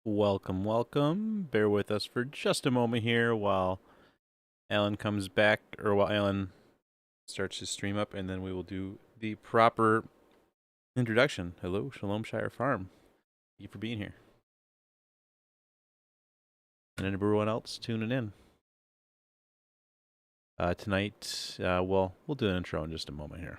Welcome, welcome. Bear with us for just a moment here while Alan comes back, or while Alan starts his stream up, and then we will do the proper introduction. Hello, Shalom Shire Farm. Thank you for being here. And everyone else tuning in. Tonight, we'll do an intro in just a moment here.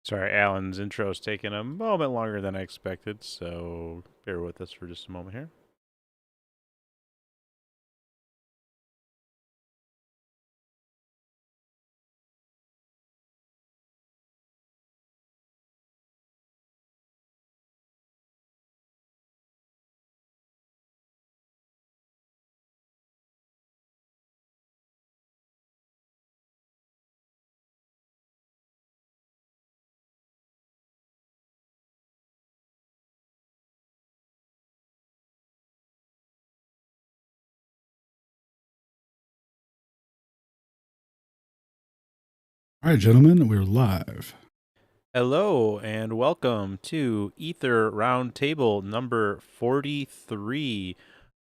Sorry, Alan's intro is taking a moment longer than I expected, so bear with us for just a moment here. All right, gentlemen, we're live. Hello and welcome to Æther Roundtable number 43,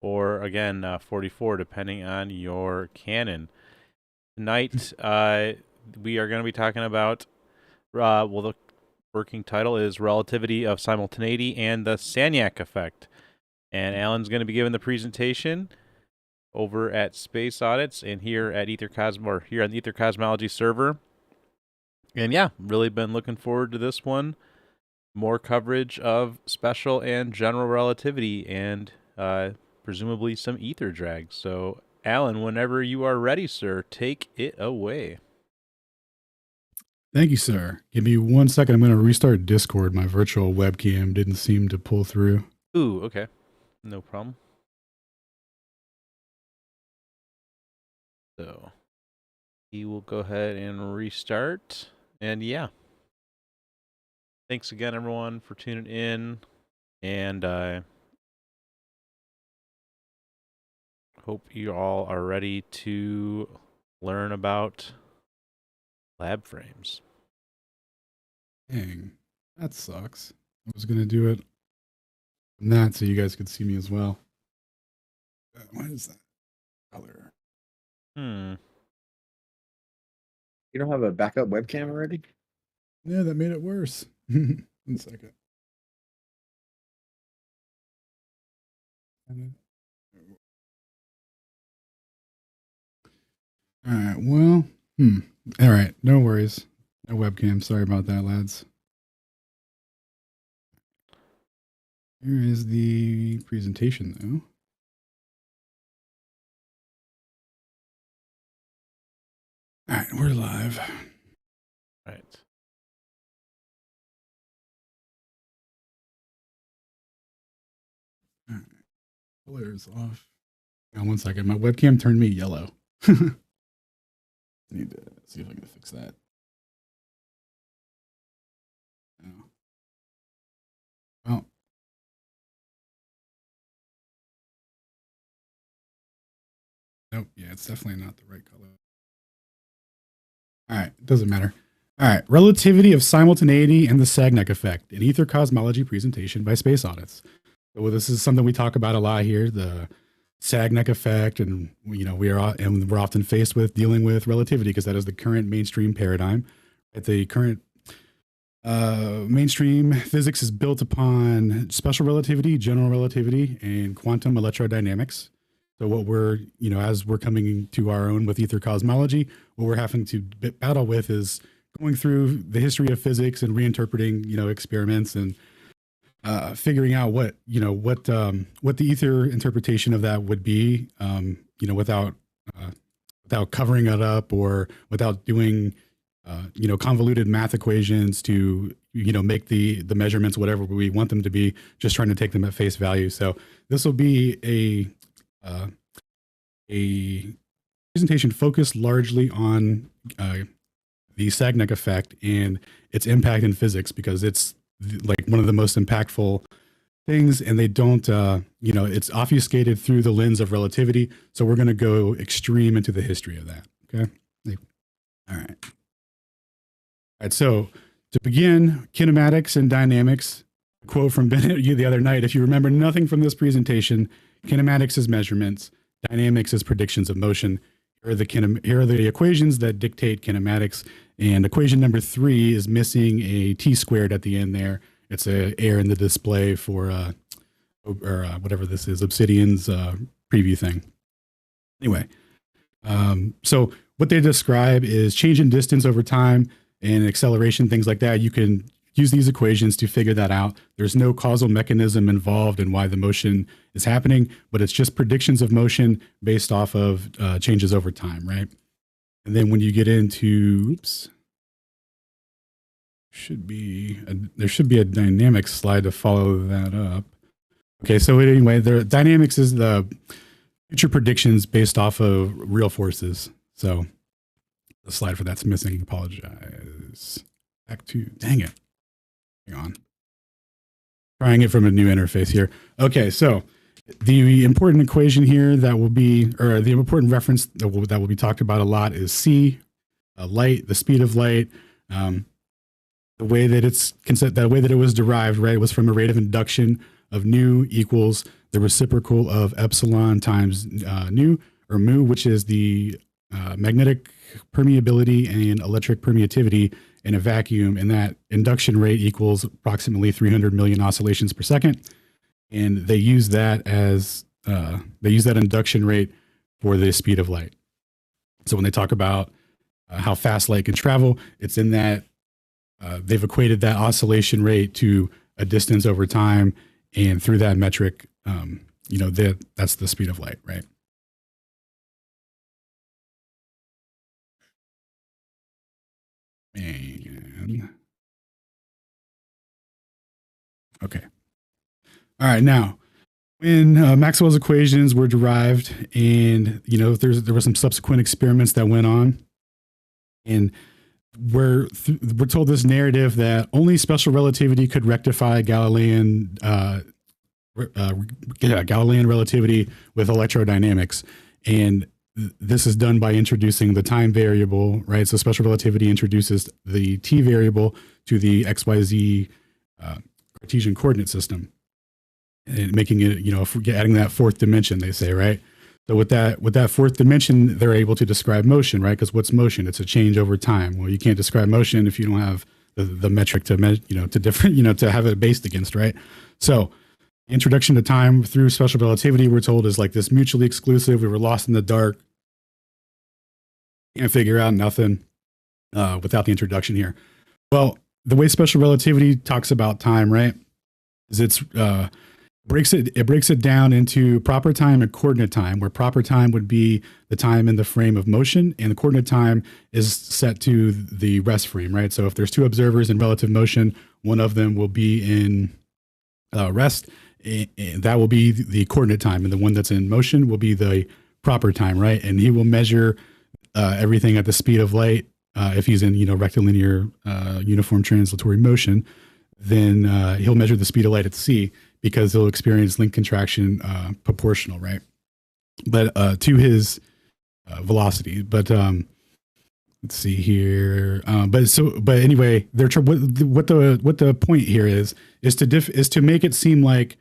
or again 44, depending on your canon. Tonight, we are going to be talking about, the working title is Relativity of Simultaneity and the Sagnac effect. And Alan's going to be giving the presentation over at Space Audits and here at here on the Æther Cosmology server. And yeah, really been looking forward to this one. More coverage of special and general relativity and presumably some Æther drag. So, Alan, whenever you are ready, sir, take it away. Thank you, sir. Give me 1 second. I'm going to restart Discord. My virtual webcam didn't seem to pull through. Ooh, okay. No problem. So, he will go ahead and restart. And yeah. Thanks again, everyone, for tuning in. And I hope you all are ready to learn about lab frames. Dang, that sucks. I was going to do it from that so you guys could see me as well. Why is that color? Hmm. You don't have a backup webcam already? Yeah, that made it worse. 1 second. All right, well, all right, no worries. No webcam. Sorry about that, lads. Here is the presentation, though. All right, we're live. All right. All right. Colors off. Hang on 1 second. My webcam turned me yellow. Need to see if I can fix that. Oh. Well. Nope. Yeah, it's definitely not the right color. All right. Doesn't matter. All right. Relativity of Simultaneity and the Sagnac Effect, an Æther Cosmology presentation by Space Audits. So this is something we talk about a lot here, the Sagnac effect, and we're often faced with dealing with relativity because that is the current mainstream paradigm. At the current mainstream physics is built upon special relativity, general relativity, and quantum electrodynamics. So what we're, as we're coming to our own with Æther cosmology, what we're having to battle with is going through the history of physics and reinterpreting, experiments and figuring out what the ether interpretation of that would be, without covering it up or without doing convoluted math equations to make the measurements whatever we want them to be, just trying to take them at face value. So this will be a presentation focused largely on the Sagnac effect and its impact in physics, because it's like one of the most impactful things, and they don't, it's obfuscated through the lens of relativity. So we're going to go extreme into the history of that. Okay. All right. All right. So to begin, kinematics and dynamics. Quote from Bennett the other night: if you remember nothing from this presentation, kinematics is measurements, dynamics is predictions of motion. Here are the equations that dictate kinematics. And equation number 3 is missing a t squared at the end there. It's a error in the display for whatever this is, Obsidian's preview thing. Anyway, so what they describe is change in distance over time and acceleration, things like that. You can use these equations to figure that out. There's no causal mechanism involved in why the motion is happening, but it's just predictions of motion based off of changes over time, right? And then when you get into, there should be a dynamics slide to follow that up. Okay, so anyway, the dynamics is the future predictions based off of real forces. So the slide for that's missing. Apologize. Back to, dang it. Hang on. Trying it from a new interface here. Okay, so the important equation here that will be, or the important reference that will be talked about a lot is c, light, the speed of light. The way that it was derived, right, was from a rate of induction of nu equals the reciprocal of epsilon times nu, or mu, which is the magnetic permeability and electric permittivity in a vacuum, and that induction rate equals approximately 300 million oscillations per second. And they use that as induction rate for the speed of light. So when they talk about how fast light can travel, it's in that they've equated that oscillation rate to a distance over time, and through that metric, that's the speed of light, right? And okay. All right. Now, when Maxwell's equations were derived, and there were some subsequent experiments that went on, and we're told this narrative that only special relativity could rectify Galilean relativity with electrodynamics, and this is done by introducing the time variable, right? So special relativity introduces the t variable to the XYZ Cartesian coordinate system, and making it, adding that fourth dimension, they say, right? So with that fourth dimension, they're able to describe motion, right? Because what's motion? It's a change over time. Well, you can't describe motion if you don't have the metric to to have it based against, right? So introduction to time through special relativity, we're told, is like this mutually exclusive. We were lost in the dark. Can't figure out nothing without the introduction here. Well, the way special relativity talks about time, right, is it breaks it down into proper time and coordinate time, where proper time would be the time in the frame of motion, and the coordinate time is set to the rest frame, right? So if there's two observers in relative motion, one of them will be in rest, and that will be the coordinate time, and the one that's in motion will be the proper time, right? And he will measure everything at the speed of light. If he's in rectilinear uniform translatory motion, then he'll measure the speed of light at c, because he'll experience link contraction proportional, right? But to his velocity. But let's see here. But anyway, what the point here is to make it seem like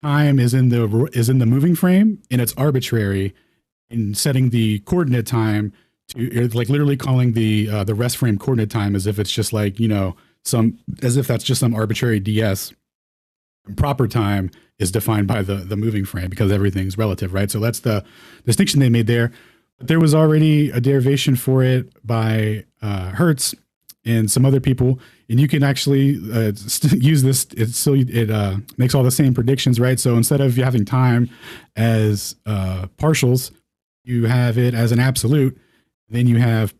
time is in the moving frame, and it's arbitrary in setting the coordinate time to, like, literally calling the rest frame coordinate time as if it's just like as if that's just some arbitrary ds. Proper time is defined by the moving frame, because everything's relative, right? So that's the distinction they made there. But there was already a derivation for it by Hertz and some other people, and you can actually use this. It makes all the same predictions, right? So instead of having time as partials, you have it as an absolute. Then you have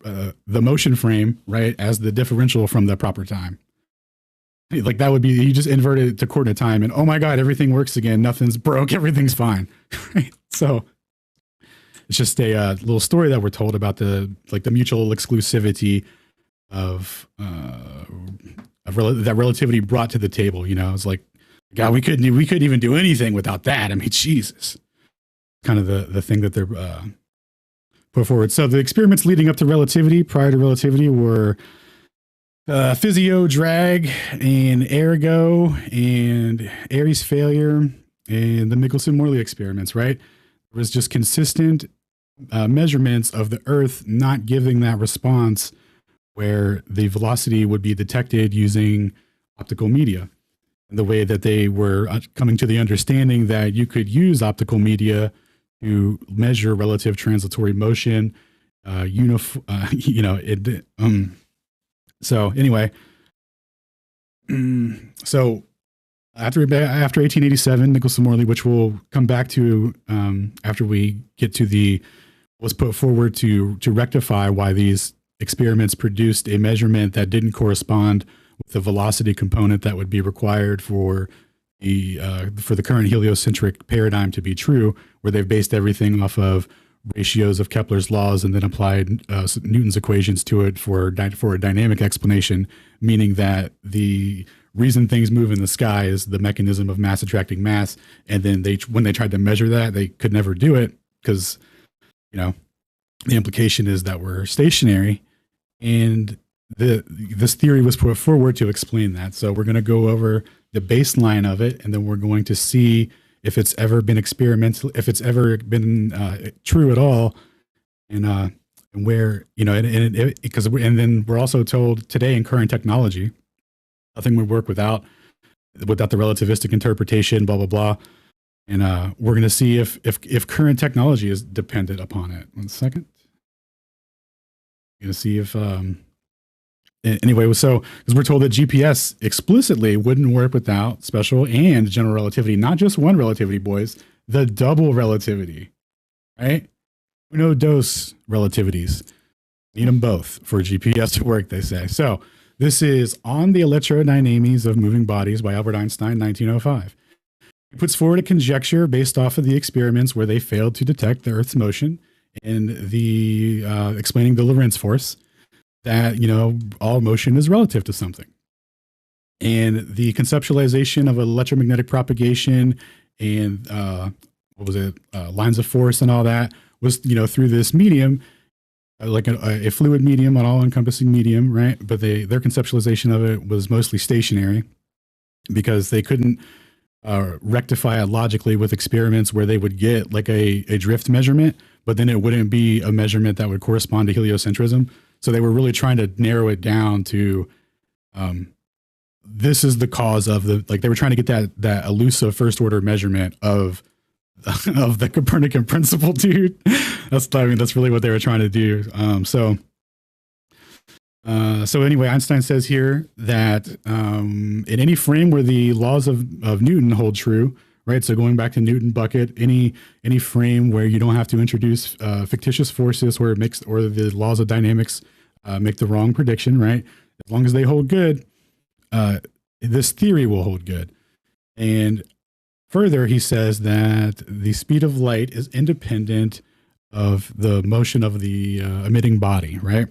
the motion frame, right, as the differential from the proper time. Like that would be, you just invert it to coordinate time, and oh my God, everything works again. Nothing's broke. Everything's fine. Right? So it's just a little story that we're told about the mutual exclusivity of that relativity brought to the table. You know, it's like, God, we couldn't even do anything without that. I mean, Jesus, kind of the thing that they're put forward. So the experiments leading up to relativity, prior to relativity, were physio drag and ergo and Airy's failure and the Michelson-Morley experiments, right? It was just consistent measurements of the Earth not giving that response where the velocity would be detected using optical media. And the way that they were coming to the understanding that you could use optical media to measure relative translatory motion, so anyway, so after 1887, Michelson-Morley, which we'll come back to after we get to was put forward to rectify why these experiments produced a measurement that didn't correspond with the velocity component that would be required for the current heliocentric paradigm to be true, where they've based everything off of ratios of Kepler's laws and then applied Newton's equations to it for a dynamic explanation, meaning that the reason things move in the sky is the mechanism of mass attracting mass. And then when they tried to measure that, they could never do it because, you know, the implication is that we're stationary. And this theory was put forward to explain that. So we're going to go over the baseline of it, and then we're going to see if it's ever been experimental, if it's ever been true at all, and where, you know, and then we're also told today in current technology, nothing would work without the relativistic interpretation, blah blah blah, and we're going to see if current technology is dependent upon it. 1 second, going to see if anyway, so because we're told that GPS explicitly wouldn't work without special and general relativity, not just one relativity, boys, the double relativity, right? Uno dos relativities. Need them both for GPS to work, they say. So this is On the Electrodynamics of Moving Bodies by Albert Einstein, 1905. He puts forward a conjecture based off of the experiments where they failed to detect the Earth's motion and the explaining the Lorentz force, that, you know, all motion is relative to something. And the conceptualization of electromagnetic propagation and lines of force and all that was, you know, through this medium, like a fluid medium, an all-encompassing medium, right? But their conceptualization of it was mostly stationary because they couldn't rectify it logically with experiments where they would get like a drift measurement, but then it wouldn't be a measurement that would correspond to heliocentrism. So they were really trying to narrow it down to, this is the cause of they were trying to get that elusive first order measurement of the Copernican principle, dude. That's really what they were trying to do. So anyway, Einstein says here that in any frame where the laws of Newton hold true, right? So going back to Newton bucket, any frame where you don't have to introduce fictitious forces or the laws of dynamics make the wrong prediction, right? As long as they hold good, this theory will hold good. And further, he says that the speed of light is independent of the motion of the emitting body, right?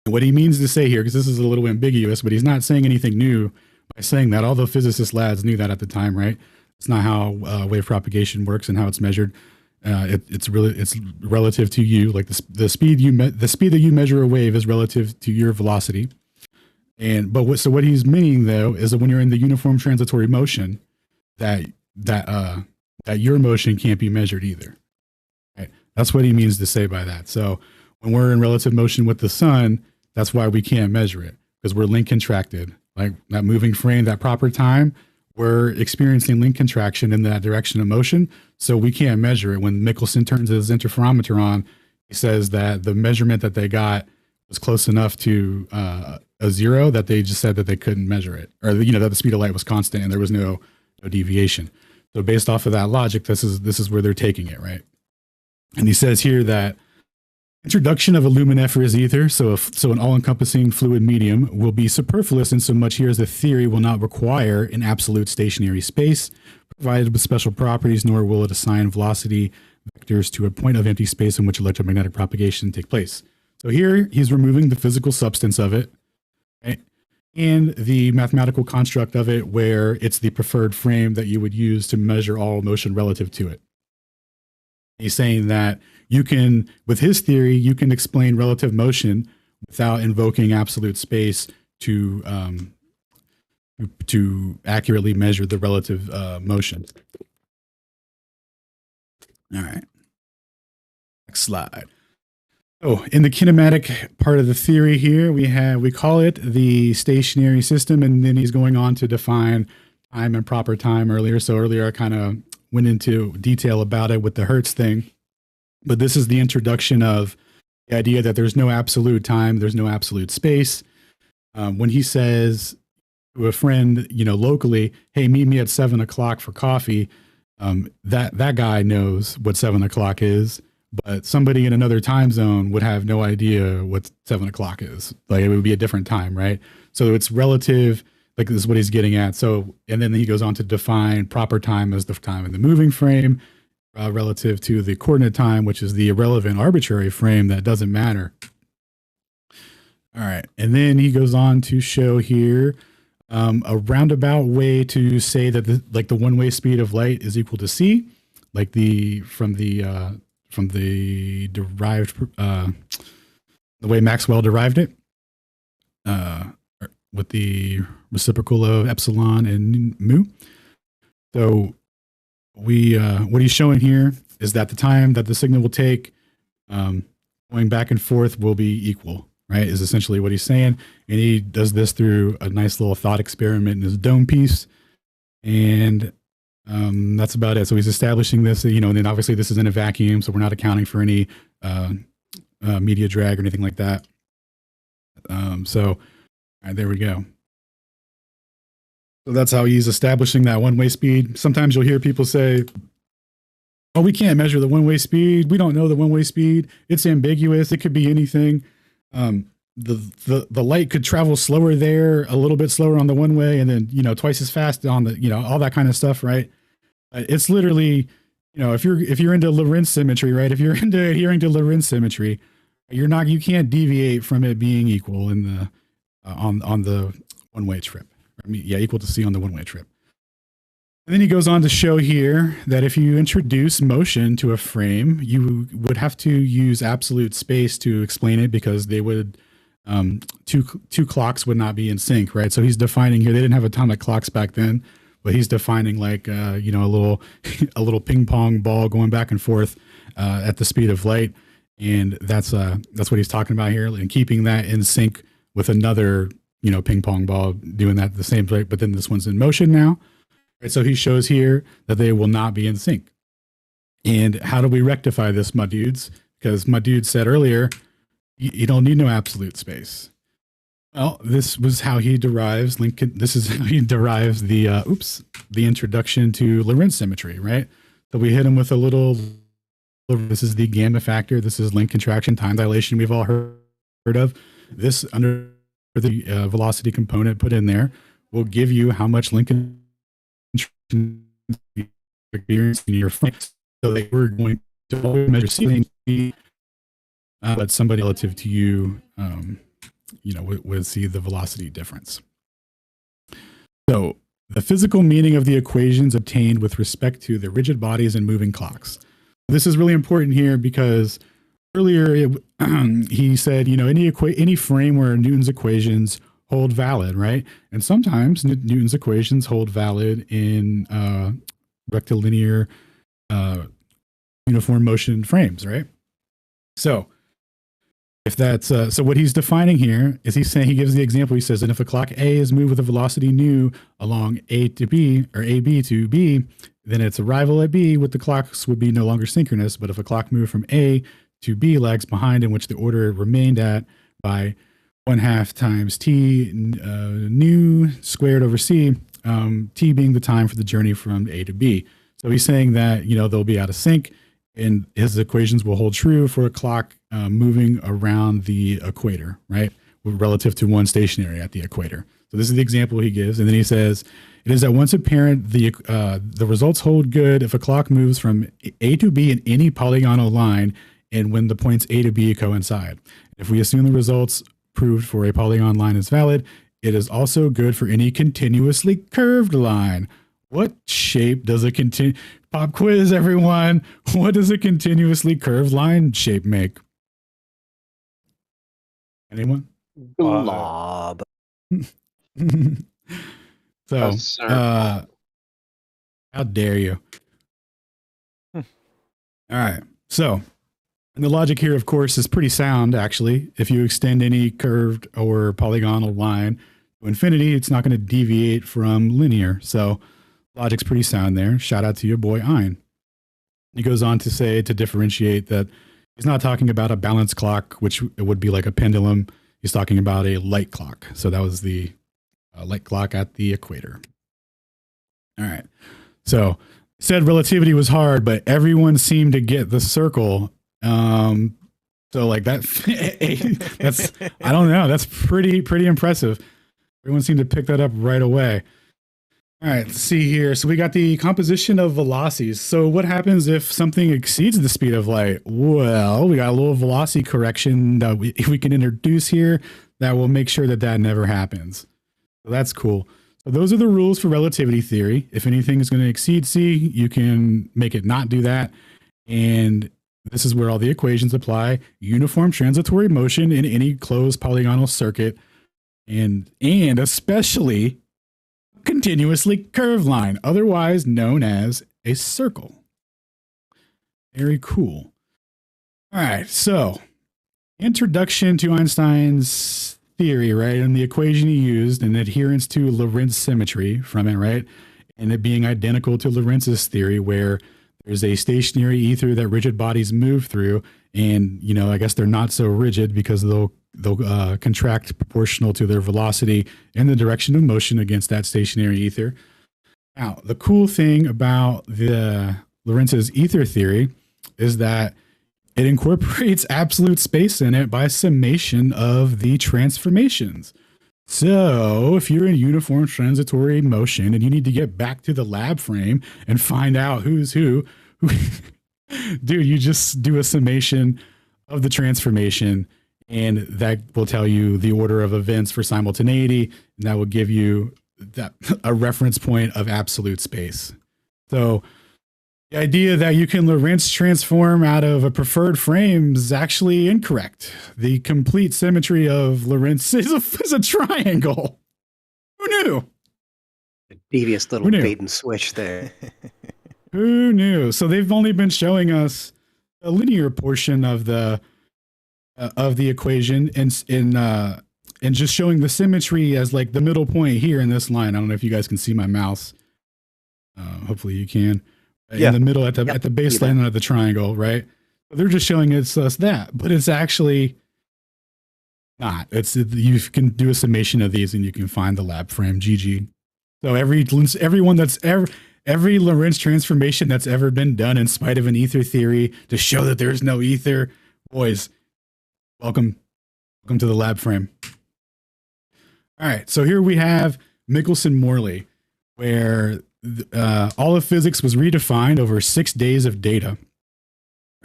And what he means to say here, because this is a little ambiguous, but he's not saying anything new by saying that, although physicist lads knew that at the time, right? It's not how wave propagation works and how it's measured. It's relative to you, like the speed that you measure a wave is relative to your velocity. So what he's meaning though is that when you're in the uniform transitory motion, that your motion can't be measured either. Right? That's what he means to say by that. So when we're in relative motion with the sun, that's why we can't measure it, because we're link contracted. Like that moving frame, that proper time, we're experiencing link contraction in that direction of motion, so we can't measure it. When Michelson turns his interferometer on, he says that the measurement that they got was close enough to a zero that they just said that they couldn't measure it, or that the speed of light was constant and there was no deviation. So based off of that logic, this is where they're taking it, right? And he says here that introduction of a luminiferous ether, so an all-encompassing fluid medium, will be superfluous in so much here as the theory will not require an absolute stationary space provided with special properties, nor will it assign velocity vectors to a point of empty space in which electromagnetic propagation take place. So here he's removing the physical substance of it, right? And the mathematical construct of it, where it's the preferred frame that you would use to measure all motion relative to it. He's saying that you can, with his theory, you can explain relative motion without invoking absolute space to accurately measure the relative motion. All right. Next slide. Oh, in the kinematic part of the theory here, we call it the stationary system, and then he's going on to define time and proper time earlier. So earlier I kind of went into detail about it with the Hertz thing. But this is the introduction of the idea that there's no absolute time, there's no absolute space. When he says to a friend, locally, hey, meet me at 7 o'clock for coffee, that guy knows what 7 o'clock is, but somebody in another time zone would have no idea what 7 o'clock is. Like, it would be a different time, right? So it's relative, like this is what he's getting at. So, and then he goes on to define proper time as the time in the moving frame, relative to the coordinate time, which is the irrelevant arbitrary frame that doesn't matter. All right. And then he goes on to show here a roundabout way to say that the one-way speed of light is equal to c, like from the derived the way Maxwell derived it, with the reciprocal of epsilon and mu. So what he's showing here is that the time that the signal will take going back and forth will be equal, right? Is essentially what he's saying. And he does this through a nice little thought experiment in his dome piece. And that's about it. So he's establishing this, and then obviously this is in a vacuum, so we're not accounting for any media drag or anything like that. So all right, there we go. So that's how he's establishing that one-way speed. Sometimes you'll hear people say, oh, we can't measure the one-way speed. We don't know the one-way speed. It's ambiguous. It could be anything. The light could travel slower there, a little bit slower on the one-way, and then, twice as fast on the, all that kind of stuff, right? It's literally, if you're into Lorentz symmetry, right? If you're into adhering to Lorentz symmetry, you can't deviate from it being equal in the, on the one-way trip. Equal to c on the one-way trip. And then he goes on to show here that if you introduce motion to a frame, you would have to use absolute space to explain it, because they would two clocks would not be in sync, right? So he's defining here, they didn't have atomic clocks back then, but he's defining like a little a little ping pong ball going back and forth at the speed of light, and that's what he's talking about here, and keeping that in sync with another ping pong ball doing that the same rate, but then this one's in motion now. Right, so he shows here that they will not be in sync. And how do we rectify this, my dudes? Because my dude said earlier, you don't need no absolute space. Well, this was how he derives this is how he derives the introduction to Lorentz symmetry, right? So we hit him with a little, this is the gamma factor. This is link contraction, time dilation we've all heard of. This under the velocity component put in there will give you how much link experience in your frame. So they were going to always measure ceiling, but somebody relative to you, would see the velocity difference. So the physical meaning of the equations obtained with respect to the rigid bodies and moving clocks. This is really important here because earlier he said, any frame where Newton's equations hold valid, right? And sometimes Newton's equations hold valid in rectilinear uniform motion frames, right? So if that's so what he's defining here is he's saying, he gives the example, he says, and if a clock A is moved with a velocity nu along A to B, or AB to B, then its arrival at B with the clocks would be no longer synchronous. But if a clock moved from A to B lags behind, in which the order it remained at by 1/2 times t nu squared over c, t being the time for the journey from A to B. So he's saying that, they'll be out of sync, and his equations will hold true for a clock moving around the equator, right? Relative to one stationary at the equator. So this is the example he gives. And then he says, it is at once apparent the results hold good if a clock moves from A to B in any polygonal line and when the points A to B coincide. If we assume the results proved for a polygon line is valid, it is also good for any continuously curved line. What shape does a pop quiz, everyone? What does a continuously curved line shape make? Anyone? Blob. So, how dare you? All right. So, and the logic here, of course, is pretty sound, actually. If you extend any curved or polygonal line to infinity, it's not going to deviate from linear. So, logic's pretty sound there. Shout out to your boy Ein. He goes on to say, to differentiate, that he's not talking about a balance clock, which it would be like a pendulum. He's talking about a light clock. So that was the light clock at the equator. All right. So said relativity was hard, but everyone seemed to get the circle. So like that, that's, I don't know. That's pretty impressive. Everyone seemed to pick that up right away. All right, let's see here. So we got the composition of velocities. So what happens if something exceeds the speed of light? Well, we got a little velocity correction that we can introduce here that will make sure that never happens. So that's cool. So those are the rules for relativity theory. If anything is going to exceed c, you can make it not do that. And this is where all the equations apply. Uniform transitory motion in any closed polygonal circuit, and especially continuously curved line, otherwise known as a circle. Very cool. All right, so introduction to Einstein's theory, right? And the equation he used, and adherence to Lorentz symmetry from it, right? And it being identical to Lorentz's theory, where there's a stationary ether that rigid bodies move through, and I guess they're not so rigid because they'll contract proportional to their velocity in the direction of motion against that stationary ether. Now, the cool thing about the Lorentz's ether theory is that it incorporates absolute space in it by summation of the transformations. So if you're in uniform transitory motion and you need to get back to the lab frame and find out who's who, dude, you just do a summation of the transformation, and that will tell you the order of events for simultaneity, and that will give you a reference point of absolute space. So the idea that you can Lorentz transform out of a preferred frame is actually incorrect. The complete symmetry of Lorentz is a triangle. Who knew? A devious little bait and switch there. Who knew? So they've only been showing us a linear portion of the equation, and just showing the symmetry as like the middle point here in this line. I don't know if you guys can see my mouse. Hopefully you can. Yeah. In the middle at the baseline of the triangle, right? They're just showing us that, but it's actually not. You can do a summation of these and you can find the lab frame. GG. So every Lorentz transformation that's ever been done in spite of an ether theory to show that there's no ether, boys, welcome to the lab frame. All right, so here we have Michelson-Morley, where all of physics was redefined over 6 days of data.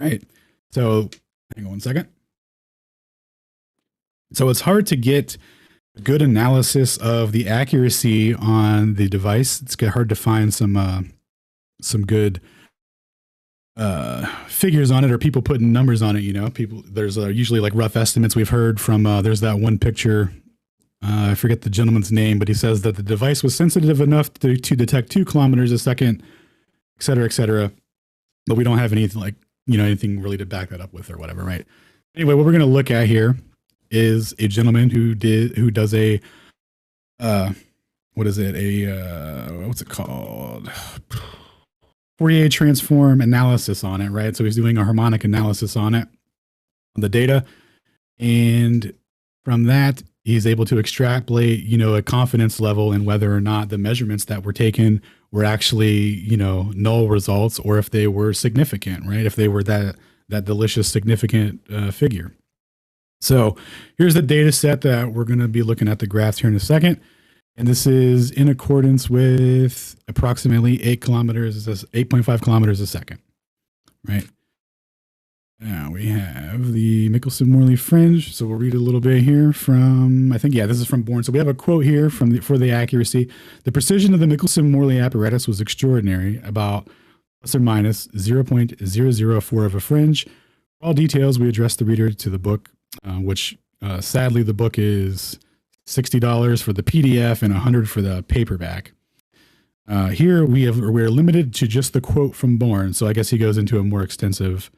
Right. So hang on 1 second. So it's hard to get good analysis of the accuracy on the device. It's hard to find some good figures on it, or people putting numbers on it. There's usually like rough estimates we've heard from. There's that one picture. I forget the gentleman's name, but he says that the device was sensitive enough to detect 2 kilometers a second, et cetera, but we don't have anything really to back that up with or whatever, right? Anyway, what we're going to look at here is a gentleman who does a what's it called? Fourier transform analysis on it, right? So he's doing a harmonic analysis on it, on the data, and from that, he's able to extrapolate, a confidence level in whether or not the measurements that were taken were actually, null results, or if they were significant, right? If they were that delicious significant figure. So here's the data set that we're going to be looking at the graphs here in a second. And this is in accordance with approximately 8.5 kilometers a second, right? Now we have the Michelson-Morley fringe. So we'll read a little bit here from, this is from Bourne. So we have a quote here for the accuracy. The precision of the Michelson-Morley apparatus was extraordinary, about plus or minus 0.004 of a fringe. For all details, we address the reader to the book, which sadly the book is $60 for the PDF and $100 for the paperback. Here we're limited to just the quote from Bourne. So I guess he goes into a more extensive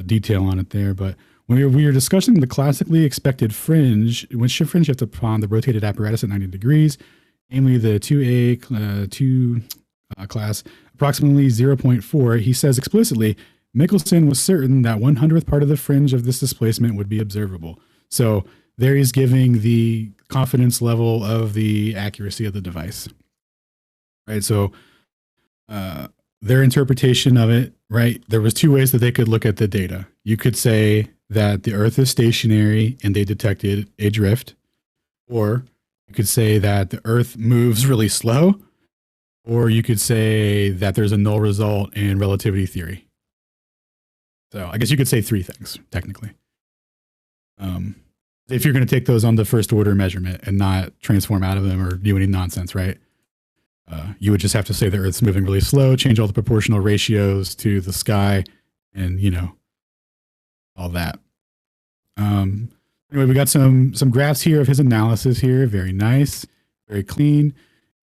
detail on it there. But when we were discussing the classically expected fringe, when shift fringe shifts upon the rotated apparatus at 90 degrees, namely the 2A class, approximately 0.4, he says explicitly, Michelson was certain that 100th part of the fringe of this displacement would be observable. So there he's giving the confidence level of the accuracy of the device. Right. So their interpretation of it, right, there was two ways that they could look at the data. You could say that the Earth is stationary and they detected a drift, or you could say that the Earth moves really slow, or you could say that there's a null result in relativity theory. So I guess you could say three things, technically. If you're going to take those on the first order measurement and not transform out of them or do any nonsense, right? You would just have to say the Earth's moving really slow, change all the proportional ratios to the sky, and all that. Anyway, we got some graphs here of his analysis here. Very nice, very clean.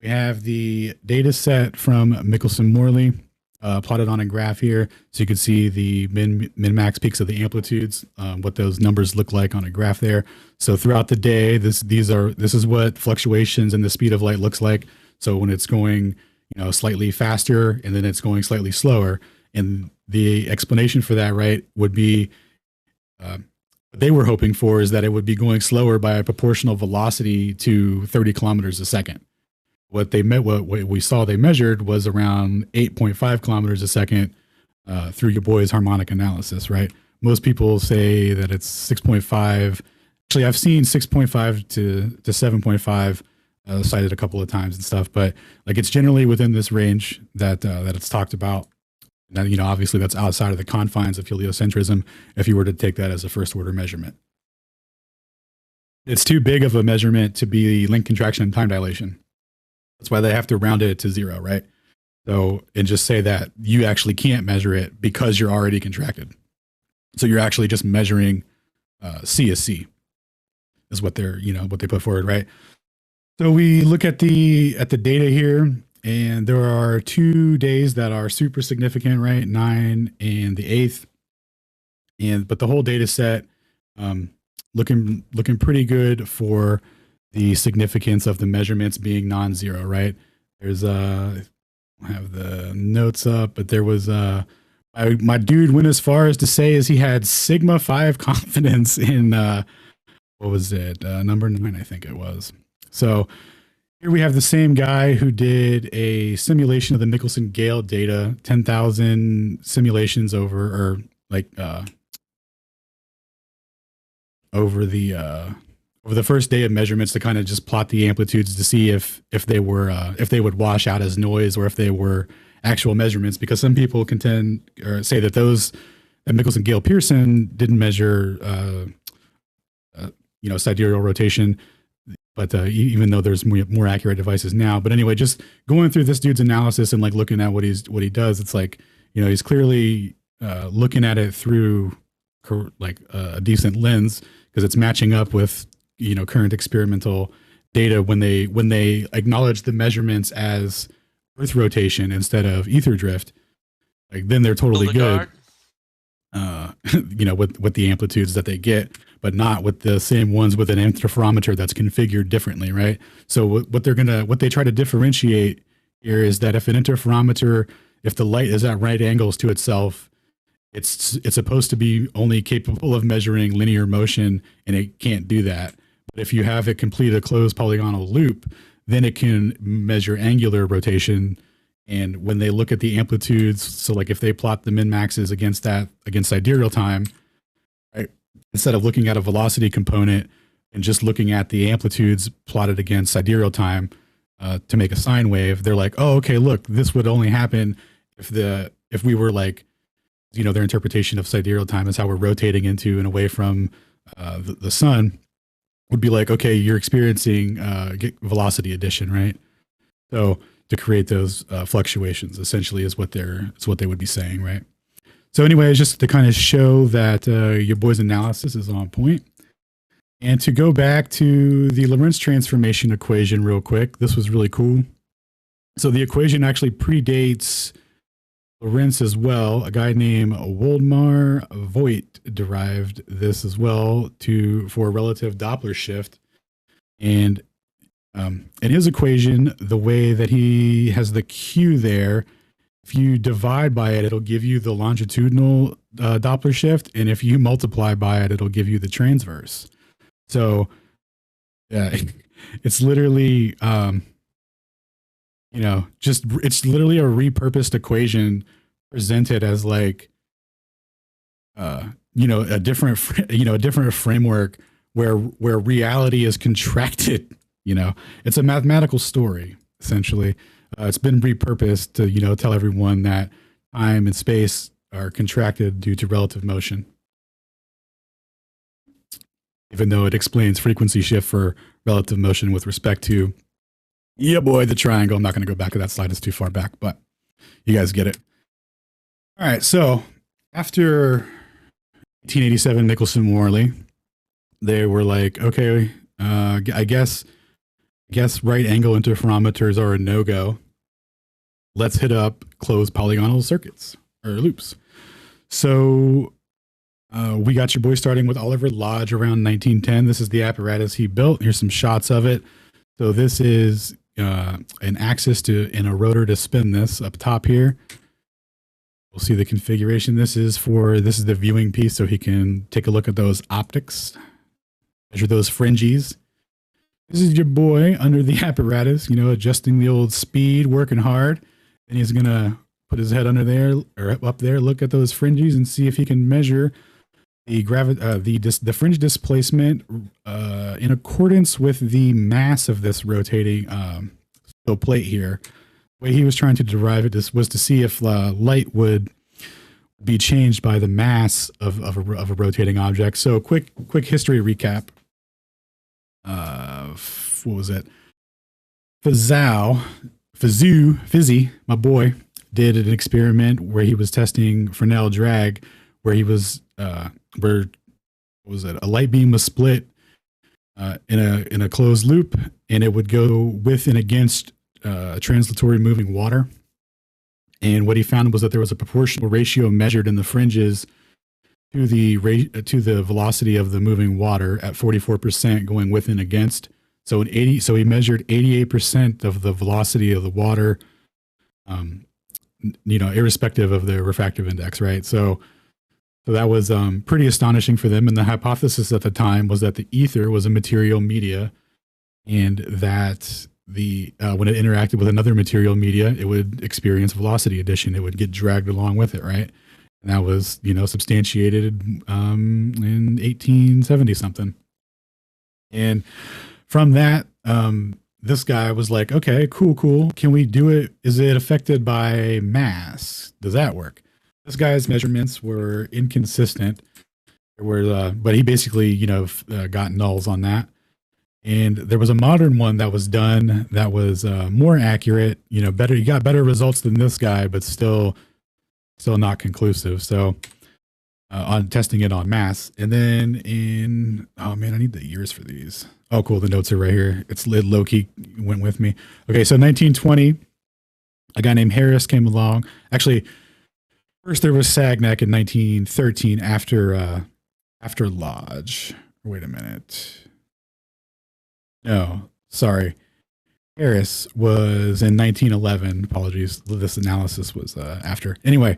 We have the data set from Michelson-Morley plotted on a graph here, so you can see the min-max peaks of the amplitudes, what those numbers look like on a graph there. So throughout the day, this is what fluctuations in the speed of light looks like. So when it's going, slightly faster and then it's going slightly slower, and the explanation for that, right, would be what they were hoping for is that it would be going slower by a proportional velocity to 30 kilometers a second. What we saw they measured was around 8.5 kilometers a second through your boy's harmonic analysis, right? Most people say that it's 6.5. Actually, I've seen 6.5 to 7.5 cited a couple of times and stuff, but like it's generally within this range that it's talked about. Now, obviously that's outside of the confines of heliocentrism if you were to take that as a first order measurement. It's too big of a measurement to be link contraction and time dilation. That's why they have to round it to 0, right? So, and just say that you actually can't measure it because you're already contracted. So you're actually just measuring CSC is what they're, what they put forward, right? So we look at the data here, and there are 2 days that are super significant, right? 9 and the 8th, but the whole data set looking pretty good for the significance of the measurements being non-zero, right? There's I have the notes up, but there was my dude went as far as to say is he had sigma 5 confidence in what was it, number 9, I think it was. So here we have the same guy who did a simulation of the Michelson-Gale data, 10,000 simulations over the first day of measurements to kind of just plot the amplitudes to see if they would wash out as noise or if they were actual measurements, because some people contend or say that Michelson-Gale-Pearson didn't measure sidereal rotation. But even though there's more accurate devices now, but anyway, just going through this dude's analysis and like looking at what he does, it's like, he's clearly looking at it through like a decent lens, because it's matching up with current experimental data when they acknowledge the measurements as Earth rotation instead of ether drift. Like then they're totally good. With the amplitudes that they get, but not with the same ones with an interferometer that's configured differently, right? So what they try to differentiate here is that if an interferometer, if the light is at right angles to itself, it's supposed to be only capable of measuring linear motion, and it can't do that. If you have it complete a closed polygonal loop, then it can measure angular rotation. And when they look at the amplitudes, so like if they plot the min maxes against sidereal time, right, instead of looking at a velocity component and just looking at the amplitudes plotted against sidereal time to make a sine wave, they're like, oh, okay, look, this would only happen if we were like, their interpretation of sidereal time is how we're rotating into and away from the sun, would be like, okay, you're experiencing velocity addition, right? So to create those fluctuations, essentially, is what they would be saying, right? So, anyways, just to kind of show that your boy's analysis is on point, and to go back to the Lorentz transformation equation real quick, this was really cool. So the equation actually predates Lorentz as well. A guy named Woldemar Voigt derived this as well for relative Doppler shift. And in his equation, the way that he has the Q there, if you divide by it, it'll give you the longitudinal Doppler shift. And if you multiply by it, it'll give you the transverse. So it's literally, it's literally a repurposed equation presented as like, a different framework where reality is contracted. It's a mathematical story, essentially. It's been repurposed to, tell everyone that time and space are contracted due to relative motion. Even though it explains frequency shift for relative motion with respect to, the triangle. I'm not going to go back to that slide. It's too far back, but you guys get it. All right. So after 1887, Michelson-Morley, they were like, okay, I guess right angle interferometers are a no-go. Let's hit up closed polygonal circuits or loops. So we got your boy starting with Oliver Lodge around 1910. This is the apparatus he built. Here's some shots of it. So this is an axis and a rotor to spin this up top here. We'll see the configuration. This is the viewing piece, so he can take a look at those optics, measure those fringes. This is your boy under the apparatus, adjusting the old speed, working hard. And he's going to put his head under there or up there, look at those fringes and see if he can measure the fringe displacement in accordance with the mass of this rotating steel plate here. The way he was trying to derive it was to see if light would be changed by the mass of a rotating object. So quick history recap. What was it? Fizzy, my boy, did an experiment where he was testing Fresnel drag, where he was a light beam was split in a closed loop, and it would go with and against translatory moving water. And what he found was that there was a proportional ratio measured in the fringes to the velocity of the moving water at 44% going with and against. So he measured 88% of the velocity of the water, irrespective of the refractive index, right? So that was pretty astonishing for them. And the hypothesis at the time was that the ether was a material media, and that when it interacted with another material media, it would experience velocity addition. It would get dragged along with it, right? And that was, substantiated in 1870 something. And from that, this guy was like, okay, cool. Can we do it? Is it affected by mass? Does that work? This guy's measurements were inconsistent. But he basically, got nulls on that. And there was a modern one that was done that was more accurate, better. He got better results than this guy, but still not conclusive. So on testing it on mass. And then I need the years for these. Oh, cool. The notes are right here. It's low key went with me. Okay. So 1920, a guy named Harris came along. Actually, first there was Sagnac in 1913 after Lodge. Wait a minute. No, sorry. Harris was in 1911. Apologies. This analysis was after. Anyway,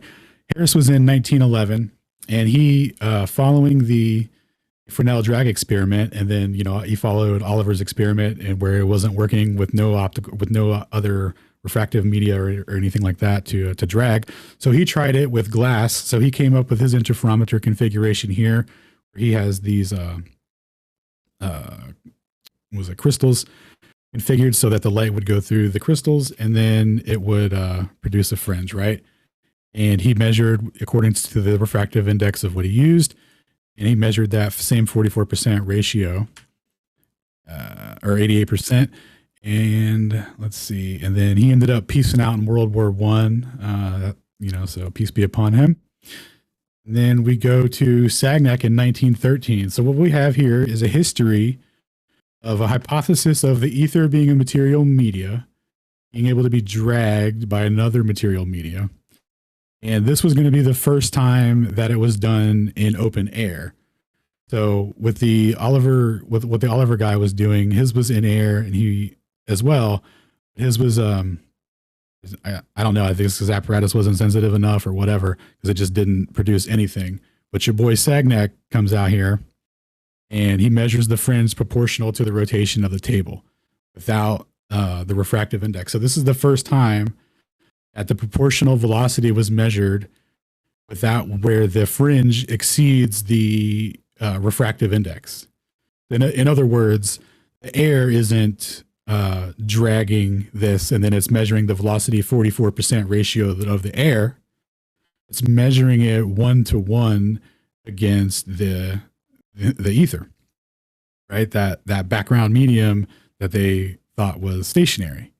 Harris was in 1911, and he, following the Fresnel drag experiment, and then he followed Oliver's experiment, and where it wasn't working with no other refractive media or anything like that to drag. So he tried it with glass. So he came up with his interferometer configuration here. He has these crystals configured so that the light would go through the crystals, and then it would produce a fringe, right? And he measured according to the refractive index of what he used. And he measured that same 44% ratio, or 88%. And let's see. And then he ended up peacing out in World War I, so peace be upon him. And then we go to Sagnac in 1913. So what we have here is a history of a hypothesis of the ether being a material media, being able to be dragged by another material media. And this was going to be the first time that it was done in open air. So with what the Oliver guy was doing, his was in air, and he as well. His was I don't know. I think his apparatus wasn't sensitive enough or whatever, because it just didn't produce anything. But your boy Sagnac comes out here, and he measures the fringe proportional to the rotation of the table without the refractive index. So this is the first time that the proportional velocity was measured without where the fringe exceeds the refractive index. In other words, the air isn't dragging this, and then it's measuring the velocity 44% ratio of the air. It's measuring it 1-to-1 against the ether, right? That background medium that they thought was stationary.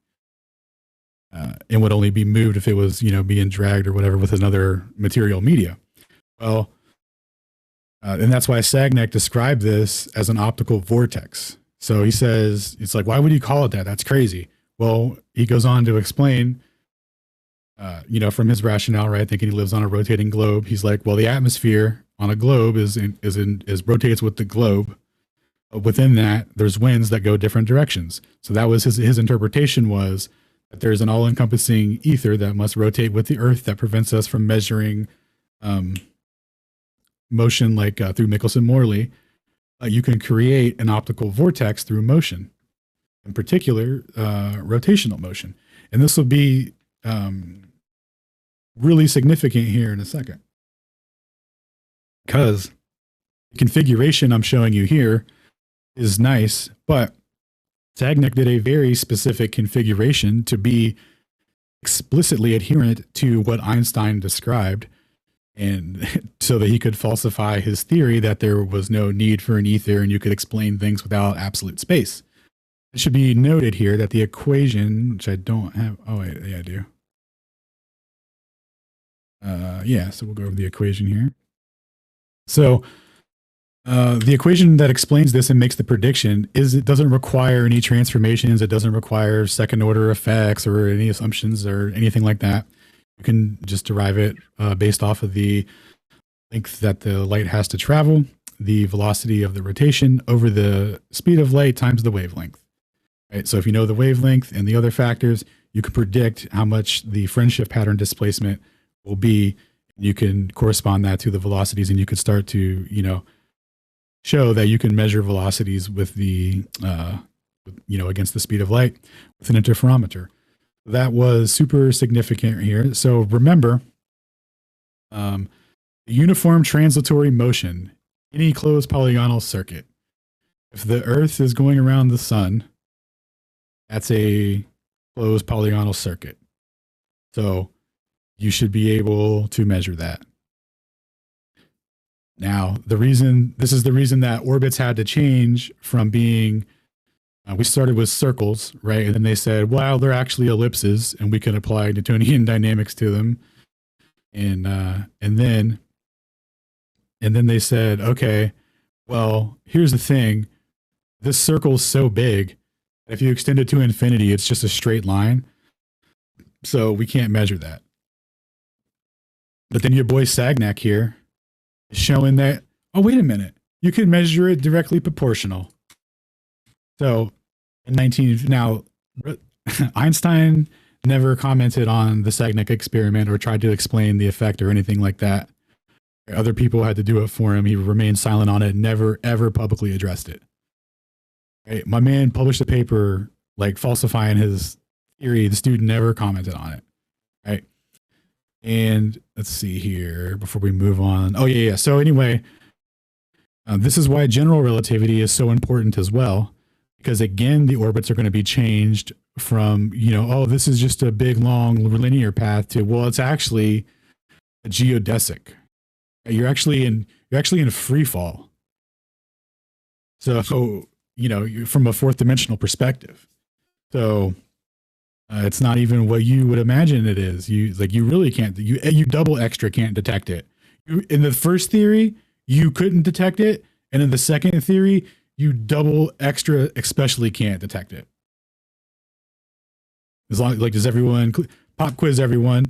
And would only be moved if it was, being dragged or whatever with another material media. Well, and that's why Sagnac described this as an optical vortex. So he says, it's like, why would you call it that? That's crazy. Well, he goes on to explain, from his rationale, right? Thinking he lives on a rotating globe. He's like, well, the atmosphere on a globe is rotates with the globe. But within that, there's winds that go different directions. So that was his interpretation was, that there's an all-encompassing ether that must rotate with the Earth that prevents us from measuring motion like through Michelson-Morley. You can create an optical vortex through motion, in particular rotational motion. And this will be really significant here in a second, because the configuration I'm showing you here is nice, but Sagnac did a very specific configuration to be explicitly adherent to what Einstein described, and so that he could falsify his theory that there was no need for an ether and you could explain things without absolute space. It should be noted here that the equation, which I don't have, oh wait, yeah, I do. So we'll go over the equation here. So the equation that explains this and makes the prediction is it doesn't require any transformations. It doesn't require second order effects or any assumptions or anything like that. You can just derive it based off of the length that the light has to travel, the velocity of the rotation over the speed of light times the wavelength. Right? So if you know the wavelength and the other factors, you can predict how much the fringe shift pattern displacement will be. You can correspond that to the velocities, and you could start to, show that you can measure velocities with the, against the speed of light with an interferometer. That was super significant here. So remember, the uniform translatory motion, any closed polygonal circuit. If the Earth is going around the sun, that's a closed polygonal circuit. So you should be able to measure that. Now, this is the reason that orbits had to change from being, we started with circles, right? And then they said, well, they're actually ellipses, and we can apply Newtonian dynamics to them. And then they said, okay, well, here's the thing. This circle's so big, if you extend it to infinity, it's just a straight line. So we can't measure that. But then your boy Sagnac here is showing that, oh, wait a minute, you can measure it directly proportional. So Einstein never commented on the Sagnac experiment or tried to explain the effect or anything like that. Other people had to do it for him. He remained silent on it, never, ever publicly addressed it. Right? My man published a paper like falsifying his theory. The student never commented on it. Right. And let's see here before we move on. Oh, yeah. So anyway, this is why general relativity is so important as well. Because again, the orbits are going to be changed from, oh, this is just a big, long linear path to, well, it's actually a geodesic. You're actually in free fall. So, from a fourth dimensional perspective. So it's not even what you would imagine it is. You really can't, you double extra can't detect it. In the first theory, you couldn't detect it. And in the second theory, you double extra especially can't detect it. As long does everyone pop quiz everyone?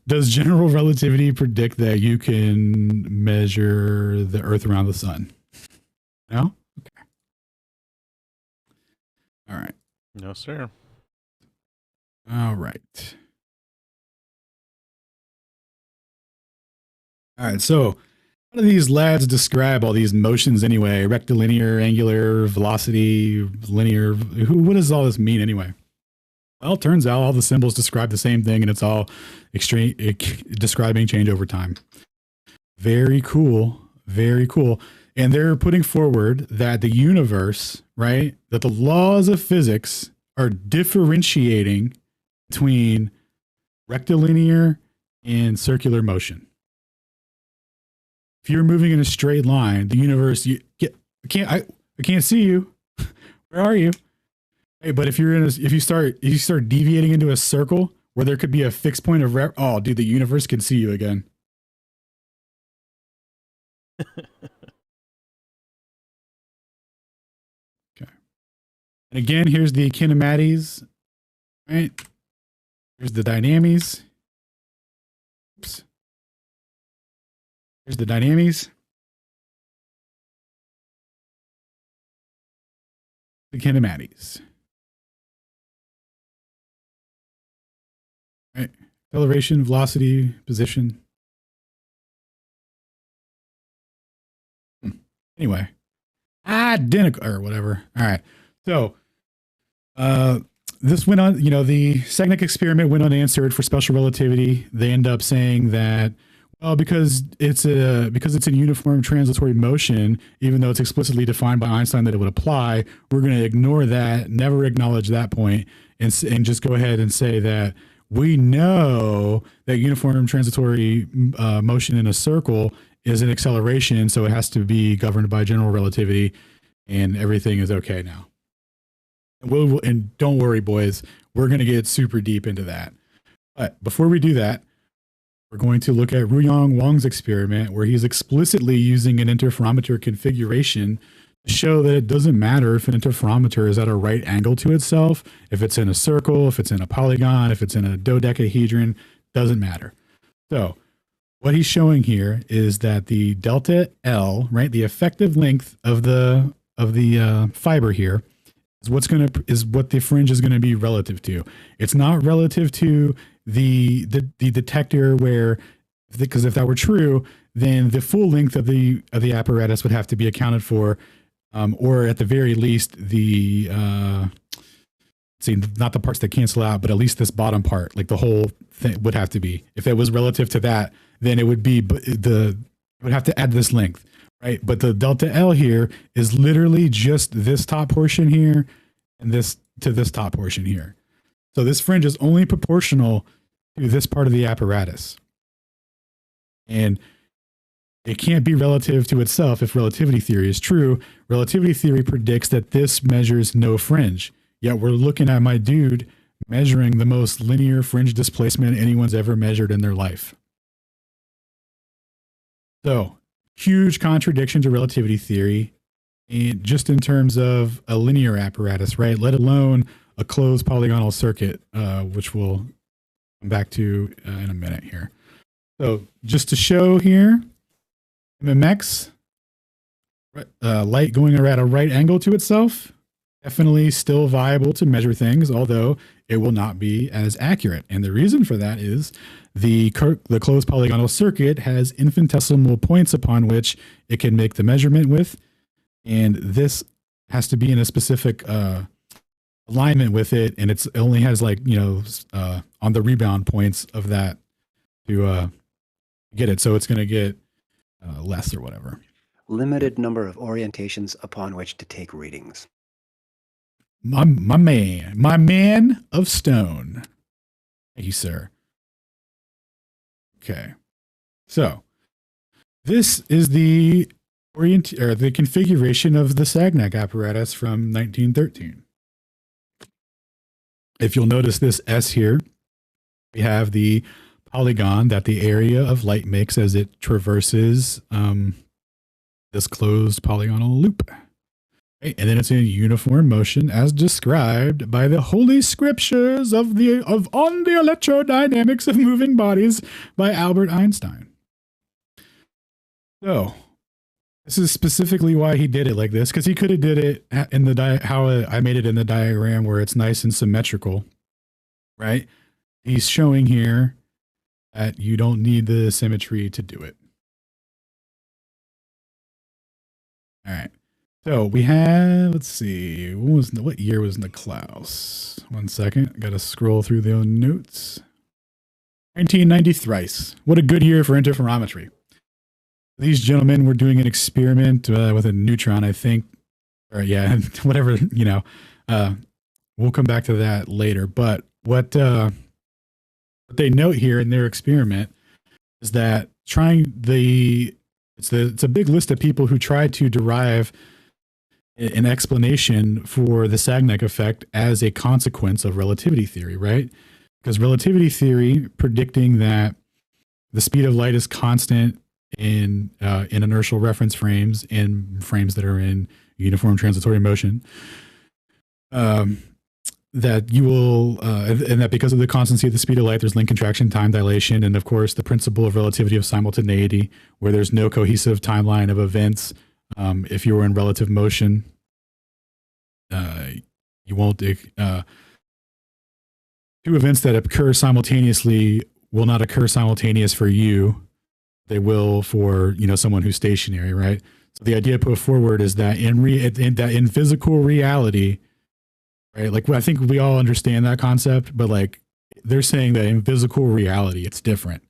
Does general relativity predict that you can measure the Earth around the sun? No? Okay. All right. No, sir. All right. All right. So, how do these lads describe all these motions anyway? Rectilinear, angular, velocity, linear. What does all this mean anyway? Well, it turns out all the symbols describe the same thing, and it's all describing change over time. Very cool. Very cool. And they're putting forward that the universe, right, that the laws of physics are differentiating between rectilinear and circular motion. If you're moving in a straight line, the universe, I can't see you. Where are you? Hey, but if you start deviating into a circle where there could be a fixed point of oh, dude, the universe can see you again. Okay. And again, here's the kinematics, right? Here's the dynamies. Oops. Here's the dynamies. The kinematics. Right. Acceleration, velocity, position. Anyway. Identical or whatever. All right. So this went on, the Sagnac experiment went unanswered for special relativity. They end up saying that, well, because it's a uniform translatory motion, even though it's explicitly defined by Einstein that it would apply, we're going to ignore that, never acknowledge that point, and just go ahead and say that we know that uniform transitory motion in a circle is an acceleration, so it has to be governed by general relativity, and everything is okay now. And don't worry, boys, we're going to get super deep into that. But before we do that, we're going to look at Ruyang Wang's experiment, where he's explicitly using an interferometer configuration to show that it doesn't matter if an interferometer is at a right angle to itself, if it's in a circle, if it's in a polygon, if it's in a dodecahedron, doesn't matter. So what he's showing here is that the delta L, right, the effective length of the fiber here, is what the fringe is going to be relative to. It's not relative to the detector because if that were true, then the full length of the apparatus would have to be accounted for, or at the very least not the parts that cancel out, but at least this bottom part, like the whole thing would have to be. If it was relative to that, then it would would have to add this length. Right, but the delta L here is literally just this top portion here and this to this top portion here. So this fringe is only proportional to this part of the apparatus. And it can't be relative to itself if relativity theory is true. Relativity theory predicts that this measures no fringe. Yet we're looking at my dude measuring the most linear fringe displacement anyone's ever measured in their life. So, huge contradiction to relativity theory, and just in terms of a linear apparatus, right? Let alone a closed polygonal circuit, which we'll come back to in a minute here. So just to show here, MMX, light going at a right angle to itself, definitely still viable to measure things, although it will not be as accurate. And the reason for that is the closed polygonal circuit has infinitesimal points upon which it can make the measurement with, and this has to be in a specific alignment with it, and it only has like, on the rebound points of that to get it. So it's going to get less or whatever. Limited number of orientations upon which to take readings. My man of stone. Thank you, sir. Okay. So this is the configuration of the Sagnac apparatus from 1913. If you'll notice this S here, we have the polygon that the area of light makes as it traverses this closed polygonal loop. Right? And then it's in uniform motion as described by the Holy Scriptures on the electrodynamics of moving bodies by Albert Einstein. So this is specifically why he did it like this, because he could have did it in the how I made it in the diagram where it's nice and symmetrical, right? He's showing here that you don't need the symmetry to do it. All right. So we have, let's see, what year was Niklaus? 1 second. I got to scroll through the notes. 1990 thrice. What a good year for interferometry. These gentlemen were doing an experiment with a neutron, I think. Or yeah, whatever, we'll come back to that later. But what they note here in their experiment is that it's a big list of people who tried to derive an explanation for the Sagnac effect as a consequence of relativity theory, right? Because relativity theory predicting that the speed of light is constant in inertial reference frames and frames that are in uniform transitory motion, that you will, and that because of the constancy of the speed of light, there's link contraction, time dilation, and of course the principle of relativity of simultaneity, where there's no cohesive timeline of events. If you were in relative motion, you won't, two events that occur simultaneously will not occur simultaneous for you. They will for, someone who's stationary, right? So the idea put forward is that in physical reality, right? Like, I think we all understand that concept, but like they're saying that in physical reality, it's different.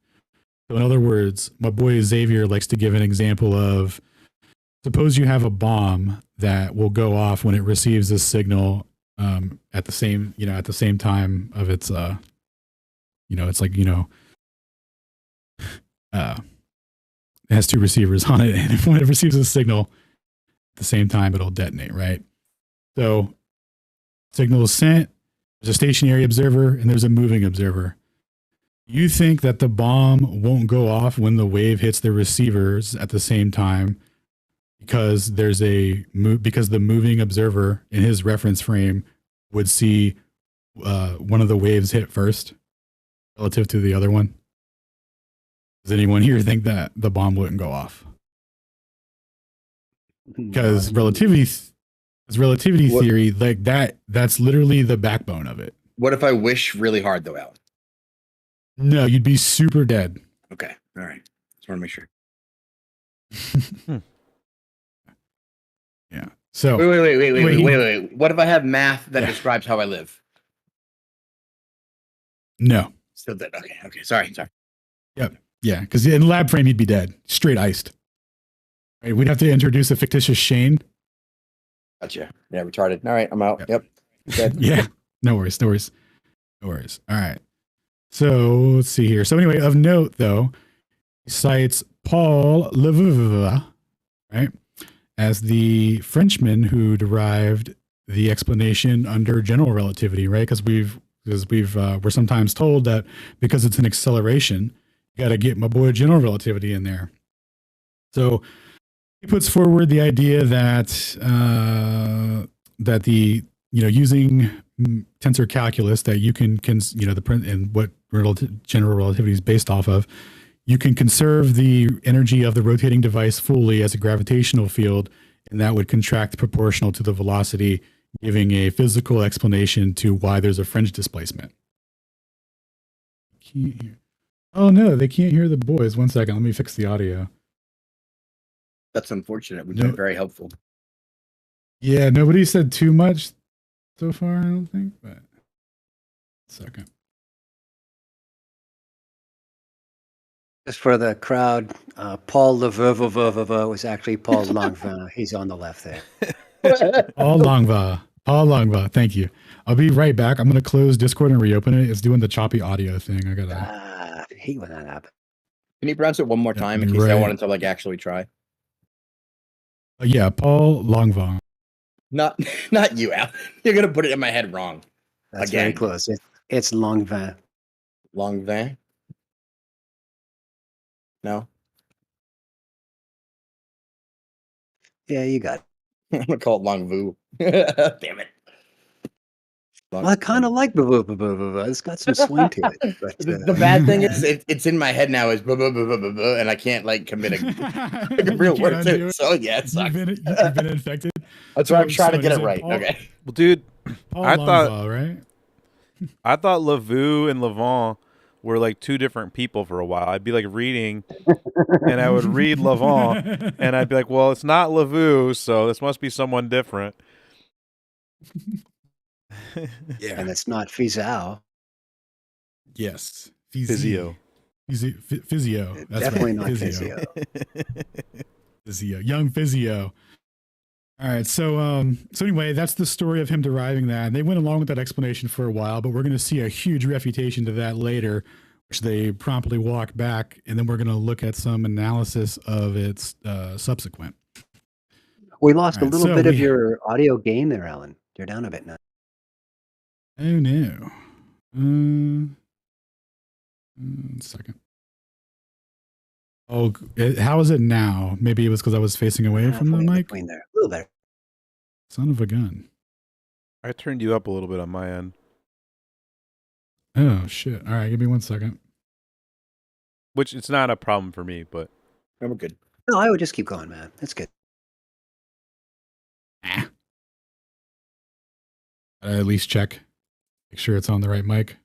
So in other words, my boy Xavier likes to give an example of, suppose you have a bomb that will go off when it receives a signal at the same time of its, it's like, it has two receivers on it, and when it receives a signal at the same time, it'll detonate, right? So signal is sent, there's a stationary observer, and there's a moving observer. You think that the bomb won't go off when the wave hits the receivers at the same time because the moving observer in his reference frame would see one of the waves hit first relative to the other one? Does anyone here think that the bomb wouldn't go off? Because relativity theory, like that's literally the backbone of it. What if I wish really hard though, Alan? No, you'd be super dead. Okay. All right. Just want to make sure. Yeah. So wait. What if I have math that describes how I live? No. Still dead. Okay. Sorry. Yep. Yeah, because in lab frame you'd be dead, straight iced. Right? We'd have to introduce a fictitious Shane. Gotcha. Yeah, retarded. All right, I'm out. Yep. Dead. Yeah. No worries. All right. So let's see here. So anyway, of note though, he cites Paul Lefebvre, right, as the Frenchman who derived the explanation under general relativity, right? Because we're sometimes told that because it's an acceleration, you got to get my boy general relativity in there. So he puts forward the idea that using tensor calculus that you can the print and what general relativity is based off of, you can conserve the energy of the rotating device fully as a gravitational field, and that would contract proportional to the velocity giving a physical explanation to why there's a fringe displacement. Can't hear. Oh no, they can't hear the boys. 1 second, let me fix the audio. That's unfortunate. We've been very helpful. Yeah, nobody said too much so far, I don't think, but 1 second. Just for the crowd, Paul Leveux was actually Paul Langevin. He's on the left there. Paul Langva. Thank you. I'll be right back. I'm going to close Discord and reopen it. It's doing the choppy audio thing. I gotta. I hate when that happens. Can you pronounce it one more time in case I wanted to like actually try? Yeah, Paul Langva. Not you, Al. You're gonna put it in my head wrong. That's very close. It's Langevin. Langevin. No. Yeah, you got it. I'm gonna call it Longvu. Damn it. Well, I kind of like it's got some swing to it. But, the bad thing is it's in my head now is and I can't like commit a real word to it. So yeah, it sucks. You've been infected. That's why I'm trying to get it right. Okay. Well, dude, Paul I thought Langva, right? I thought Lavue and Lavant were like two different people for a while. I'd be like reading, and I would read Lavant, and I'd be like, "Well, it's not Lavue, so this must be someone different." Yeah, and it's not Fizao. Yes, Physio. Physio. That's definitely right. Not Physio. Physio, young Physio. All right, so anyway, that's the story of him deriving that. And they went along with that explanation for a while, but we're going to see a huge refutation to that later, which they promptly walk back, and then we're going to look at some analysis of its subsequent. We lost a little bit of your audio gain there, Alan. You're down a bit now. Oh no. 1 second. Oh, how is it now? Maybe it was because I was facing away from the mic. There. A little better. Son of a gun. I turned you up a little bit on my end. Oh shit! All right, give me 1 second. Which it's not a problem for me, but we're good. No, I would just keep going, man. That's good. At least check, make sure it's on the right mic.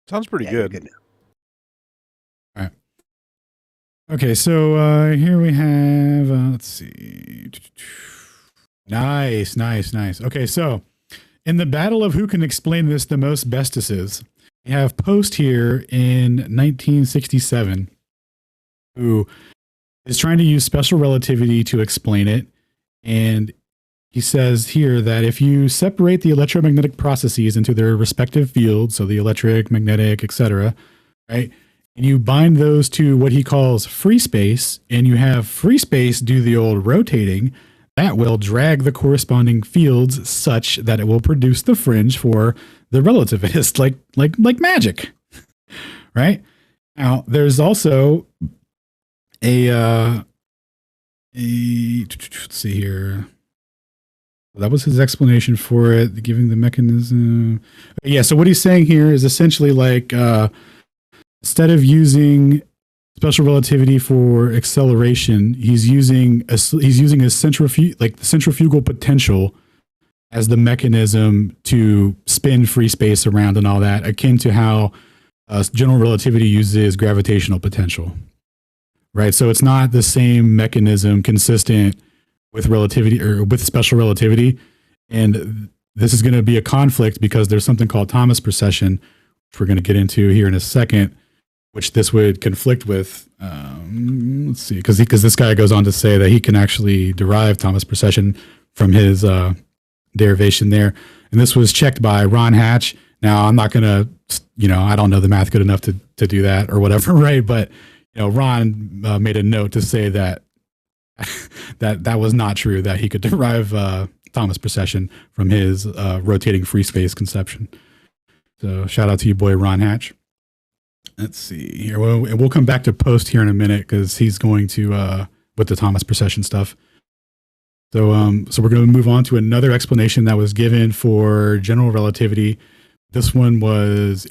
Sounds pretty good. Good now. All right. Okay, so here we have, let's see. Nice. Okay, so in the battle of who can explain this the most bestesses, we have Post here in 1967, who is trying to use special relativity to explain it. And he says here that if you separate the electromagnetic processes into their respective fields, so the electric, magnetic, etc., right? And you bind those to what he calls free space, and you have free space do the old rotating, that will drag the corresponding fields such that it will produce the fringe for the relativist, like magic, right? Now, there's also let's see here. That was his explanation for it, giving the mechanism. Yeah, so what he's saying here is essentially like, instead of using special relativity for acceleration, he's using a centrifugal potential as the mechanism to spin free space around and all that, akin to how general relativity uses gravitational potential, right? So it's not the same mechanism consistent with relativity or with special relativity, and this is going to be a conflict because there's something called Thomas precession, which we're going to get into here in a second, which this would conflict with. Let's see, because this guy goes on to say that he can actually derive Thomas precession from his derivation there. And this was checked by Ron Hatch. Now, I'm not going to, I don't know the math good enough to do that or whatever, right? But, Ron made a note to say that that was not true, that he could derive Thomas precession from his rotating free space conception. So shout out to you, boy, Ron Hatch. Let's see here. We'll come back to Post here in a minute because he's going to with the Thomas precession stuff. So we're going to move on to another explanation that was given for general relativity. This one was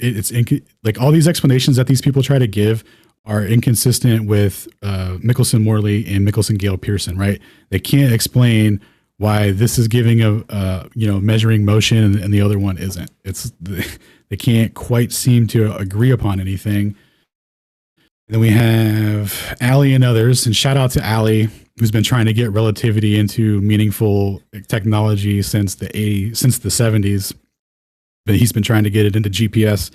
like all these explanations that these people try to give are inconsistent with Michelson-Morley and Michelson-Gale-Pearson, right? They can't explain why this is giving a measuring motion and the other one isn't. They can't quite seem to agree upon anything. And then we have Allie and others, and shout out to Allie, who's been trying to get relativity into meaningful technology since the 70s. But he's been trying to get it into GPS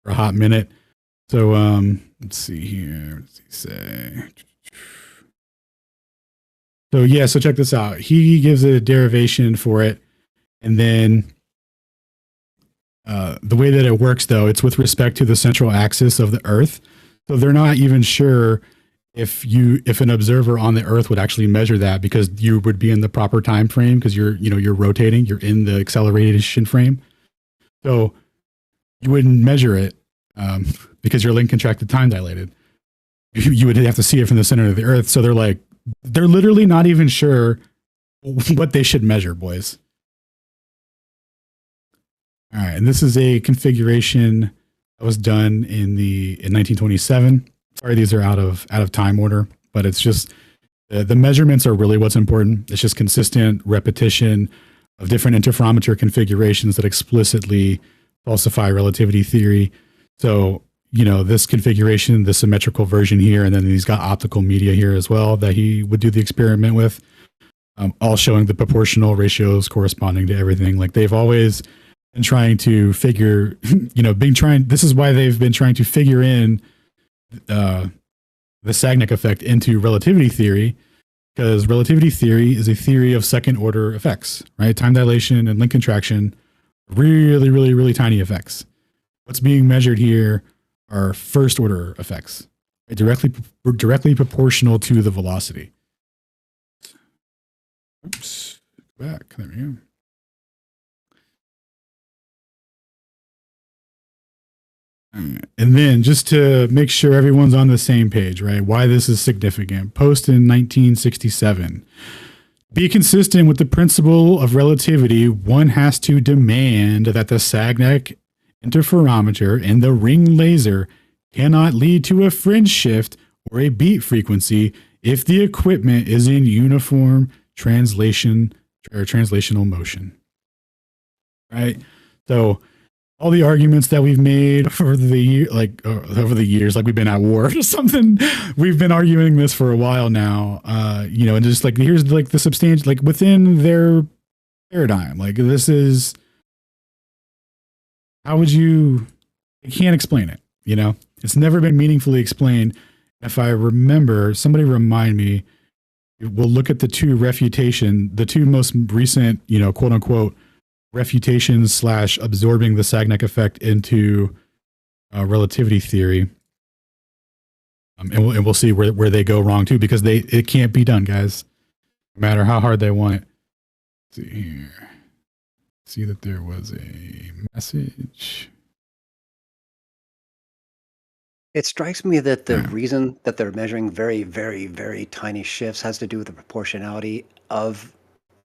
for a hot minute. So let's see here. What does he say? So yeah, so check this out. He gives a derivation for it, and then the way that it works, though, it's with respect to the central axis of the Earth. So they're not even sure if an observer on the Earth would actually measure that, because you would be in the proper time frame, because you're rotating, you're in the acceleration frame. So you wouldn't measure it because you're link contracted, time dilated. You would have to see it from the center of the Earth. So they're literally not even sure what they should measure, boys. All right, and this is a configuration that was done in 1927. Sorry, these are out of time order, but it's just the measurements are really what's important. It's just consistent repetition of different interferometer configurations that explicitly falsify relativity theory. So, this configuration, the symmetrical version here, and then he's got optical media here as well that he would do the experiment with, all showing the proportional ratios corresponding to everything. Like, they've always been trying to figure, this is why they've been trying to figure in the Sagnac effect into relativity theory, because relativity theory is a theory of second order effects, right? Time dilation and link contraction, really, really, really tiny effects. What's being measured here are first order effects, right? Directly proportional to the velocity. Oops, back, there we go. And then just to make sure everyone's on the same page, right? Why this is significant. Post in 1967. Be consistent with the principle of relativity. One has to demand that the Sagnac interferometer and the ring laser cannot lead to a fringe shift or a beat frequency if the equipment is in uniform translation or translational motion. Right? So all the arguments that we've made over the years, like we've been at war or something, we've been arguing this for a while now. And just like, here's like the substantial, like within their paradigm, like this is, how would you can't explain it, it's never been meaningfully explained. If I remember, somebody remind me, we'll look at the two most recent, quote unquote, refutations / absorbing the Sagnac effect into relativity theory. And we'll see where they go wrong too, because it can't be done, guys, no matter how hard they want it. Let's see here. See that there was a message. It strikes me that the reason that they're measuring very, very, very tiny shifts has to do with the proportionality of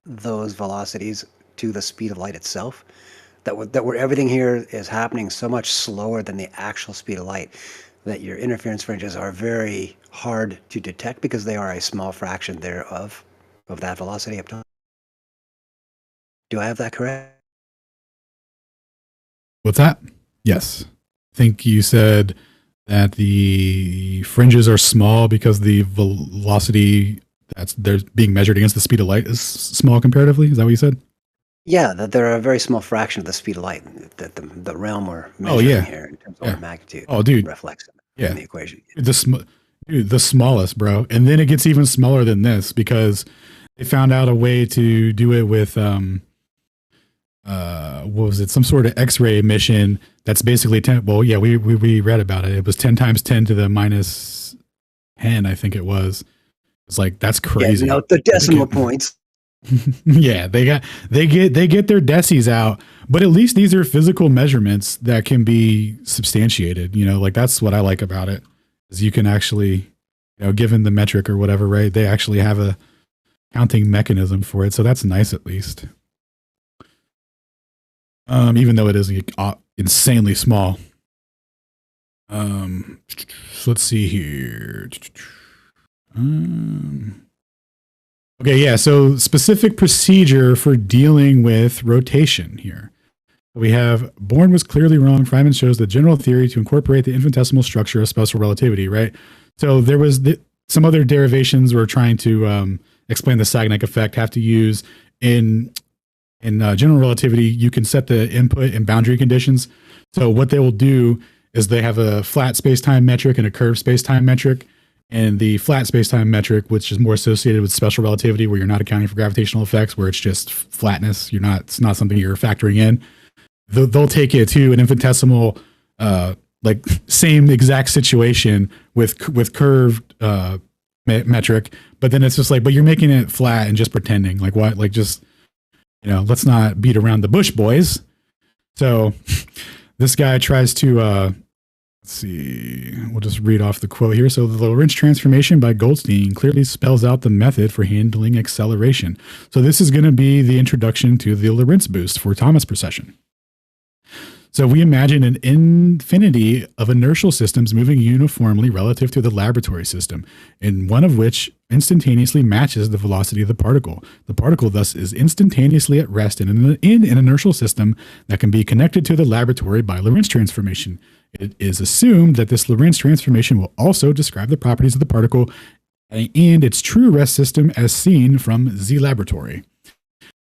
those velocities to the speed of light itself. That where everything here is happening so much slower than the actual speed of light, that your interference fringes are very hard to detect because they are a small fraction thereof of that velocity up top. Do I have that correct? What's that? Yes. I think you said that the fringes are small because the velocity they're being measured against the speed of light is small comparatively. Is that what you said? Yeah, that they're a very small fraction of the speed of light that the realm we're measuring here in terms of magnitude. Oh, dude, reflects in the equation. The smallest, bro. And then it gets even smaller than this because they found out a way to do it with what was it? Some sort of X-ray emission that's basically 10. Well, yeah, we read about it. It was 10 times 10 to the minus 10, I think it was. It's like, that's crazy. Note the decimal points. Yeah, they get their decis out, but at least these are physical measurements that can be substantiated. Like that's what I like about it, is you can actually, given the metric or whatever, right? They actually have a counting mechanism for it, so that's nice at least. Even though it is insanely small. So let's see here. Okay, yeah. So specific procedure for dealing with rotation here. We have Born was clearly wrong. Feynman shows the general theory to incorporate the infinitesimal structure of special relativity, right? So there was some other derivations we're trying to explain the Sagnac effect have to use in general relativity. You can set the input and boundary conditions. So what they will do is they have a flat space-time metric and a curved space-time metric. And the flat space-time metric, which is more associated with special relativity, where you're not accounting for gravitational effects, where it's just flatness, it's not something you're factoring in. They'll take it to an infinitesimal, like same exact situation with curved metric, but then it's just like, but you're making it flat and just pretending. Like what? Like just, let's not beat around the bush, boys. So this guy tries to, let's see, we'll just read off the quote here. So the Lorentz transformation by Goldstein clearly spells out the method for handling acceleration. So this is going to be the introduction to the Lorentz boost for Thomas precession. So we imagine an infinity of inertial systems moving uniformly relative to the laboratory system, and one of which instantaneously matches the velocity of the particle. The particle thus is instantaneously at rest in an inertial system that can be connected to the laboratory by Lorentz transformation. It is assumed that this Lorentz transformation will also describe the properties of the particle and its true rest system as seen from the laboratory.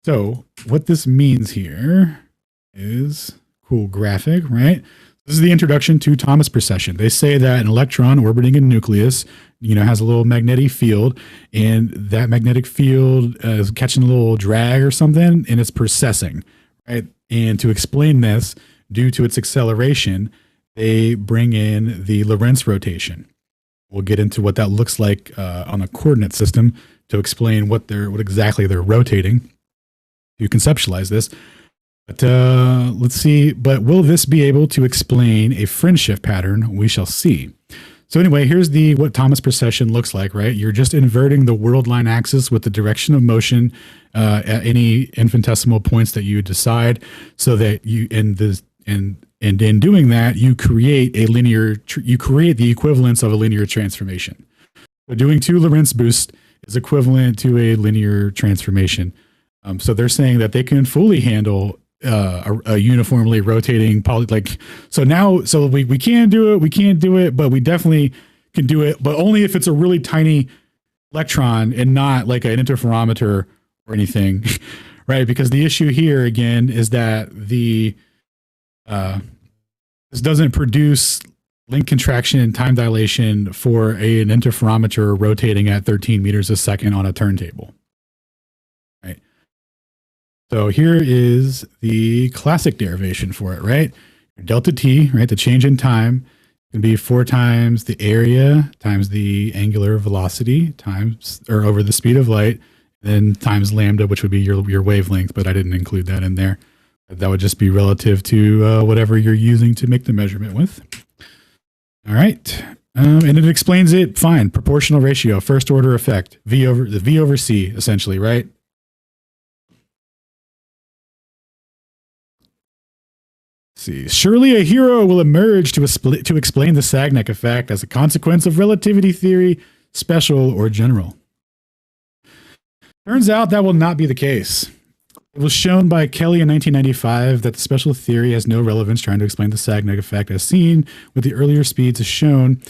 So what this means here is... cool graphic, right? This is the introduction to Thomas precession. They say that an electron orbiting a nucleus, has a little magnetic field, and that magnetic field is catching a little drag or something, and it's precessing, right? And to explain this, due to its acceleration, they bring in the Lorentz rotation. We'll get into what that looks like on a coordinate system to explain what exactly they're rotating to conceptualize this. But let's see. But will this be able to explain a fringe shift pattern? We shall see. So anyway, here's what Thomas precession looks like, right? You're just inverting the world line axis with the direction of motion at any infinitesimal points that you decide, so that and in doing that, you create the equivalence of a linear transformation. So doing 2 Lorentz boosts is equivalent to a linear transformation. So they're saying that they can fully handle a uniformly rotating so we can do it, but we definitely can do it, but only if it's a really tiny electron and not like an interferometer or anything, right? Because the issue here again is that this doesn't produce link contraction and time dilation for an interferometer rotating at 13 meters a second on a turntable. So here is the classic derivation for it, right? Delta T, right? The change in time can be 4 times the area times the angular velocity over the speed of light, then times lambda, which would be your wavelength, but I didn't include that in there. That would just be relative to whatever you're using to make the measurement with. All right. And it explains it fine. Proportional ratio, first order effect, V over C, essentially, right? See. Surely a hero will emerge to explain the Sagnac effect as a consequence of relativity theory, special or general. Turns out that will not be the case. It was shown by Kelly in 1995 that the special theory has no relevance trying to explain the Sagnac effect as seen with the earlier speeds as shown.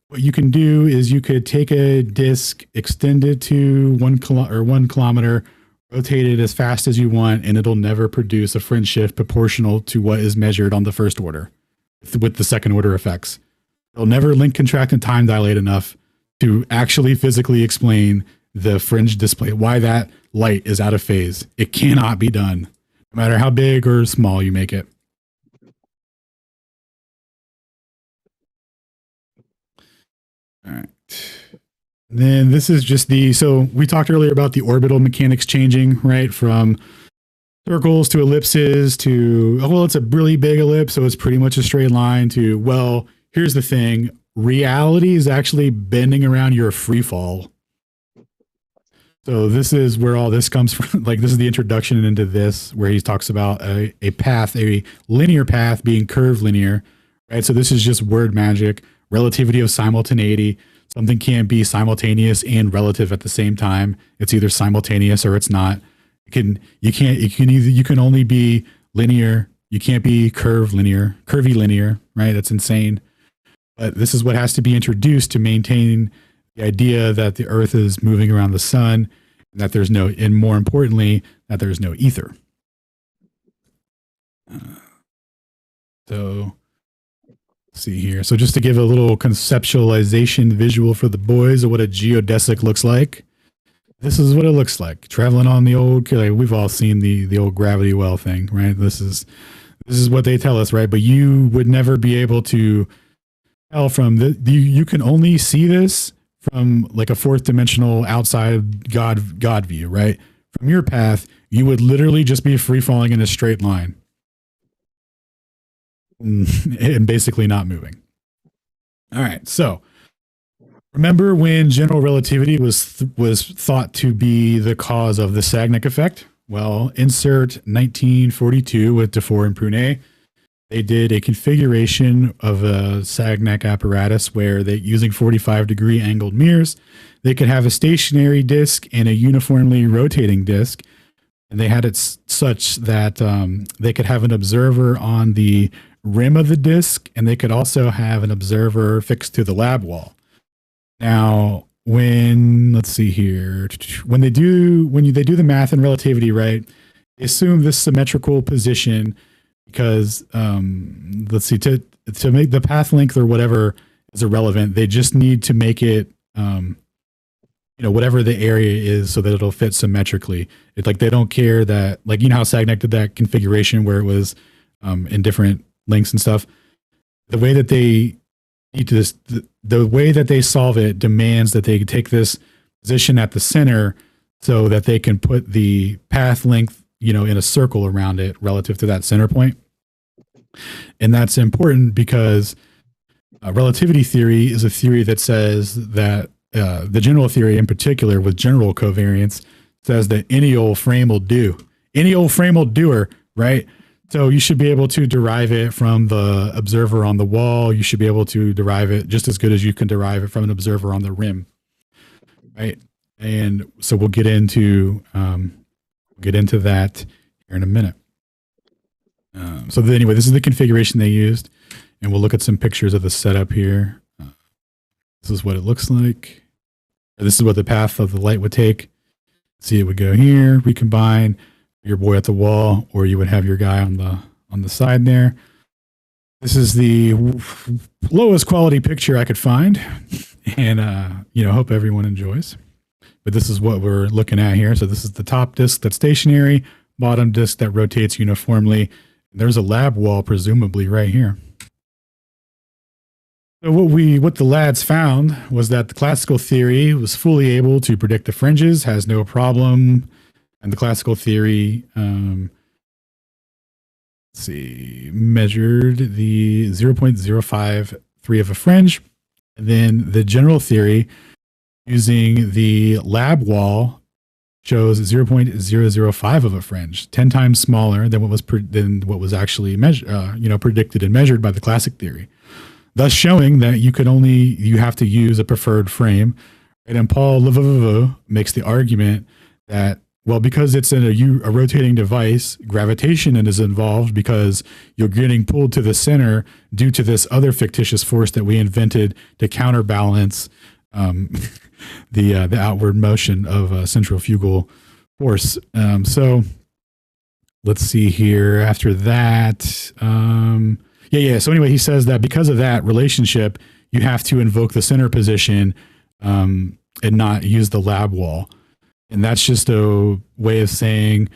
What you can do is you could take a disk, extend it to 1 kilometer, rotate it as fast as you want, and it'll never produce a fringe shift proportional to what is measured on the first order with the second order effects. It'll never link contract and time dilate enough to actually physically explain the fringe display, why that light is out of phase. It cannot be done, no matter how big or small you make it. All right. Then this is just so we talked earlier about the orbital mechanics changing, right? From circles to ellipses to, it's a really big ellipse, so it's pretty much a straight line to, here's the thing. Reality is actually bending around your free fall. So this is where all this comes from. Like this is the introduction into this, where he talks about a path, a linear path being curved linear, right? So this is just word magic, relativity of simultaneity. Something can't be simultaneous and relative at the same time. It's either simultaneous or it's not. You can only be linear. You can't be curvy linear, right? That's insane. But this is what has to be introduced to maintain the idea that the Earth is moving around the sun, and that there's no, and more importantly, that there's no ether. So let's see here. So just to give a little conceptualization visual for the boys of what a geodesic looks like. This is what it looks like. Traveling on the old, like we've all seen the old gravity well thing, right? This is what they tell us, right? But you would never be able to tell from you can only see this from like a fourth dimensional outside God view, right? From your path, you would literally just be free falling in a straight line. And basically not moving. All right, so remember when general relativity was thought to be the cause of the Sagnac effect? Well, insert 1942 with Dufour and Prunet. They did a configuration of a Sagnac apparatus where they, using 45-degree angled mirrors, they could have a stationary disc and a uniformly rotating disc, and they had it such that they could have an observer on the rim of the disc, and they could also have an observer fixed to the lab wall. Now, let's see here, when they do the math and relativity, right, they assume this symmetrical position because let's see, to make the path length or whatever is irrelevant. They just need to make it whatever the area is so that it'll fit symmetrically. It's like they don't care that, like, how Sagnac did that configuration where it was in different lengths and stuff. The way that they need to the way that they solve it demands that they take this position at the center so that they can put the path length, in a circle around it relative to that center point. And that's important because relativity theory is a theory that says that the general theory in particular with general covariance says that any old frame will do. Any old frame will do her, right? So you should be able to derive it from the observer on the wall. You should be able to derive it just as good as you can derive it from an observer on the rim, right? And so we'll get into that here in a minute. So anyway, this is the configuration they used, and we'll look at some pictures of the setup here. This is what it looks like. This is what the path of the light would take. See, it would go here, recombine, your boy at the wall, or you would have your guy on the side there. This is the lowest quality picture I could find, and hope everyone enjoys. But this is what we're looking at here. So this is the top disc that's stationary, bottom disc that rotates uniformly. There's a lab wall presumably right here. So what the lads found was that the classical theory was fully able to predict the fringes, has no problem. And the classical theory, measured the 0.053 of a fringe. And then the general theory, using the lab wall, shows 0.005 of a fringe, 10 times smaller than what was actually predicted and measured by the classic theory. Thus showing that you have to use a preferred frame. Right? And Paul Leveux makes the argument that, well, because it's in a rotating device, gravitation is involved because you're getting pulled to the center due to this other fictitious force that we invented to counterbalance the outward motion of centrifugal force. So let's see here. After that, So anyway, he says that because of that relationship, you have to invoke the center position and not use the lab wall. And that's just a way of saying,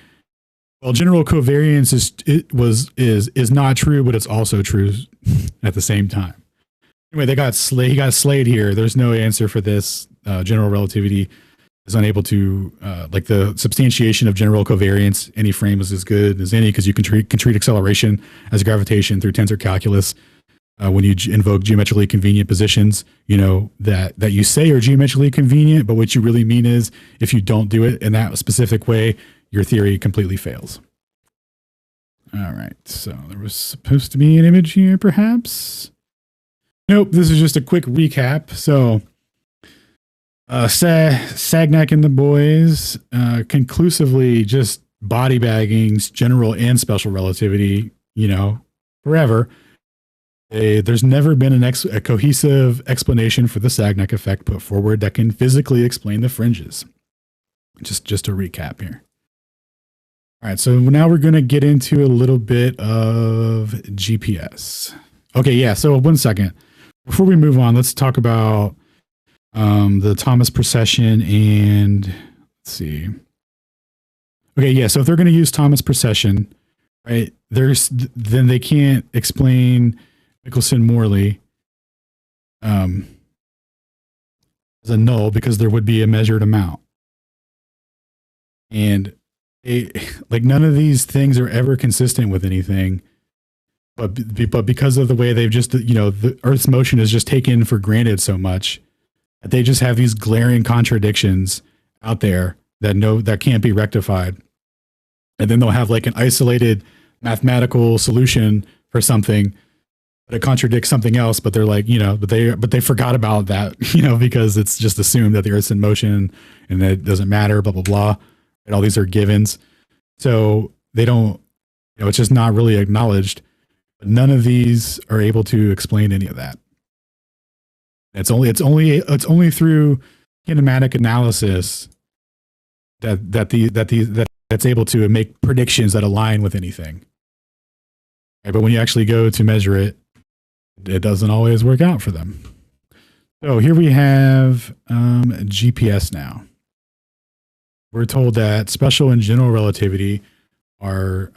well, general covariance is not true, but it's also true at the same time. Anyway, he got slayed here. There's no answer for this. General relativity is unable to, like the substantiation of general covariance, any frame is as good as any because you can treat acceleration as gravitation through tensor calculus. When you invoke geometrically convenient positions, that you say are geometrically convenient, but what you really mean is if you don't do it in that specific way, your theory completely fails. All right, so there was supposed to be an image here, perhaps. Nope, this is just a quick recap. So Sagnac and the boys conclusively just body bagging general and special relativity, forever. There's never been a cohesive explanation for the Sagnac effect put forward that can physically explain the fringes. Just to recap here. All right, so now we're going to get into a little bit of GPS. Okay, yeah, so 1 second. Before we move on, let's talk about the Thomas precession and let's see. Okay, yeah, so if they're going to use Thomas precession, right, then they can't explain Michelson-Morley as a null because there would be a measured amount. And none of these things are ever consistent with anything, but because of the way they've just, the Earth's motion is just taken for granted so much that they just have these glaring contradictions out there that can't be rectified. And then they'll have like an isolated mathematical solution for something, but it contradicts something else, but they're like, but they forgot about that, because it's just assumed that the Earth's in motion and that it doesn't matter, blah, blah, blah. And all these are givens. So they don't, it's just not really acknowledged. But none of these are able to explain any of that. It's only through kinematic analysis that's able to make predictions that align with anything. Right, but when you actually go to measure it, it doesn't always work out for them. So here we have GPS now. We're told that special and general relativity are,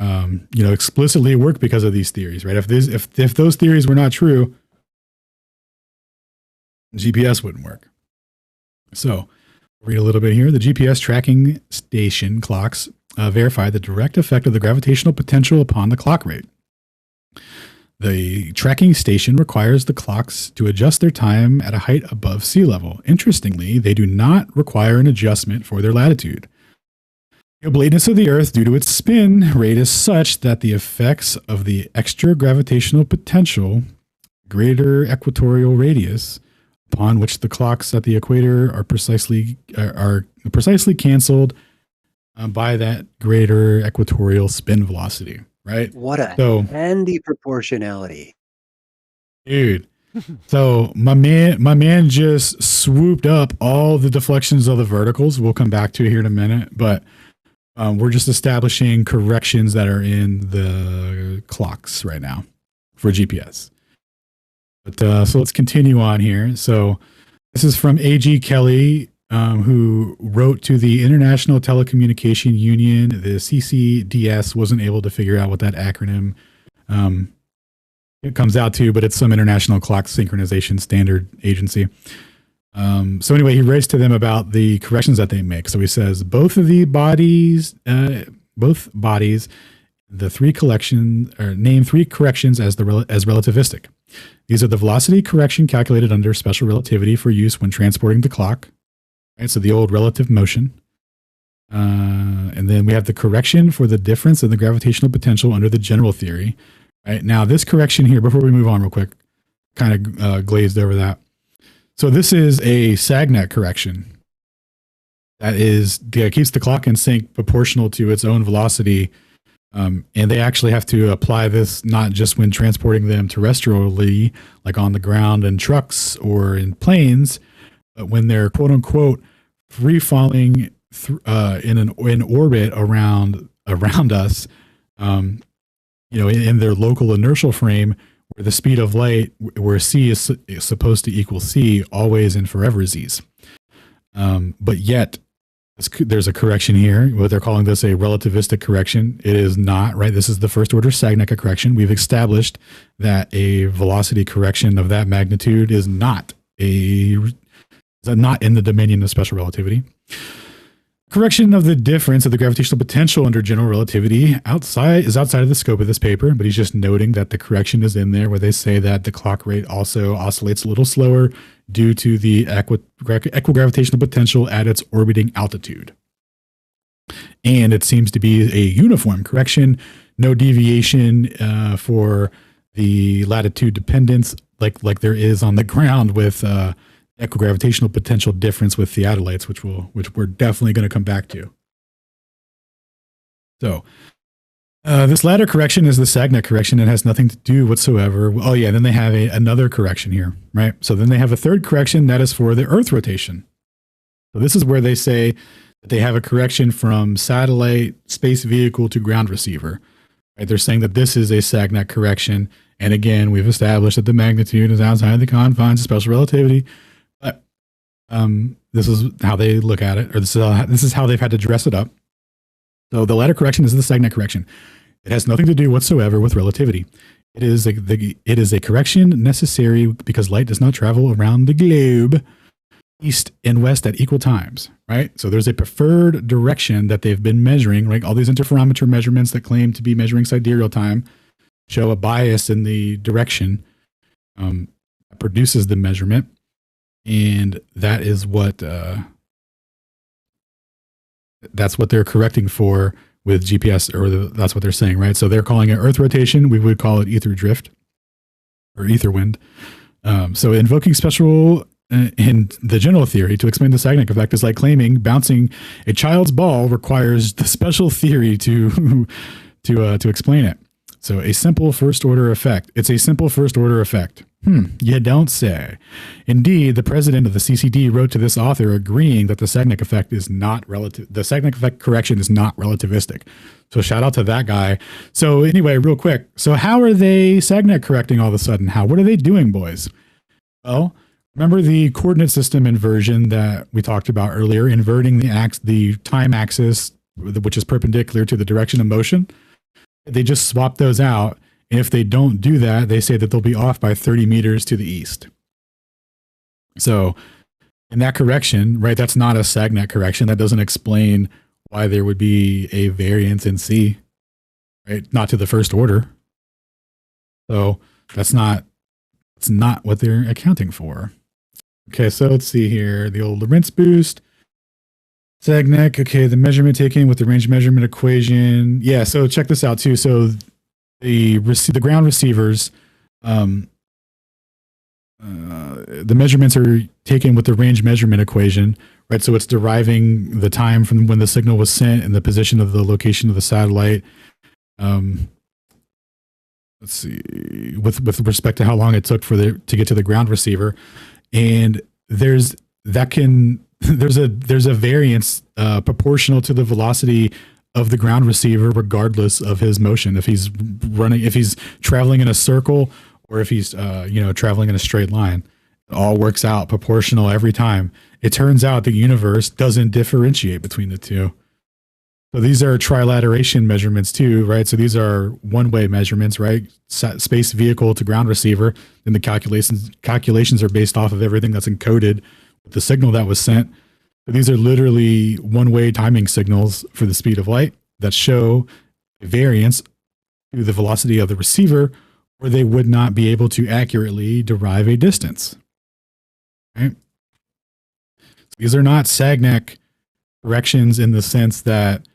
explicitly work because of these theories, right? If those theories were not true, GPS wouldn't work. So, read a little bit here. The GPS tracking station clocks verify the direct effect of the gravitational potential upon the clock rate. The tracking station requires the clocks to adjust their time at a height above sea level. Interestingly, they do not require an adjustment for their latitude. The oblateness of the Earth due to its spin rate is such that the effects of the extra gravitational potential, greater equatorial radius, upon which the clocks at the equator are precisely canceled by that greater equatorial spin velocity. Right? What a handy proportionality, dude. So my man just swooped up all the deflections of the verticals. We'll come back to it here in a minute, but we're just establishing corrections that are in the clocks right now for GPS. But so let's continue on here. So this is from A.G. Kelly, who wrote to the International Telecommunication Union. The CCDS wasn't able to figure out what that acronym it comes out to, but it's some international clock synchronization standard agency. So anyway, he writes to them about the corrections that they make. So he says, name three corrections as relativistic. These are the velocity correction calculated under special relativity for use when transporting the clock. Right, so the old relative motion. And then we have the correction for the difference in the gravitational potential under the general theory. Right, now this correction here, before we move on real quick, kind of glazed over that. So this is a Sagnac correction that keeps the clock in sync proportional to its own velocity. And they actually have to apply this not just when transporting them terrestrially, like on the ground in trucks or in planes, but when they're quote unquote free falling in orbit around us, in their local inertial frame, where the speed of light, where c is supposed to equal c always and forever z's. But yet there's a correction here. What they're calling this a relativistic correction. It is not, right? This is the first order Sagnac correction. We've established that a velocity correction of that magnitude is not in the dominion of special relativity. Correction of the difference of the gravitational potential under general relativity is outside of the scope of this paper, but he's just noting that the correction is in there where they say that the clock rate also oscillates a little slower due to the equigravitational potential at its orbiting altitude. And it seems to be a uniform correction, no deviation for the latitude dependence like there is on the ground with equigravitational potential difference with theodolites, which we're definitely going to come back to. So this latter correction is the Sagnac correction. It has nothing to do whatsoever. Oh yeah, then they have another correction here, right? So then they have a third correction that is for the Earth rotation. So this is where they say that they have a correction from satellite, space vehicle to ground receiver. Right? They're saying that this is a Sagnac correction. And again, we've established that the magnitude is outside the confines of special relativity. But this is how they look at it, or this is how they've had to dress it up. So the latter correction is the Sagnac correction. It has nothing to do whatsoever with relativity. It is a correction necessary because light does not travel around the globe east and west at equal times, right? So there's a preferred direction that they've been measuring, right? All these interferometer measurements that claim to be measuring sidereal time show a bias in the direction that produces the measurement. And that is what that's what they're correcting for with GPS, or that's what they're saying, right? So they're calling it Earth rotation. We would call it ether drift or ether wind. So invoking special in the general theory to explain the Sagnac effect is like claiming bouncing a child's ball requires the special theory to explain it. So a simple first order effect. It's a simple first order effect. You don't say. Indeed, the president of the CCD wrote to this author agreeing that the Sagnac effect is not relative. The Sagnac effect correction is not relativistic. So shout out to that guy. So anyway, real quick. So how are they Sagnac correcting all of a sudden? What are they doing, boys? Well, remember the coordinate system inversion that we talked about earlier, inverting the time axis, which is perpendicular to the direction of motion? They just swap those out. And if they don't do that, they say that they'll be off by 30 meters to the east. So in that correction, right, that's not a Sagnac correction. That doesn't explain why there would be a variance in C, right? Not to the first order. So that's not what they're accounting for. Okay, so let's see here. The old Lorentz boost. Sagnac, okay, the measurement taken with the range measurement equation. Yeah, so check this out too. So the ground receivers, the measurements are taken with the range measurement equation, right? So it's deriving the time from when the signal was sent and the position of the location of the satellite. Let's see, with respect to how long it took to get to the ground receiver, and there's a variance proportional to the velocity of the ground receiver, regardless of his motion. If he's traveling in a circle, or if he's traveling in a straight line, it all works out proportional every time. It turns out the universe doesn't differentiate between the two. So these are trilateration measurements too, right? So these are one-way measurements, right? Space vehicle to ground receiver, and the calculations are based off of everything that's encoded with the signal that was sent. But these are literally one-way timing signals for the speed of light that show a variance to the velocity of the receiver, or they would not be able to accurately derive a distance. Right? So these are not Sagnac corrections in the sense that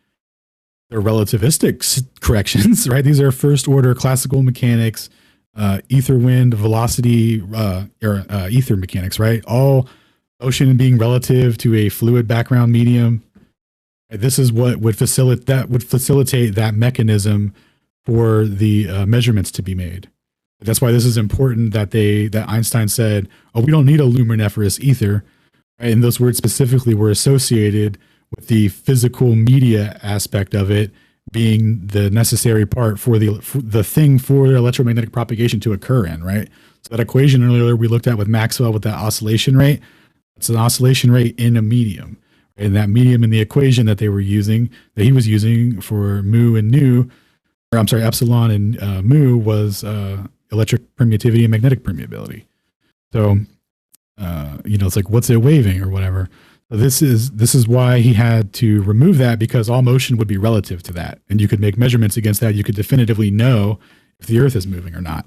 they're relativistic corrections, right? These are first-order classical mechanics, ether wind, velocity, ether mechanics, right? All ocean being relative to a fluid background medium. This is what would facilitate that mechanism for the measurements to be made. That's why this is important that Einstein said, "Oh, we don't need a luminiferous ether," right? And those words specifically were associated with the physical media aspect of it being the necessary part for the thing for electromagnetic propagation to occur in, right? So that equation earlier we looked at with Maxwell with that oscillation rate, it's an oscillation rate in a medium. And that medium in the equation that he was using for epsilon and mu was electric permittivity and magnetic permeability. So, it's like, what's it waving or whatever. So this is why he had to remove that, because all motion would be relative to that. And you could make measurements against that. You could definitively know if the Earth is moving or not.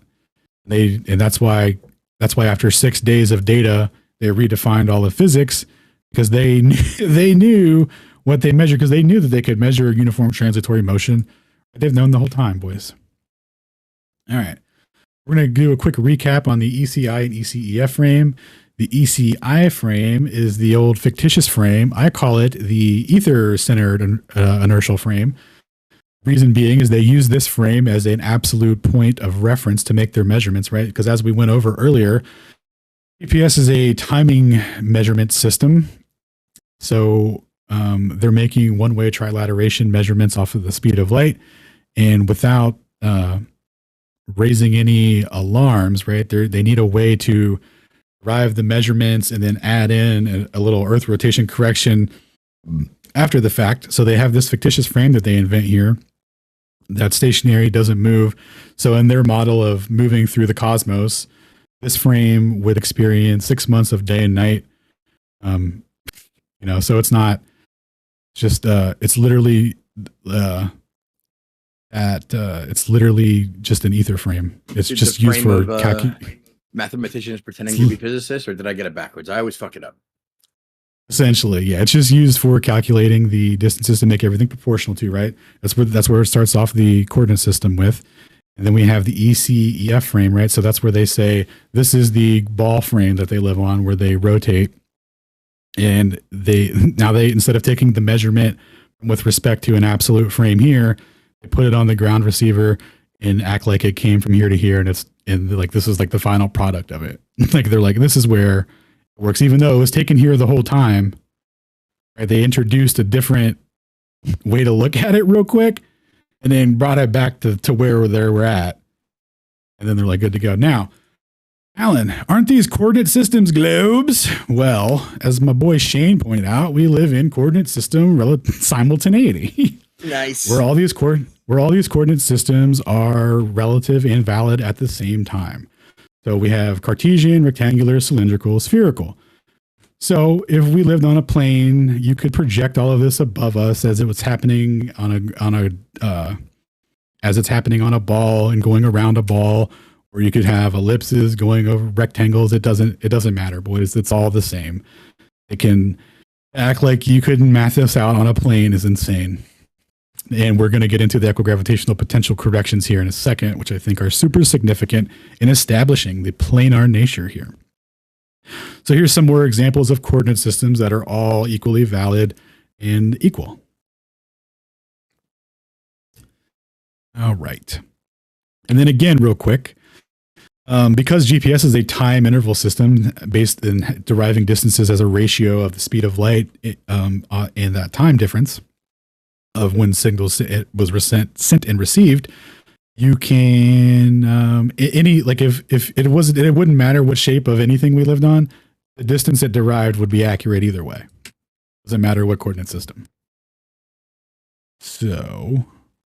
And that's why after 6 days of data, they redefined all of physics, because they knew what they measured, because they knew that they could measure uniform transitory motion. They've known the whole time, boys. All right. We're going to do a quick recap on the ECI and ECEF frame. The ECI frame is the old fictitious frame. I call it the ether-centered inertial frame. Reason being is they use this frame as an absolute point of reference to make their measurements, right? Because as we went over earlier, GPS is a timing measurement system. So they're making one-way trilateration measurements off of the speed of light, and without raising any alarms, right? They need a way to derive the measurements and then add in a little Earth rotation correction after the fact. So they have this fictitious frame that they invent here that's stationary, doesn't move. So in their model of moving through the cosmos, this frame would experience 6 months of day and night. So it's not just it's literally just an ether frame. It's just used for mathematicians pretending to be physicists, or did I get it backwards? I always fuck it up. Essentially, yeah, it's just used for calculating the distances to make everything proportional to, right? That's where it starts off the coordinate system with. And then we have the ECEF frame, right? So that's where they say this is the ball frame that they live on, where they rotate. And they instead of taking the measurement with respect to an absolute frame here, they put it on the ground receiver and act like it came from here to here, and this is like the final product of it. Like they're like, this is where it works, even though it was taken here the whole time. Right? They introduced a different way to look at it real quick, and then brought it back to where they were at, and then they're like good to go. Now, Alan, aren't these coordinate systems globes? Well, as my boy Shane pointed out, we live in coordinate system simultaneity. Nice. Where all these coordinate systems are relative and valid at the same time. So we have Cartesian, rectangular, cylindrical, spherical. So if we lived on a plane, you could project all of this above us as it was happening as it's happening on a ball and going around a ball, or you could have ellipses going over rectangles. It doesn't matter, boys. It's all the same. It can act like you couldn't math this out on a plane is insane. And we're going to get into the equigravitational potential corrections here in a second, which I think are super significant in establishing the planar nature here. So here's some more examples of coordinate systems that are all equally valid and equal. All right. And then again, real quick, because GPS is a time interval system based in deriving distances as a ratio of the speed of light and that time difference of when signals was sent and received, you can if it wouldn't matter what shape of anything we lived on, the distance it derived would be accurate either way. Doesn't matter what coordinate system. So,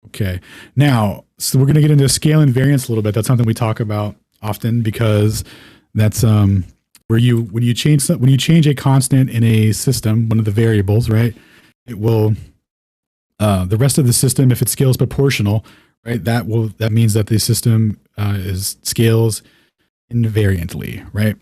okay. Now, so we're going to get into scale invariance a little bit. That's something we talk about often because that's when you change a constant in a system, one of the variables, right? It will the rest of the system, if it scales proportional, right, that means that the system scales invariantly, right?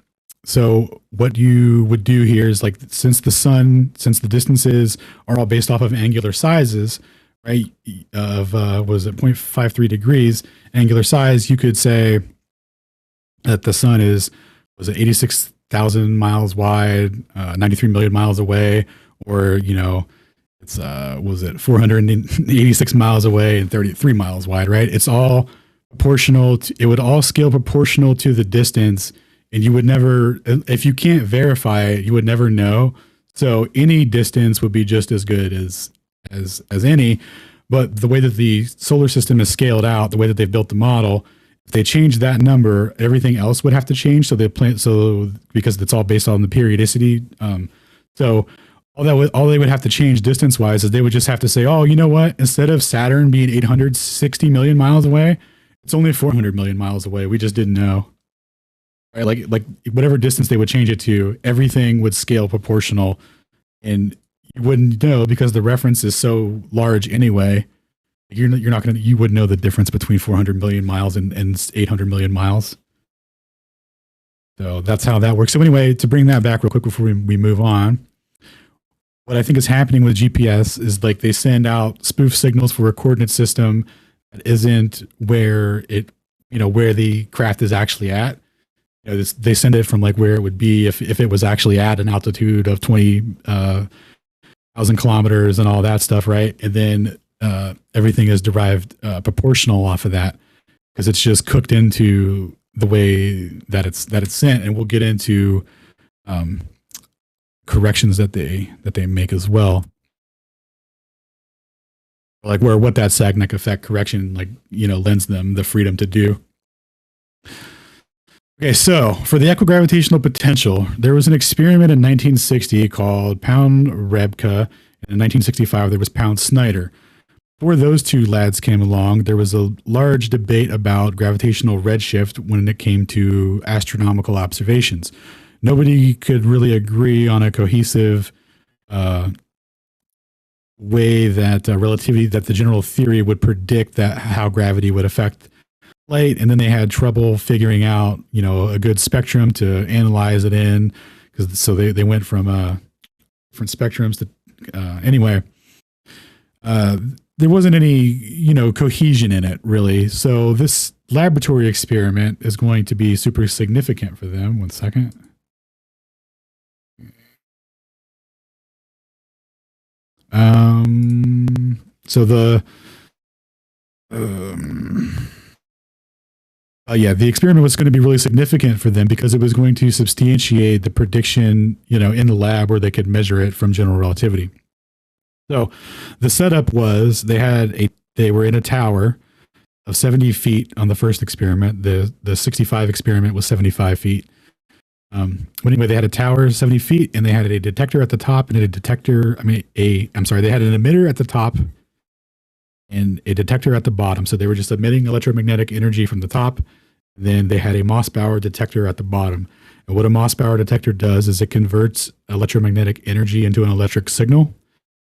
So what you would do here is, like, since the distances are all based off of angular sizes, right, of was it 0.53 degrees angular size, you could say that the sun was it 86,000 miles wide, 93 million miles away, or it's was it 486 miles away and 33 miles wide, right? It's all proportional. It would all scale proportional to the distance, and you would never, if you can't verify it, you would never know. So any distance would be just as good as any. But the way that the solar system is scaled out, the way that they've built the model, if they change that number, everything else would have to change. So because it's all based on the periodicity. All they would have to change distance-wise is they would just have to say, oh, you know what? Instead of Saturn being 860 million miles away, it's only 400 million miles away. We just didn't know. Right? Like whatever distance they would change it to, everything would scale proportional, and you wouldn't know because the reference is so large anyway. You wouldn't know the difference between 400 million miles and 800 million miles. So that's how that works. So anyway, to bring that back real quick before we move on, what I think is happening with GPS is, like, they send out spoof signals for a coordinate system that isn't where the craft is actually at. they send it from like where it would be if it was actually at an altitude of 20,000 kilometers and all that stuff, right? And then everything is derived proportional off of that because it's just cooked into the way that it's sent. And we'll get into corrections that they make as well, like what that Sagnac effect correction lends them the freedom to do. Okay, so for the equigravitational potential, there was an experiment in 1960 called Pound-Rebka. In 1965, there was Pound-Snyder. Before those two lads came along, there was a large debate about gravitational redshift when it came to astronomical observations. Nobody could really agree on a cohesive way that relativity, that the general theory would predict that how gravity would affect light, and then they had trouble figuring out, a good spectrum to analyze it in, so they went from different spectrums to anyway. There wasn't any cohesion in it really. So this laboratory experiment is going to be super significant for them. 1 second. So the the experiment was going to be really significant for them because it was going to substantiate the prediction, in the lab where they could measure it from general relativity. So the setup was they were in a tower of 70 feet on the first experiment. The 65 experiment was 75 feet. But anyway, they had a tower 70 feet and they had a detector at the top and they had an emitter at the top and a detector at the bottom. So they were just emitting electromagnetic energy from the top. Then they had a Mossbauer detector at the bottom. And what a Mossbauer detector does is it converts electromagnetic energy into an electric signal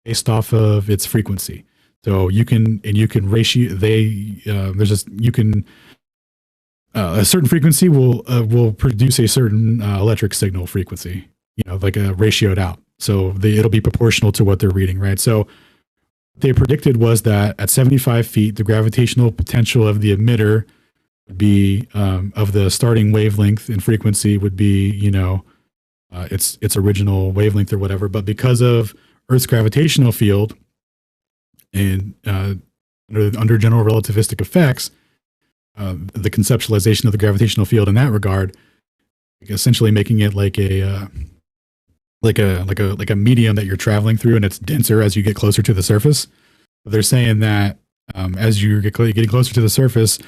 based off of its frequency. So you can ratio, a certain frequency will produce a certain electric signal frequency, like a ratioed out. So it'll be proportional to what they're reading, right? So they predicted was that at 75 feet, the gravitational potential of the emitter would be of the starting wavelength and frequency would be, its original wavelength or whatever. But because of Earth's gravitational field and under general relativistic effects, the conceptualization of the gravitational field in that regard, essentially making it like a medium that you're traveling through, and it's denser as you get closer to the surface. They're saying that as you're getting closer to the surface,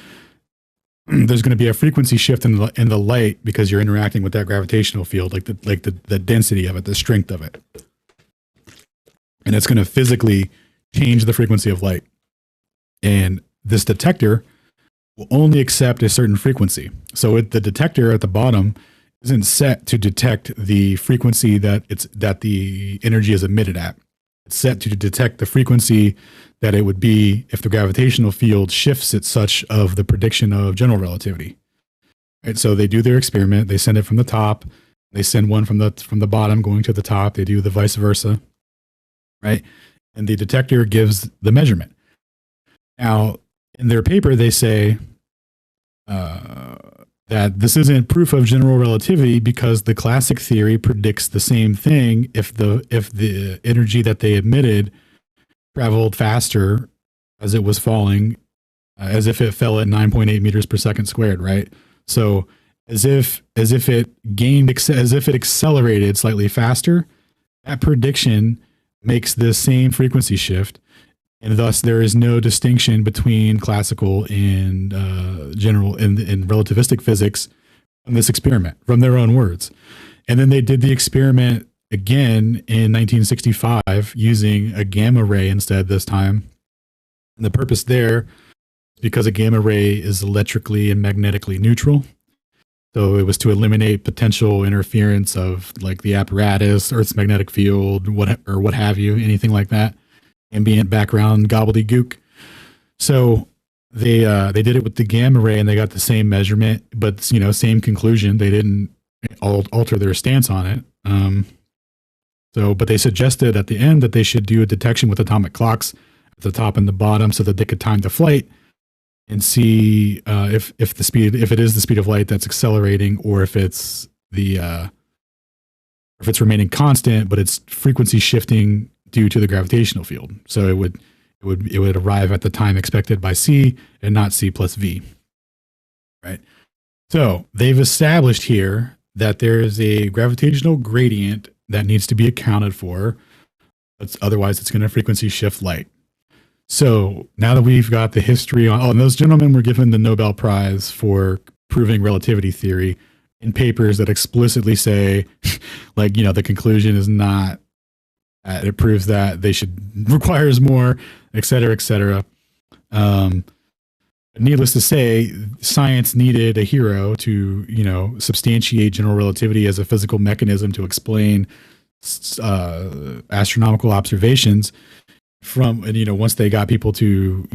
there's going to be a frequency shift in the light because you're interacting with that gravitational field, like the density of it, the strength of it, and it's going to physically change the frequency of light. And this detector will only accept a certain frequency. So the detector at the bottom isn't set to detect the frequency that the energy is emitted at. It's set to detect the frequency that it would be if the gravitational field shifts it such of the prediction of general relativity. Right? So they do their experiment. They send it from the top. They send one from the bottom going to the top. They do the vice versa, right? And the detector gives the measurement. Now, in their paper, they say that this isn't proof of general relativity because the classic theory predicts the same thing if the energy that they emitted traveled faster as it was falling, as if it fell at 9.8 meters per second squared, right? So as if it accelerated slightly faster, that prediction makes the same frequency shift. And thus, there is no distinction between classical and general and relativistic physics from this experiment, from their own words. And then they did the experiment again in 1965 using a gamma ray instead this time. And the purpose there, because a gamma ray is electrically and magnetically neutral. So it was to eliminate potential interference of like the apparatus, Earth's magnetic field, what have you, anything like that. Ambient background gobbledygook. So they did it with the gamma ray and they got the same measurement, but same conclusion. They didn't alter their stance on it. But they suggested at the end that they should do a detection with atomic clocks at the top and the bottom so that they could time the flight. and see if it is the speed of light that's accelerating, or if it's remaining constant, but it's frequency shifting due to the gravitational field. So it would arrive at the time expected by c and not c plus v. Right. So they've established here that there is a gravitational gradient that needs to be accounted for. Otherwise, it's going to frequency shift light. So now that we've got the history on, and those gentlemen were given the Nobel Prize for proving relativity theory in papers that explicitly say, like, the conclusion is not, it proves that they requires more, et cetera, et cetera. Needless to say, science needed a hero to, substantiate general relativity as a physical mechanism to explain astronomical observations. Once they got people to,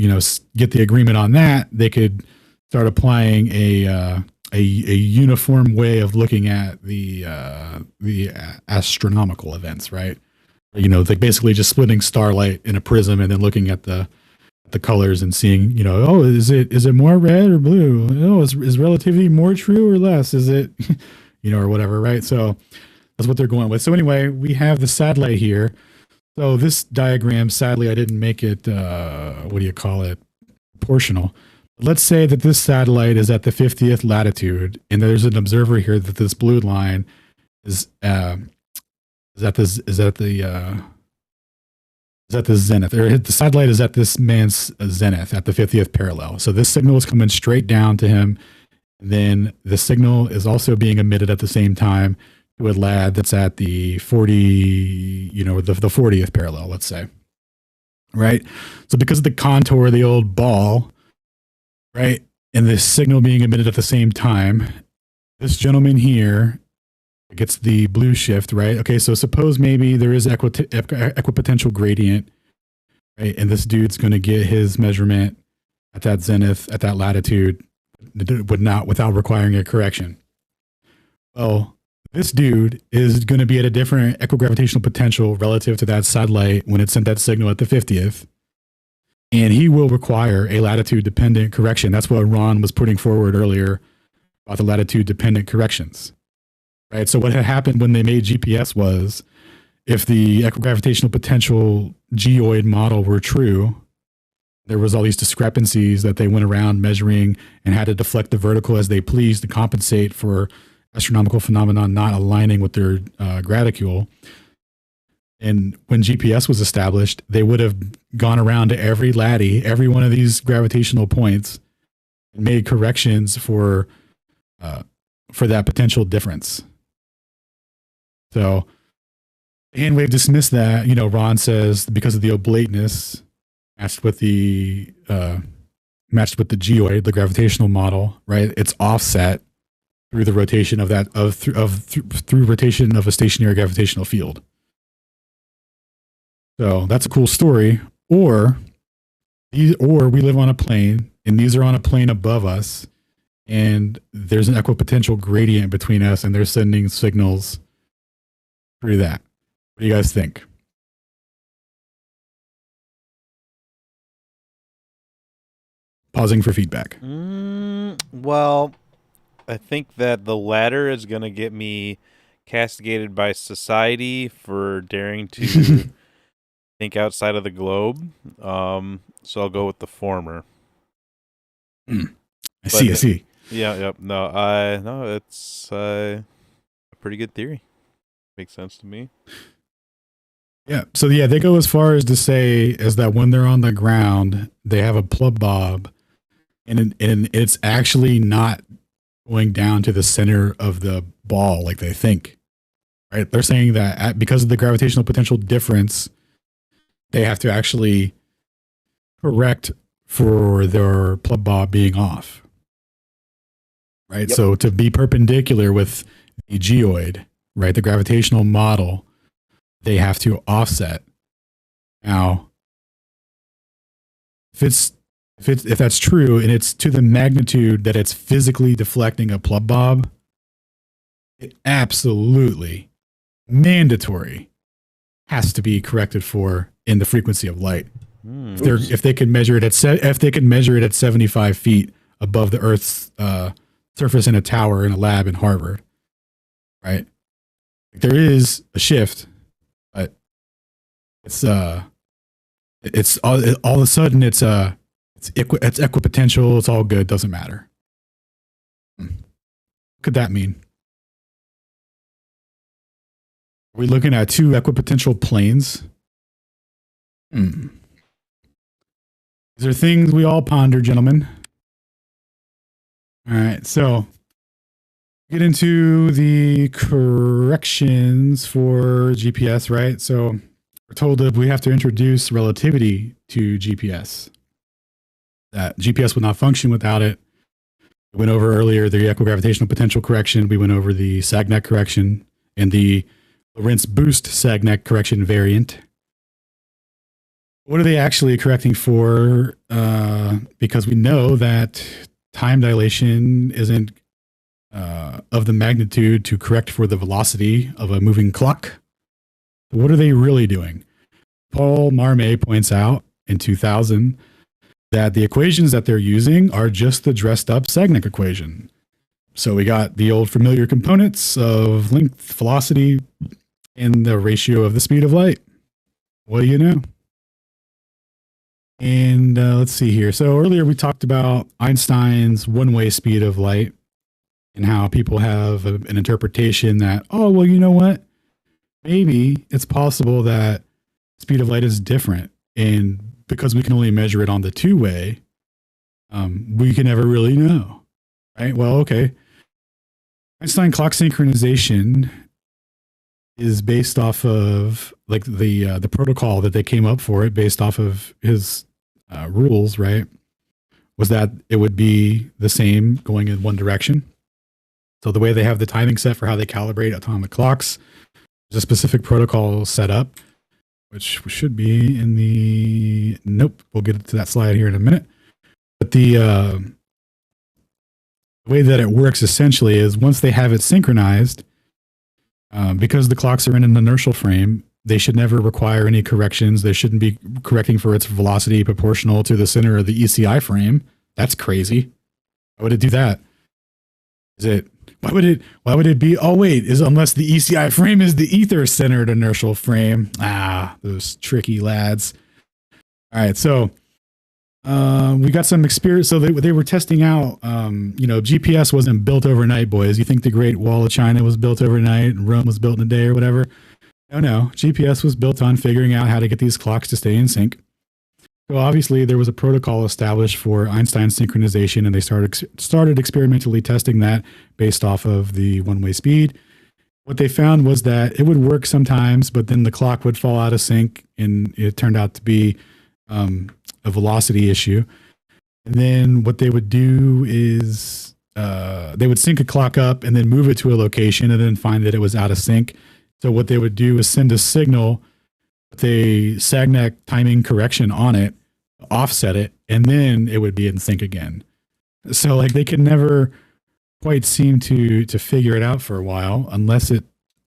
get the agreement on that, they could start applying a uniform way of looking at the astronomical events, right? Like basically just splitting starlight in a prism and then looking at the colors and seeing, is it more red or blue? Oh, is relativity more true or less? Is it, or whatever, right? So that's what they're going with. So anyway, we have the satellite here. So this diagram, sadly, I didn't make it, proportional. Let's say that this satellite is at the 50th latitude, and there's an observer here that this blue line is at the zenith, or the satellite is at this man's zenith at the 50th parallel. So this signal is coming straight down to him. And then the signal is also being emitted at the same time to a lad that's at the 40th parallel, let's say. Right? So because of the contour of the old ball, right, and the signal being emitted at the same time, this gentleman here gets the blue shift, right? Okay, so suppose maybe there is equipotential gradient, right? And this dude's going to get his measurement at that zenith, at that latitude, without requiring a correction. Well, this dude is going to be at a different equigravitational potential relative to that satellite when it sent that signal at the 50th. And he will require a latitude-dependent correction. That's what Ron was putting forward earlier about the latitude-dependent corrections. Right. So what had happened when they made GPS was, if the equigravitational potential geoid model were true, there was all these discrepancies that they went around measuring and had to deflect the vertical as they pleased to compensate for astronomical phenomena not aligning with their graticule. And when GPS was established, they would have gone around to every one of these gravitational points, and made corrections for that potential difference. So hand wave dismissed that. Ron says because of the oblateness matched with the geoid, the gravitational model, right? It's offset through the rotation of through rotation of a stationary gravitational field. So that's a cool story. Or we live on a plane, and these are on a plane above us, and there's an equipotential gradient between us, and they're sending signals through that. What do you guys think? Pausing for feedback. Well, I think that the latter is going to get me castigated by society for daring to think outside of the globe. So I'll go with the former. I see. Yeah, yep. No, it's a pretty good theory. Makes sense to me. Yeah. So yeah, they go as far as to say is that when they're on the ground, they have a plub bob, and it's actually not going down to the center of the ball like they think. Right? They're saying that because of the gravitational potential difference, they have to actually correct for their plub bob being off. Right? Yep. So to be perpendicular with the geoid, right, the gravitational model, they have to offset. Now, if that's true, and it's to the magnitude that it's physically deflecting a plub bob, it absolutely mandatory has to be corrected for in the frequency of light. If they could measure it at 75 feet above the Earth's surface in a tower in a lab in Harvard, right? There is a shift, but it's all of a sudden it's equipotential. It's all good. Doesn't matter. What could that mean? Are we looking at two equipotential planes? These are things we all ponder, gentlemen. All right, so get into the corrections for GPS, right? So we're told that we have to introduce relativity to GPS. That GPS would not function without it. We went over earlier the equigravitational potential correction. We went over the Sagnac correction and the Lorentz boost Sagnac correction variant. What are they actually correcting for? Because we know that time dilation isn't of the magnitude to correct for the velocity of a moving clock. What are they really doing? Paul Marmé points out in 2000 that the equations that they're using are just the dressed up Sagnac equation. So we got the old familiar components of length, velocity, and the ratio of the speed of light. What do you know? And let's see here. So earlier we talked about Einstein's one-way speed of light and how people have an interpretation that, oh, well, you know what? Maybe it's possible that speed of light is different. And because we can only measure it on the two-way, we can never really know, right? Well, okay. Einstein clock synchronization is based off of like the protocol that they came up for it based off of his rules, right? Was that it would be the same going in one direction. So the way they have the timing set for how they calibrate atomic clocks, there's a specific protocol set up, which should be in the, nope, we'll get to that slide here in a minute. But the way that it works essentially is once they have it synchronized, because the clocks are in an inertial frame, they should never require any corrections. They shouldn't be correcting for its velocity proportional to the center of the ECI frame. That's crazy. Why would it do that? Why would it be, oh wait, unless the ECI frame is the Æther centered inertial frame. Those tricky lads. All right, so we got some experience. So they were testing out, GPS wasn't built overnight, boys. You think the Great Wall of China was built overnight and Rome was built in a day or whatever? No. GPS was built on figuring out how to get these clocks to stay in sync. So obviously there was a protocol established for Einstein synchronization, and they started experimentally testing that based off of the one-way speed. What they found was that it would work sometimes, but then the clock would fall out of sync, and it turned out to be a velocity issue. And then what they would do is they would sync a clock up and then move it to a location and then find that it was out of sync. So what they would do is send a signal with a Sagnac timing correction on it, offset it, and then it would be in sync again. So like they could never quite seem to figure it out for a while unless it,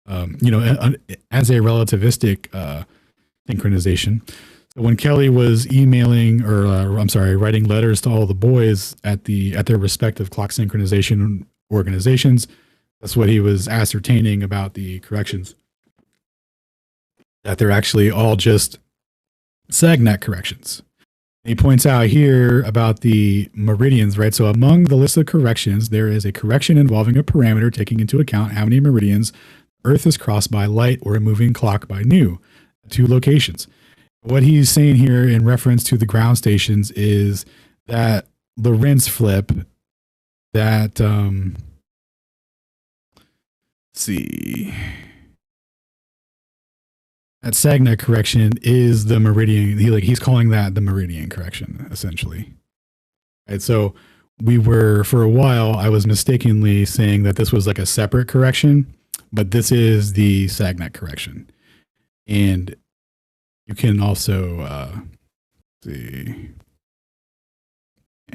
as a relativistic synchronization. So when Kelly was writing letters to all the boys at their respective clock synchronization organizations, that's what he was ascertaining about the corrections. That they're actually all just Sagnac corrections. He points out here about the meridians, right? So among the list of corrections, there is a correction involving a parameter taking into account how many meridians Earth is crossed by light or a moving clock by nu, two locations. What he's saying here in reference to the ground stations is that Lorentz flip that, that Sagnac correction is the meridian. He's calling that the meridian correction, essentially. Right. So for a while, I was mistakenly saying that this was like a separate correction, but this is the Sagnac correction. And you can also see.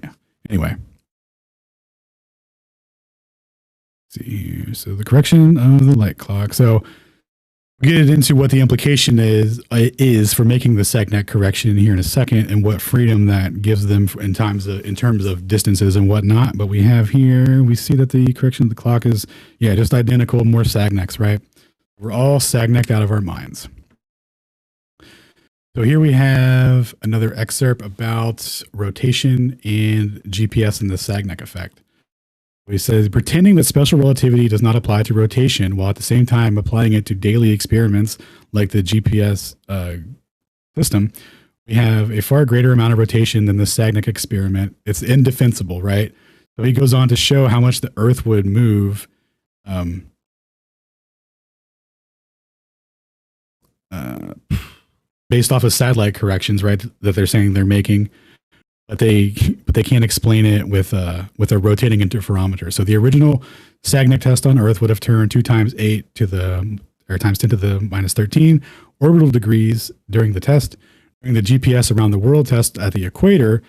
Yeah. Anyway. See here. So the correction of the light clock. So get into what the implication is for making the Sagnac correction here in a second, and what freedom that gives them in terms of distances and whatnot. But we see that the correction of the clock is just identical, more Sagnacs, right? We're all Sagnac'd out of our minds. So here we have another excerpt about rotation and GPS and the Sagnac effect. He says, pretending that special relativity does not apply to rotation, while at the same time applying it to daily experiments like the GPS system, we have a far greater amount of rotation than the Sagnac experiment. It's indefensible, right? So he goes on to show how much the Earth would move based off of satellite corrections, right? That they're saying they're making. But they can't explain it with a rotating interferometer. So the original Sagnac test on Earth would have turned 2 times 8 to the times 10 to the minus 13 orbital degrees during the test. During the GPS around the world test at the equator,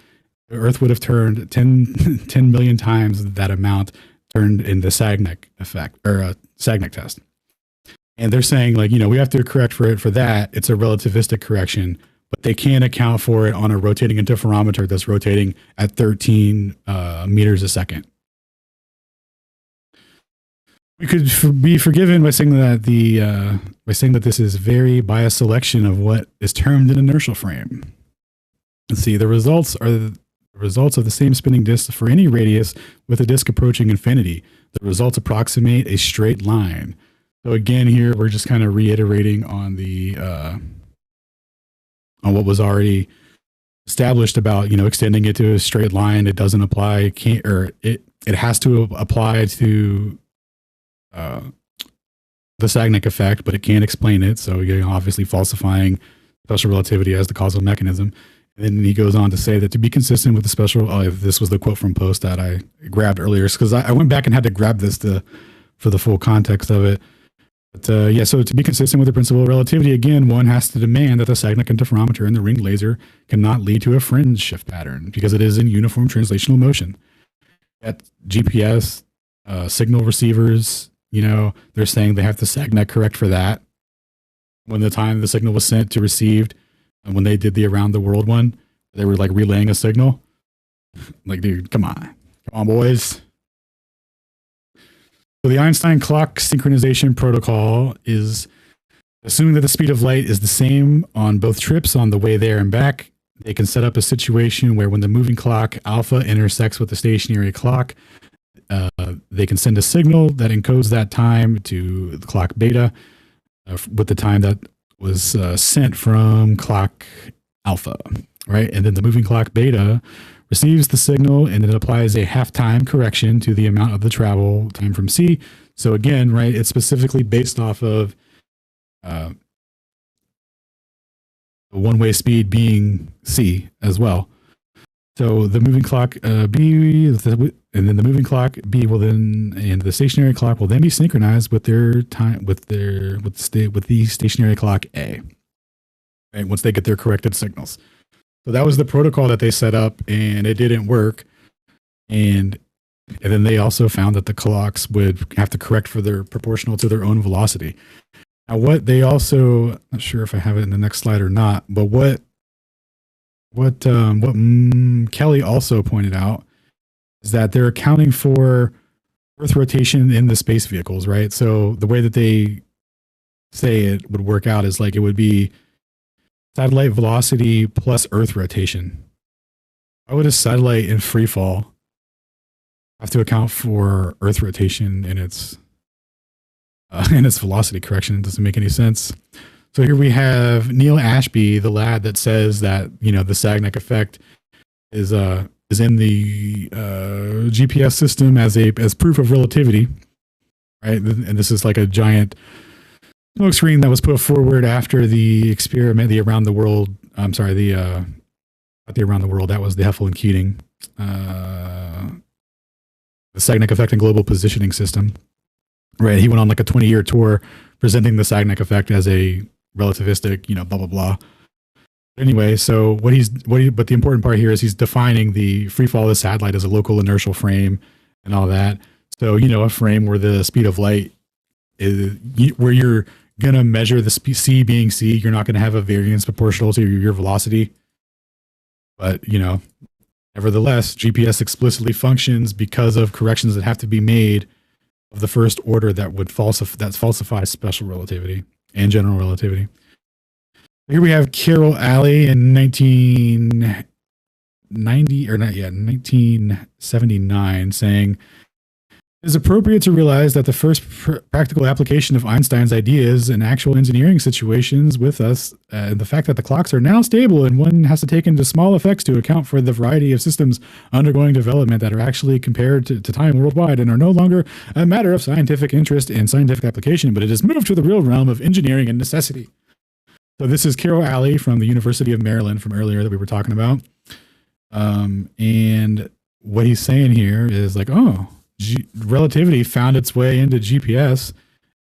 the Earth would have turned 10 million times that amount turned in the Sagnac effect or Sagnac test. And they're saying we have to correct for that. It's a relativistic correction. But they can't account for it on a rotating interferometer that's rotating at 13 meters a second. We could be forgiven by saying that this is very by a selection of what is termed an inertial frame. Let's see, the results are the results of the same spinning disk for any radius with a disk approaching infinity. The results approximate a straight line. So again, here we're just kind of reiterating on the on what was already established about, extending it to a straight line. It doesn't apply, it has to apply to the Sagnac effect, but it can't explain it. So you're obviously falsifying special relativity as the causal mechanism. And then he goes on to say that to be consistent with the special, this was the quote from Post that I grabbed earlier, because I went back and had to grab this for the full context of it. But so to be consistent with the principle of relativity, again, one has to demand that the Sagnac interferometer and the ring laser cannot lead to a fringe shift pattern because it is in uniform translational motion. At GPS signal receivers, they're saying they have to Sagnac correct for that. When the time the signal was sent to received, and when they did the around the world one, they were relaying a signal. Dude, come on, boys. So the Einstein clock synchronization protocol is assuming that the speed of light is the same on both trips on the way there and back. They can set up a situation where when the moving clock alpha intersects with the stationary clock, they can send a signal that encodes that time to the clock beta with the time that was sent from clock alpha, right? And then the moving clock beta receives the signal and it applies a half-time correction to the amount of the travel time from C. So again, right, it's specifically based off of the one-way speed being C as well. So the moving clock B, and then the moving clock B will then, and the stationary clock will then be synchronized with their time, with the stationary clock A, right? Once they get their corrected signals. So that was the protocol that they set up, and it didn't work. And then they also found that the clocks would have to correct for their proportional to their own velocity. Now, what they also, not sure if I have it in the next slide or not, but what Kelly also pointed out is that they're accounting for Earth rotation in the space vehicles, right? So the way that they say it would work out is it would be satellite velocity plus Earth rotation. Why would a satellite in free fall have to account for Earth rotation in its velocity correction? It doesn't make any sense. So here we have Neil Ashby, the lad that says that the Sagnac effect is in the GPS system as proof of relativity, right? And this is a giant smoke screen that was put forward after the experiment, the around the world. I'm sorry, not the around the world. That was the Heffel and Keating, the Sagnac effect and global positioning system. Right, he went on a 20-year tour presenting the Sagnac effect as a relativistic, blah blah blah. Anyway, so but the important part here is he's defining the free fall of the satellite as a local inertial frame and all that. So a frame where the speed of light is where you're going to measure the c being c. You're not going to have a variance proportional to your velocity. But, nevertheless, GPS explicitly functions because of corrections that have to be made of the first order that would falsify special relativity and general relativity. Here we have Carol Alley in 1979 saying, it is appropriate to realize that the first practical application of Einstein's ideas in actual engineering situations with us, the fact that the clocks are now stable and one has to take into small effects to account for the variety of systems undergoing development that are actually compared to time worldwide and are no longer a matter of scientific interest and scientific application, but it has moved to the real realm of engineering and necessity. So this is Carol Alley from the University of Maryland from earlier that we were talking about. And what he's saying here is like, relativity found its way into GPS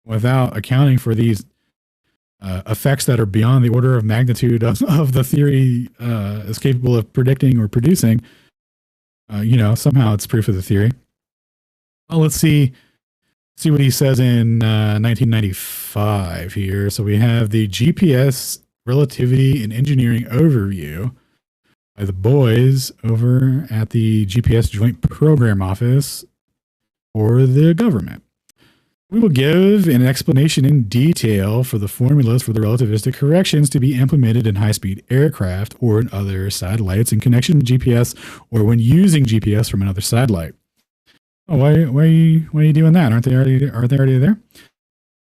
without accounting for these effects that are beyond the order of magnitude of the theory is capable of predicting or producing. Somehow it's proof of the theory. Well, let's see what he says in 1995 here. So we have the GPS Relativity and Engineering Overview by the boys over at the GPS Joint Program Office or the government. We will give an explanation in detail for the formulas for the relativistic corrections to be implemented in high-speed aircraft or in other satellites in connection with GPS or when using GPS from another satellite. Oh, why are you doing that? Aren't they already there?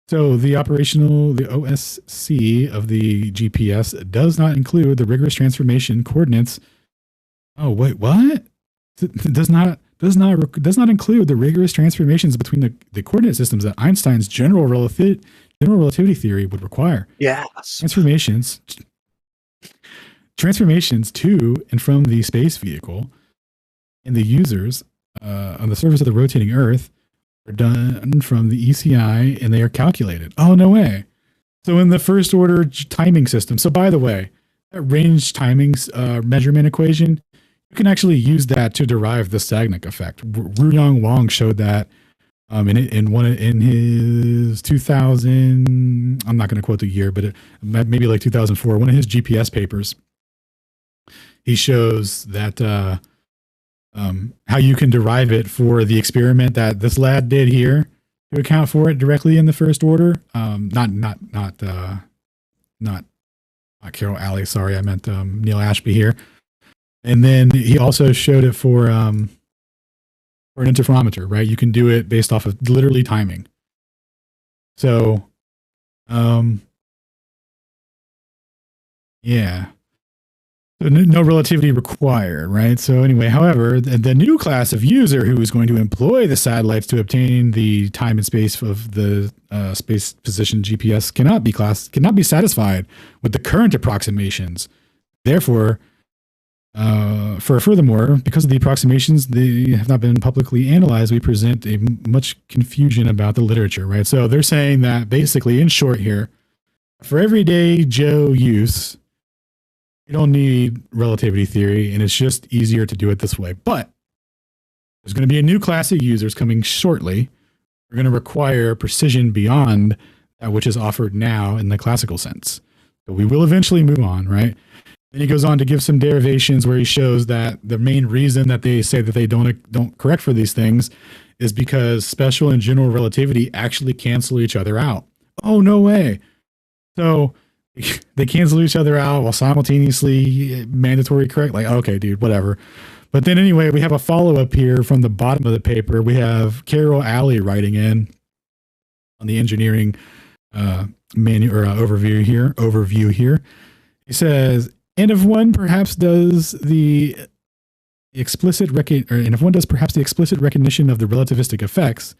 So the OSC of the GPS does not include the rigorous transformation coordinates. Oh, wait, what? It does not include the rigorous transformations between the coordinate systems that Einstein's general relativity theory would require. Yes. Transformations to and from the space vehicle and the users on the surface of the rotating Earth are done from the ECI and they are calculated. Oh, no way. So in the first order timing system, so by the way, that range timing measurement equation, you can actually use that to derive the Sagnac effect. Ruyang Wang showed that in his 2000, I'm not going to quote the year, but maybe like 2004, one of his GPS papers. He shows that how you can derive it for the experiment that this lad did here to account for it directly in the first order. Not Carol Alley. Sorry, I meant Neil Ashby here. And then he also showed it for an interferometer, right? You can do it based off of literally timing. So, yeah. So no relativity required, right? So anyway, however, the new class of user who is going to employ the satellites to obtain the time and space of the space position GPS cannot be satisfied with the current approximations. Therefore, furthermore, because of the approximations, they have not been publicly analyzed, we present a much confusion about the literature, right? So they're saying that basically, in short here, for everyday Joe use, you don't need relativity theory, and it's just easier to do it this way. But there's going to be a new class of users coming shortly. We're going to require precision beyond that which is offered now in the classical sense. So we will eventually move on, right? Then he goes on to give some derivations where he shows that the main reason that they say that they don't correct for these things is because special and general relativity actually cancel each other out. Oh, no way. So they cancel each other out while simultaneously mandatory correct. Like, okay, dude, whatever. But then anyway, we have a follow-up here from the bottom of the paper. We have Carol Alley writing in on the engineering overview here. He says, and if one perhaps does the explicit recognition of the relativistic effects,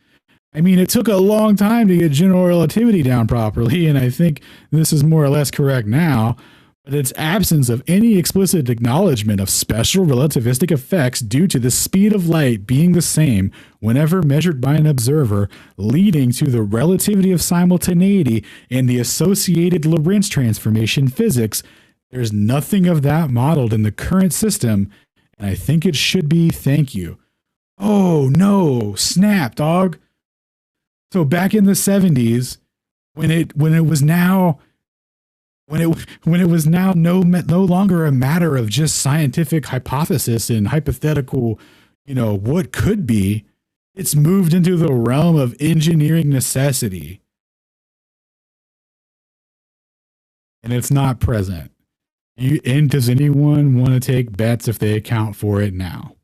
I mean, it took a long time to get general relativity down properly, and I think this is more or less correct now, but its absence of any explicit acknowledgement of special relativistic effects due to the speed of light being the same whenever measured by an observer, leading to the relativity of simultaneity and the associated Lorentz transformation physics. There's nothing of that modeled in the current system, and I think it should be. Thank you. Oh, no. Snap, dog. So back in the 70s, when it was now no longer a matter of just scientific hypothesis and hypothetical, what could be, it's moved into the realm of engineering necessity. And it's not present. And does anyone want to take bets if they account for it now?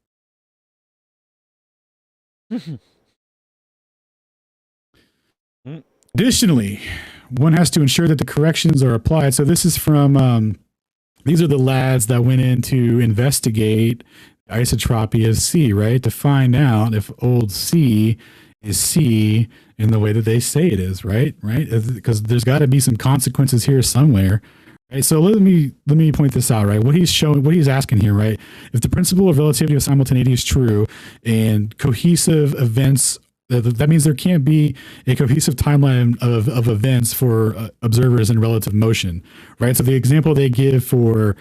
Additionally, one has to ensure that the corrections are applied. So this is from, these are the lads that went in to investigate isotropy as C, right? To find out if old C is C in the way that they say it is, right? Right? Because there's got to be some consequences here somewhere. Right, so let me point this out, right? What he's asking here, right? If the principle of relativity of simultaneity is true and cohesive events, that means there can't be a cohesive timeline of events for observers in relative motion, right? So the example they give for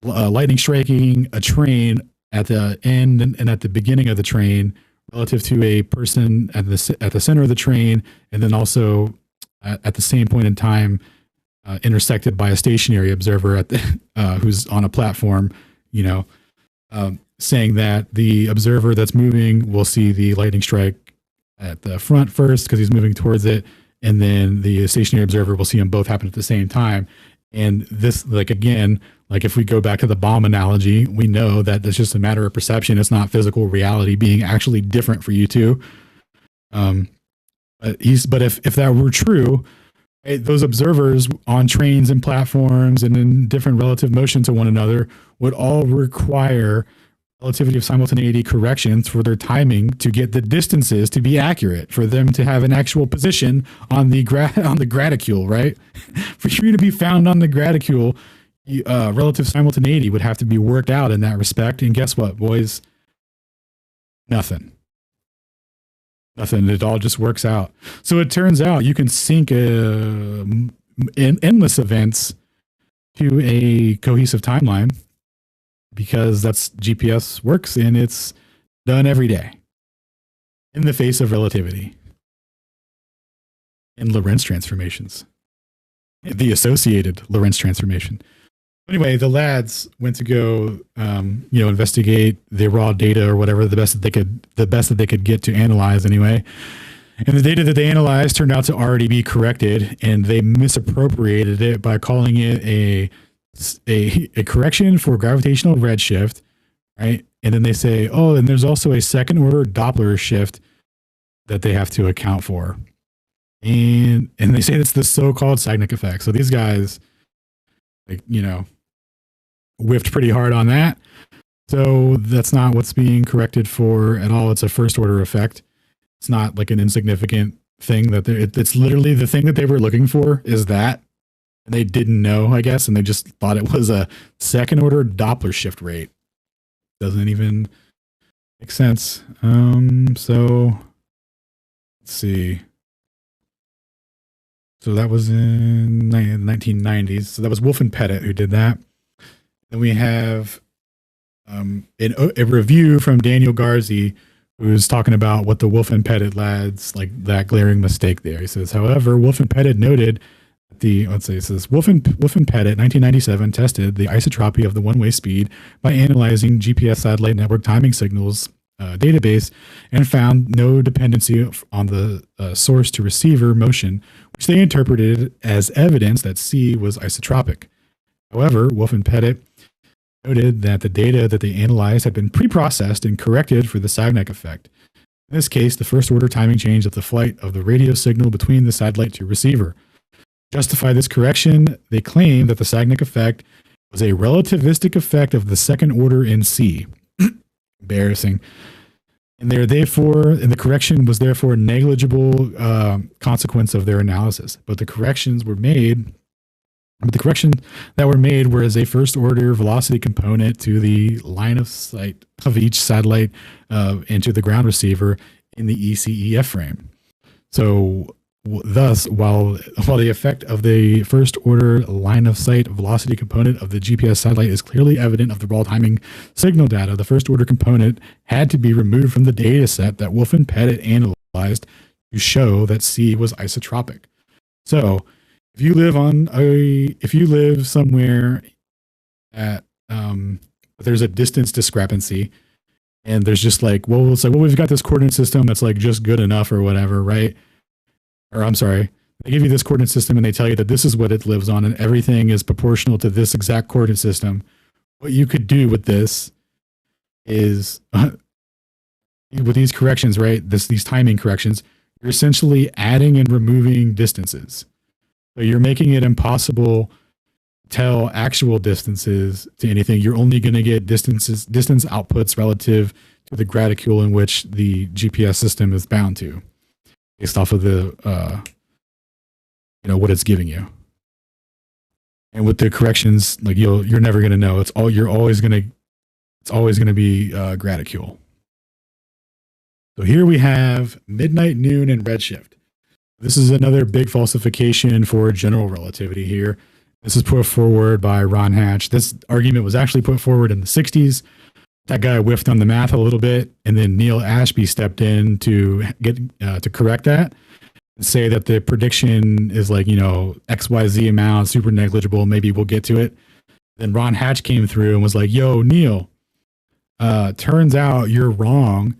lightning striking a train at the end and at the beginning of the train relative to a person at the center of the train, and then also at the same point in time, intersected by a stationary observer at the, who's on a platform, saying that the observer that's moving will see the lightning strike at the front first because he's moving towards it, and then the stationary observer will see them both happen at the same time. And this, if we go back to the bomb analogy, we know that it's just a matter of perception. It's not physical reality being actually different for you two. But if that were true, those observers on trains and platforms and in different relative motion to one another would all require relativity of simultaneity corrections for their timing to get the distances to be accurate, for them to have an actual position on the graticule, right? For you to be found on the graticule, relative simultaneity would have to be worked out in that respect. And guess what, boys? Nothing. It all just works out. So it turns out you can sync endless events to a cohesive timeline because that's GPS works, and it's done every day in the face of relativity and Lorentz transformations, the associated Lorentz transformation. Anyway, the lads went to go, investigate the raw data or whatever, the best that they could get to analyze anyway. And the data that they analyzed turned out to already be corrected, and they misappropriated it by calling it a correction for gravitational redshift, right? And then they say, oh, and there's also a second order Doppler shift that they have to account for. And they say it's the so-called Sagnac effect. So these guys, whiffed pretty hard on that. So that's not what's being corrected for at all. It's a first order effect. It's not like an insignificant thing it's literally the thing that they were looking for is that. And they didn't know, I guess, and they just thought it was a second order Doppler shift rate. Doesn't even make sense. So let's see. So that was in the 1990s. So that was Wolf and Pettit who did that. Then we have a review from Daniel Garzi, who's talking about what the Wolf and Pettit lads, like that glaring mistake there. He says, however, Wolf and Pettit noted Wolf and Pettit, 1997, tested the isotropy of the one-way speed by analyzing GPS satellite network timing signals database and found no dependency on the source to receiver motion, which they interpreted as evidence that C was isotropic. However, Wolf and Pettit noted that the data that they analyzed had been pre-processed and corrected for the Sagnac effect. In this case, the first order timing change of the flight of the radio signal between the satellite to receiver. To justify this correction, they claim that the Sagnac effect was a relativistic effect of the second order in C. Embarrassing. And the correction was therefore a negligible consequence of their analysis. But the corrections that were made were as a first order velocity component to the line of sight of each satellite and to the ground receiver in the ECEF frame. So thus, while the effect of the first order line of sight velocity component of the GPS satellite is clearly evident of the raw timing signal data, the first order component had to be removed from the data set that Wolf and Pettit analyzed to show that C was isotropic. So if you live somewhere at there's a distance discrepancy, and there's just like, well, it's like, well, we've got this coordinate system that's like just good enough or whatever, right? Or I'm sorry, they give you this coordinate system and they tell you that this is what it lives on and everything is proportional to this exact coordinate system. What you could do with this is with these corrections, right? These timing corrections, you're essentially adding and removing distances. So you're making it impossible to tell actual distances to anything. You're only going to get distance outputs relative to the graticule in which the GPS system is bound to, based off of the what it's giving you. And with the corrections, like you're never going to know. It's always going to be graticule. So here we have midnight, noon, and redshift. This is another big falsification for general relativity here. This is put forward by Ron Hatch. This argument was actually put forward in the 60s. That guy whiffed on the math a little bit, and then Neil Ashby stepped in to get to correct that and say that the prediction is like, XYZ amount, super negligible. Maybe we'll get to it. Then Ron Hatch came through and was like, yo, Neil, turns out you're wrong.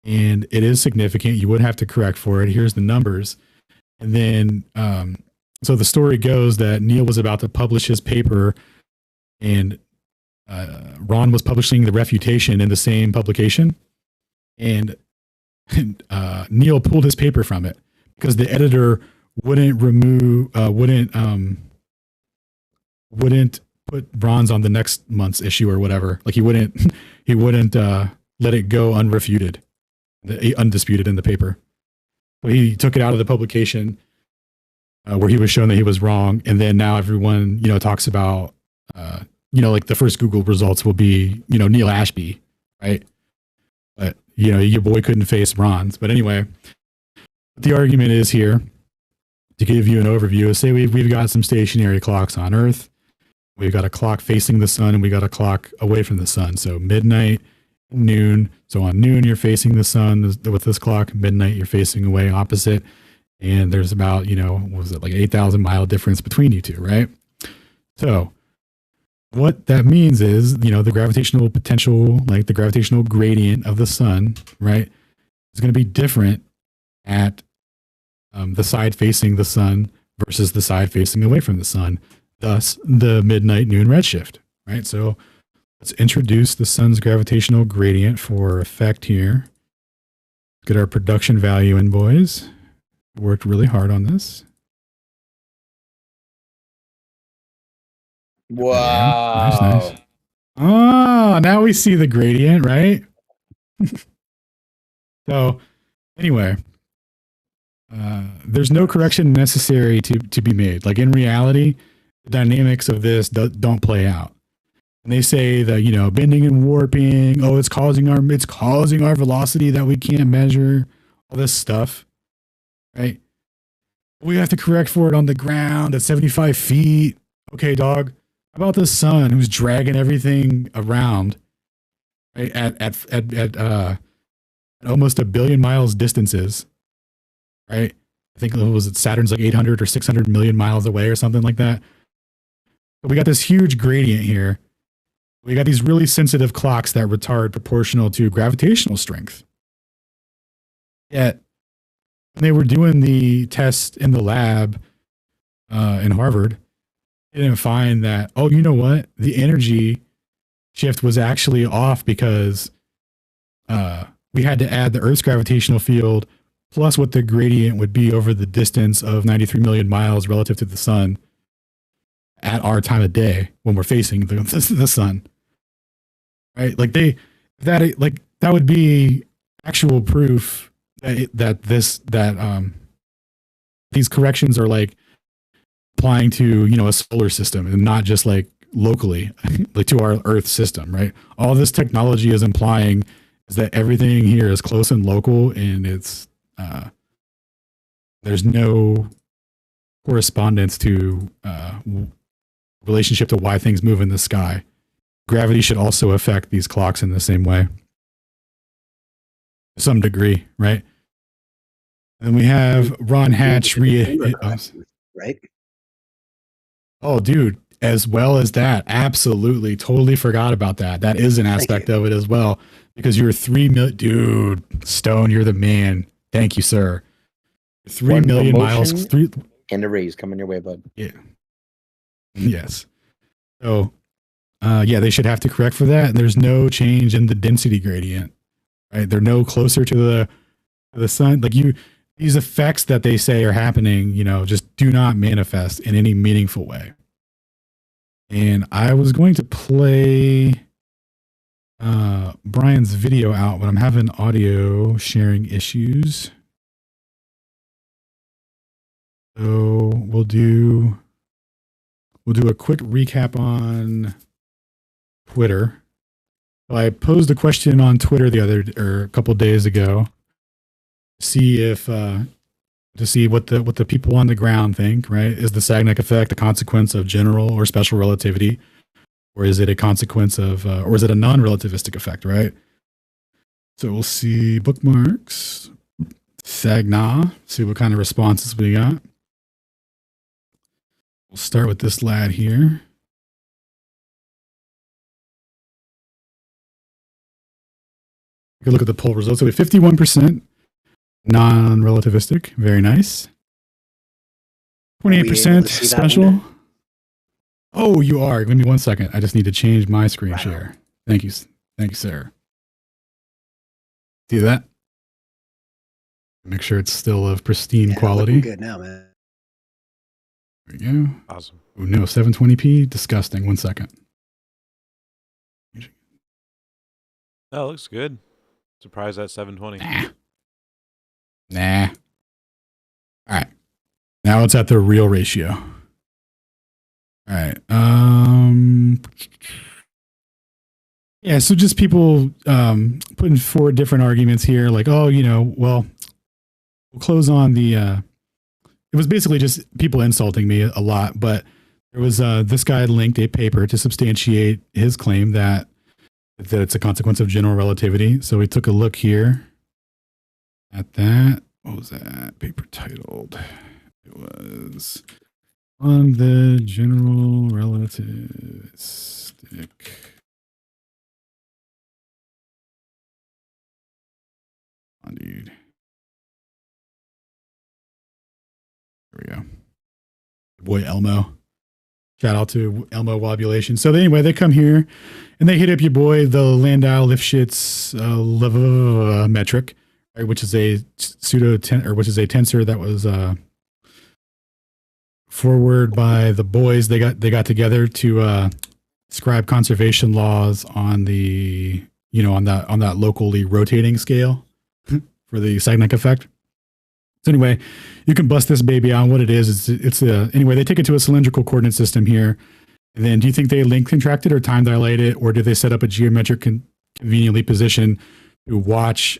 And it is significant. You would have to correct for it. Here's the numbers. And then, so the story goes that Neil was about to publish his paper, and Ron was publishing the refutation in the same publication. And Neil pulled his paper from it because the editor wouldn't put bronze on the next month's issue or whatever. Like he wouldn't let it go unrefuted. Undisputed in the paper. So he took it out of the publication where he was shown that he was wrong. And then now everyone, talks about, like the first Google results will be, Neil Ashby, right? But, your boy couldn't face bronze. But anyway, what the argument is here, to give you an overview, is say we've got some stationary clocks on Earth. We've got a clock facing the sun and we got a clock away from the sun. So midnight, noon. So on noon, you're facing the sun with this clock. Midnight, you're facing away opposite. And there's about, what was it, like 8,000 mile difference between you two, right? So what that means is, the gravitational potential, like the gravitational gradient of the sun, right, is going to be different at the side facing the sun versus the side facing away from the sun. Thus, the midnight, noon redshift, right? So let's introduce the sun's gravitational gradient for effect here. Get our production value in, boys. Worked really hard on this. Wow. Nice. Oh, now we see the gradient, right? So anyway, there's no correction necessary to be made. Like in reality, the dynamics of this don't play out. And they say that, bending and warping, it's causing our velocity that we can't measure, all this stuff, right? We have to correct for it on the ground at 75 feet. Okay, dog. How about the sun who's dragging everything around, right? At almost 1 billion miles distances, right? I think Saturn's like 800 or 600 million miles away or something like that. But we got this huge gradient here. We got these really sensitive clocks that retard proportional to gravitational strength. Yet, when they were doing the test in the lab in Harvard, they didn't find that, you know what? The energy shift was actually off because we had to add the Earth's gravitational field plus what the gradient would be over the distance of 93 million miles relative to the sun at our time of day when we're facing the sun, right? Like that would be actual proof that these corrections are like applying to, a solar system and not just like locally, like to our Earth system, right? All this technology is implying is that everything here is close and local, and it's there's no correspondence to relationship to why things move in the sky. Gravity should also affect these clocks in the same way, to some degree, right? And we have Ron Hatch right? Oh, dude, as well as that. Absolutely. Totally forgot about that. That is an aspect of it as well. Because you're 3 million. Dude, Stone, you're the man. Thank you, sir. 3 million miles. And a raise coming your way, bud. Yeah. Yes. So, yeah, they should have to correct for that. And there's no change in the density gradient, right? They're no closer to the sun. Like these effects that they say are happening, just do not manifest in any meaningful way. And I was going to play Brian's video out, but I'm having audio sharing issues. So we'll do a quick recap on Twitter. I posed a question on Twitter a couple of days ago. To see what the people on the ground think, right? Is the Sagnac effect a consequence of general or special relativity? Or is it a consequence of, or is it a non-relativistic effect, right? So we'll see bookmarks, Sagnac, see what kind of responses we got. We'll start with this lad here. Take a look at the poll results. So we have 51%. Non-relativistic, very nice. 28% special. Oh, you are. Give me 1 second. I just need to change my screen share. Thank you, sir. See that? Make sure it's still of pristine quality. Good now, man. There we go. Awesome. Oh no, 720p. Disgusting. 1 second. Oh, looks good. Surprised at 720. Nah. All right. Now it's at the real ratio. All right. Yeah, so just people putting forward different arguments here, like, oh, we'll close on the it was basically just people insulting me a lot, but there was this guy linked a paper to substantiate his claim that it's a consequence of general relativity. So we took a look here at that. What was that paper titled? It was on the general relativistic. Come on, dude. There we go. Boy, Elmo. Shout out to Elmo Wobulation. So anyway, they come here and they hit up your boy, the Landau-Lifshitz metric, right, which is a which is a tensor that was forward by the boys. They got together to describe conservation laws on the on that locally rotating scale for the Sagnac effect. So anyway, you can bust this baby out. What it is, anyway, they take it to a cylindrical coordinate system here. And then do you think they length contracted or time dilate it, or did they set up a geometric conveniently position to watch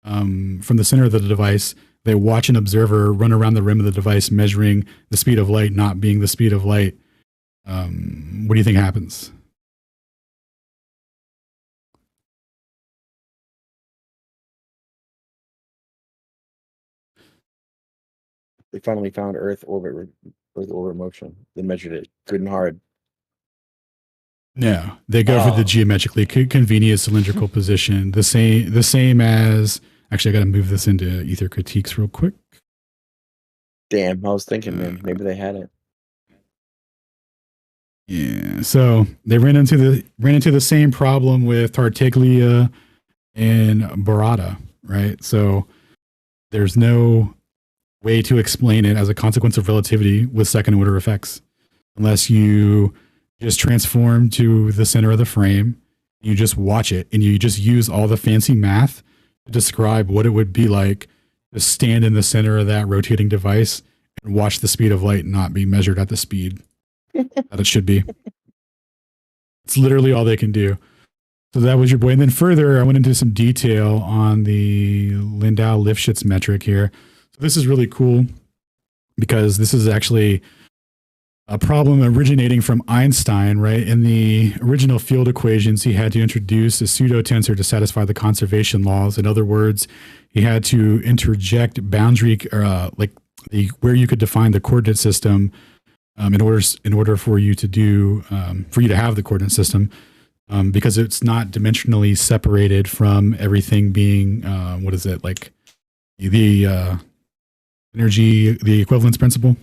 from the center of the device? They watch an observer run around the rim of the device, measuring the speed of light not being the speed of light. What do you think happens? They finally found Earth orbit motion. They measured it good and hard. No, they go for the geometrically convenient cylindrical position. The same as, actually, I got to move this into Æther critiques real quick. Damn, I was thinking, man, maybe they had it. Yeah, so they ran into the same problem with Tartaglia and Barada, right? So there's no way to explain it as a consequence of relativity with second order effects, unless you just transform to the center of the frame, you just watch it, and you just use all the fancy math to describe what it would be like to stand in the center of that rotating device and watch the speed of light not be measured at the speed that it should be. It's literally all they can do. So that was your boy. And then further, I went into some detail on the Landau-Lifshitz metric here. So this is really cool because this is actually a problem originating from Einstein, right? In the original field equations, he had to introduce a pseudo tensor to satisfy the conservation laws. In other words, he had to interject boundary, where you could define the coordinate system in order for you to have the coordinate system, because it's not dimensionally separated from everything being the energy, the equivalence principle.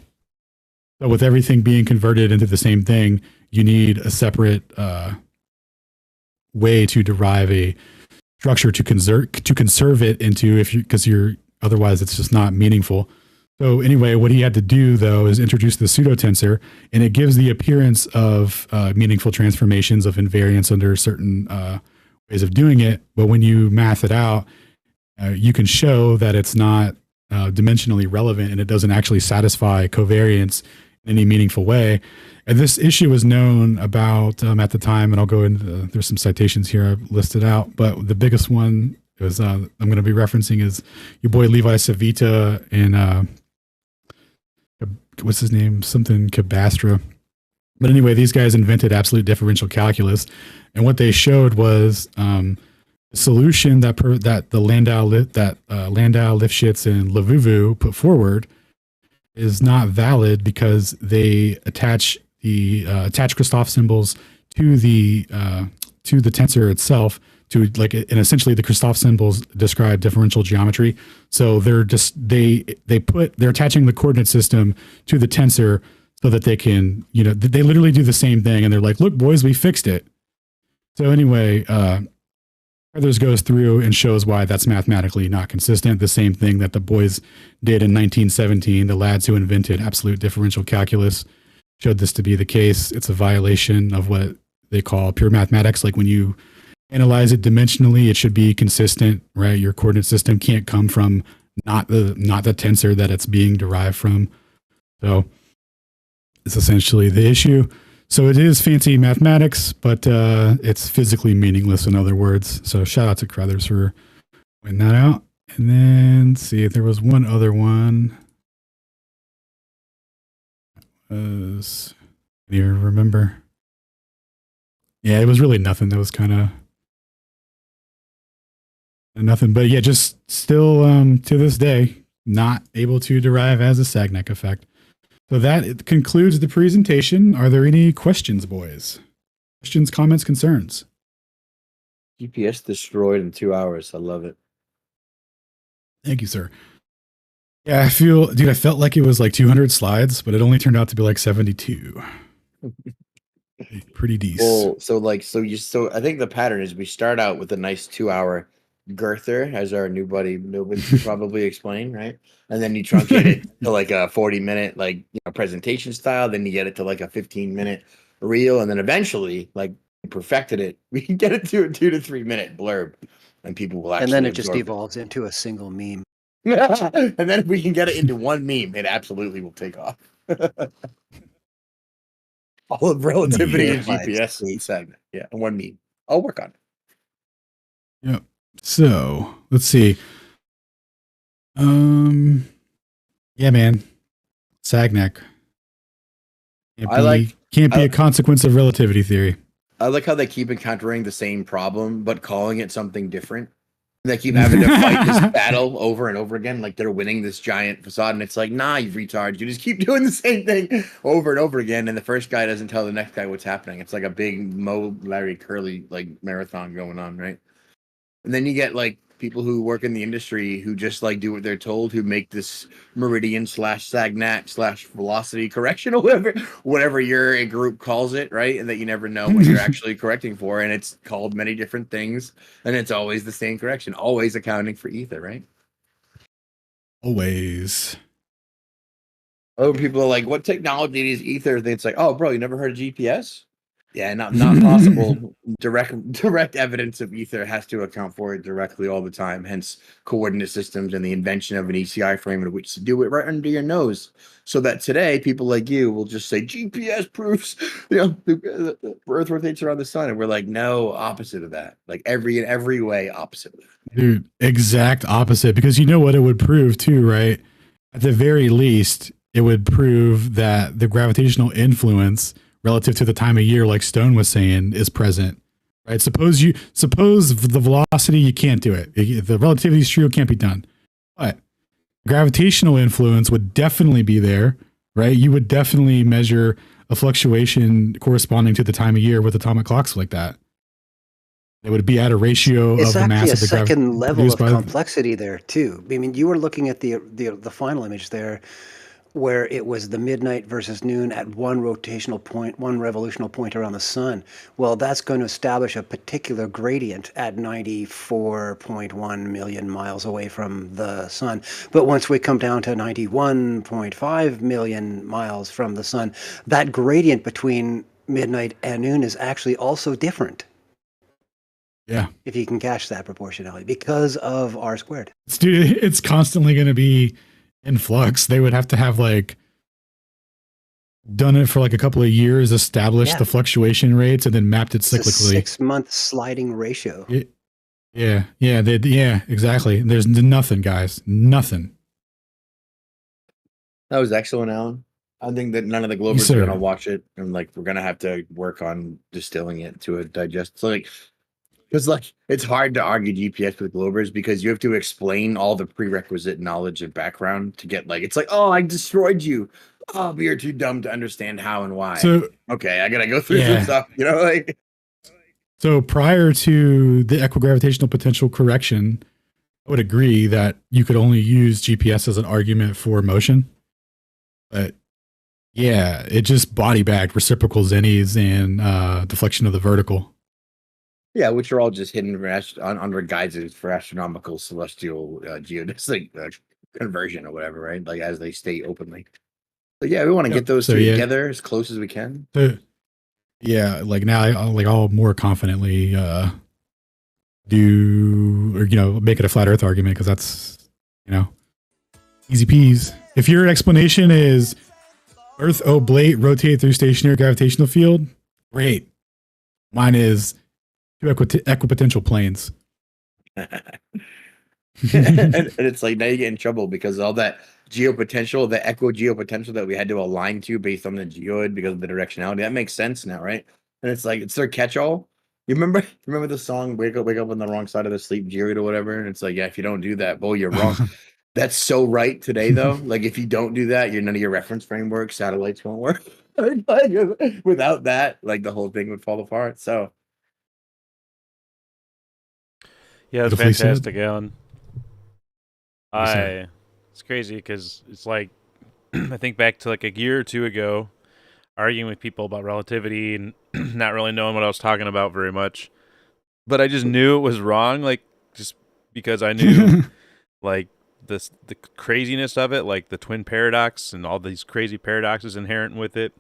So with everything being converted into the same thing, you need a separate way to derive a structure to conserve it into, because otherwise it's just not meaningful. So anyway, what he had to do though is introduce the pseudotensor, and it gives the appearance of meaningful transformations of invariance under certain ways of doing it. But when you math it out, you can show that it's not dimensionally relevant, and it doesn't actually satisfy covariance in any meaningful way. And this issue was known about at the time, and I'll go into there's some citations here I've listed out, but the biggest one is I'm going to be referencing is your boy Levi Civita and what's his name? Something Cabastra. But anyway, these guys invented absolute differential calculus, and what they showed was the solution that the Landau, Lifshitz, and Lavuvu put forward is not valid because they attach Christoph symbols to the tensor itself, and essentially the Christoph symbols describe differential geometry. So they're attaching the coordinate system to the tensor so that they can, they literally do the same thing, and they're like, look, boys, we fixed it. So anyway, Others goes through and shows why that's mathematically not consistent. The same thing that the boys did in 1917, the lads who invented absolute differential calculus showed this to be the case. It's a violation of what they call pure mathematics. Like when you analyze it dimensionally, it should be consistent, right? Your coordinate system can't come from not the tensor that it's being derived from. So it's essentially the issue. So it is fancy mathematics, but it's physically meaningless, in other words. So shout out to Crothers for pointing that out. And then let's see if there was one other one. Do you remember? Yeah, it was really nothing. That was kind of nothing. But yeah, just still to this day, not able to derive as a Sagnac effect. So that concludes the presentation. Are there any questions, boys? Questions, comments, concerns? GPS destroyed in 2 hours. I love it. Thank you, sir. Yeah, I felt like it was like 200 slides, but it only turned out to be like 72. Pretty decent. Well, so I think the pattern is we start out with a nice 2 hour girther, as our new buddy Nobin should probably explain, right? And then you truncate it to like a 40-minute presentation style. Then you get it to like a 15-minute reel, and then eventually, like we perfected it, we can get it to a 2 to 3 minute blurb, and people will actually. And then it just evolves into a single meme. And then if we can get it into one meme, it absolutely will take off. All of relativity and GPS segment, yeah, and one meme. I'll work on it. Yep. So let's see. Yeah, man. Sagnac. Can't be a consequence of relativity theory. I like how they keep encountering the same problem, but calling it something different. They keep having to fight this battle over and over again. Like they're winning this giant facade, and it's like, nah, you retards. You just keep doing the same thing over and over again. And the first guy doesn't tell the next guy what's happening. It's like a big Mo, Larry, Curly marathon going on, right? And then you get like people who work in the industry who just like do what they're told, who make this meridian / Sagnac / velocity correction or whatever your group calls it, right? And that you never know what you're actually correcting for. And it's called many different things. And it's always the same correction, always accounting for Æther, right? Always. Other people are like, what technology is Æther? It's like, oh, bro, you never heard of GPS? Yeah, not possible. Direct evidence of Æther has to account for it directly all the time. Hence, coordinate systems and the invention of an ECI frame in which to do it right under your nose. So that today, people like you will just say GPS proofs, the Earth rotates around the sun, and we're like, no, opposite of that. Like in every way, opposite of that. Dude, exact opposite. Because you know what it would prove too, right? At the very least, it would prove that the gravitational influence relative to the time of year, like Stone was saying, is present. Right? Suppose the velocity, you can't do it. If the relativity is true, it can't be done. But gravitational influence would definitely be there, right? You would definitely measure a fluctuation corresponding to the time of year with atomic clocks like that. It would be at a ratio of the mass of the It's actually a second level of complexity there too. I mean, you were looking at the final image there, where it was the midnight versus noon at one rotational point, one revolutional point around the sun. Well, that's going to establish a particular gradient at 94.1 million miles away from the sun. But once we come down to 91.5 million miles from the sun, that gradient between midnight and noon is actually also different. Yeah. If you can catch that proportionality because of R squared. Dude, it's constantly going to be in flux. They would have to have like done it for like a couple of years, established the fluctuation rates, and then mapped it cyclically. 6-month sliding ratio. Yeah, exactly. There's nothing, guys. Nothing. That was excellent, Alan. I think that none of the Globers are gonna watch it, and like we're gonna have to work on distilling it to a digest. So like, because like it's hard to argue GPS with Globers because you have to explain all the prerequisite knowledge and background to get like it's like, oh, I destroyed you. Oh, but you're too dumb to understand how and why. So okay, I gotta go through some stuff, you know, like. So prior to the equigravitational potential correction, I would agree that you could only use GPS as an argument for motion. But yeah, it just body bagged reciprocal zennies and deflection of the vertical. Yeah, which are all just hidden under guises for astronomical celestial geodesic conversion or whatever, right? Like as they state openly. But yeah, we want to get those two together as close as we can. Yeah, like now I'll more confidently do or make it a flat Earth argument because that's easy peas. If your explanation is Earth oblate rotate through stationary gravitational field, great. Mine is two equipotential planes. and it's like now you get in trouble because all that geopotential, the equi-geopotential that we had to align to based on the geoid because of the directionality, that makes sense now, right? And it's like it's their catch-all. You remember the song wake up on the wrong side of the sleep geoid or whatever? And it's like, yeah, if you don't do that, boy, you're wrong. That's so right today though. Like if you don't do that, none of your reference framework, satellites won't work. Without that, like the whole thing would fall apart. So yeah, it's fantastic, Alan. It's crazy because it's like I think back to like a year or two ago, arguing with people about relativity and not really knowing what I was talking about very much, but I just knew it was wrong, like just because I knew like the craziness of it, like the twin paradox and all these crazy paradoxes inherent with it,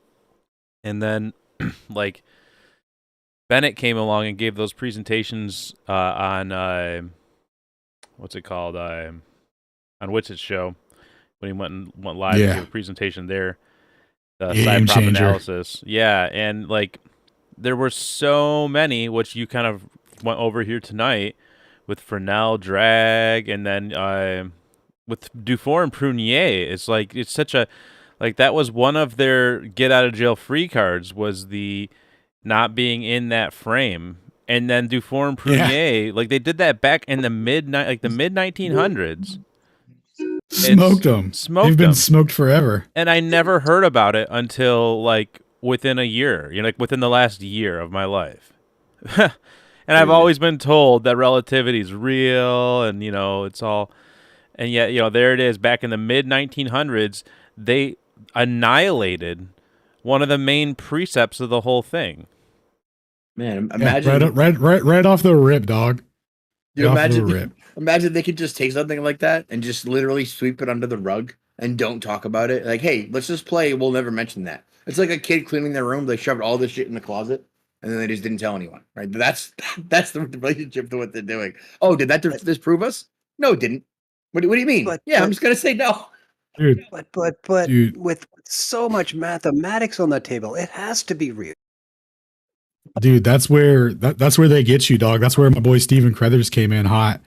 and then like Bennett came along and gave those presentations on what's it called on Witz's show when he went live and gave a presentation there, the side prop analysis. Yeah, and like there were so many, which you kind of went over here tonight with Fresnel, drag, and then with Dufour and Prunier. It's like it's such a that was one of their get out of jail free cards was the not being in that frame. And then Dufour and Prunier, like they did that back in the mid 1900s. Smoked them. They've been smoked forever. And I never heard about it until like within a year, like within the last year of my life. And I've always been told that relativity is real and, it's all, and yet, there it is back in the mid 1900s, they annihilated one of the main precepts of the whole thing. Man, imagine right off the rip, dog. You imagine they could just take something like that and just literally sweep it under the rug and don't talk about it. Like, hey, let's just play. We'll never mention that. It's like a kid cleaning their room. They shoved all this shit in the closet and then they just didn't tell anyone. Right? That's the relationship to what they're doing. Oh, did that disprove us? No, it didn't. What do you mean? I'm just gonna say no. Dude, but with so much mathematics on the table, it has to be real. Dude, that's where they get you, dog. That's where my boy Steven Crothers came in hot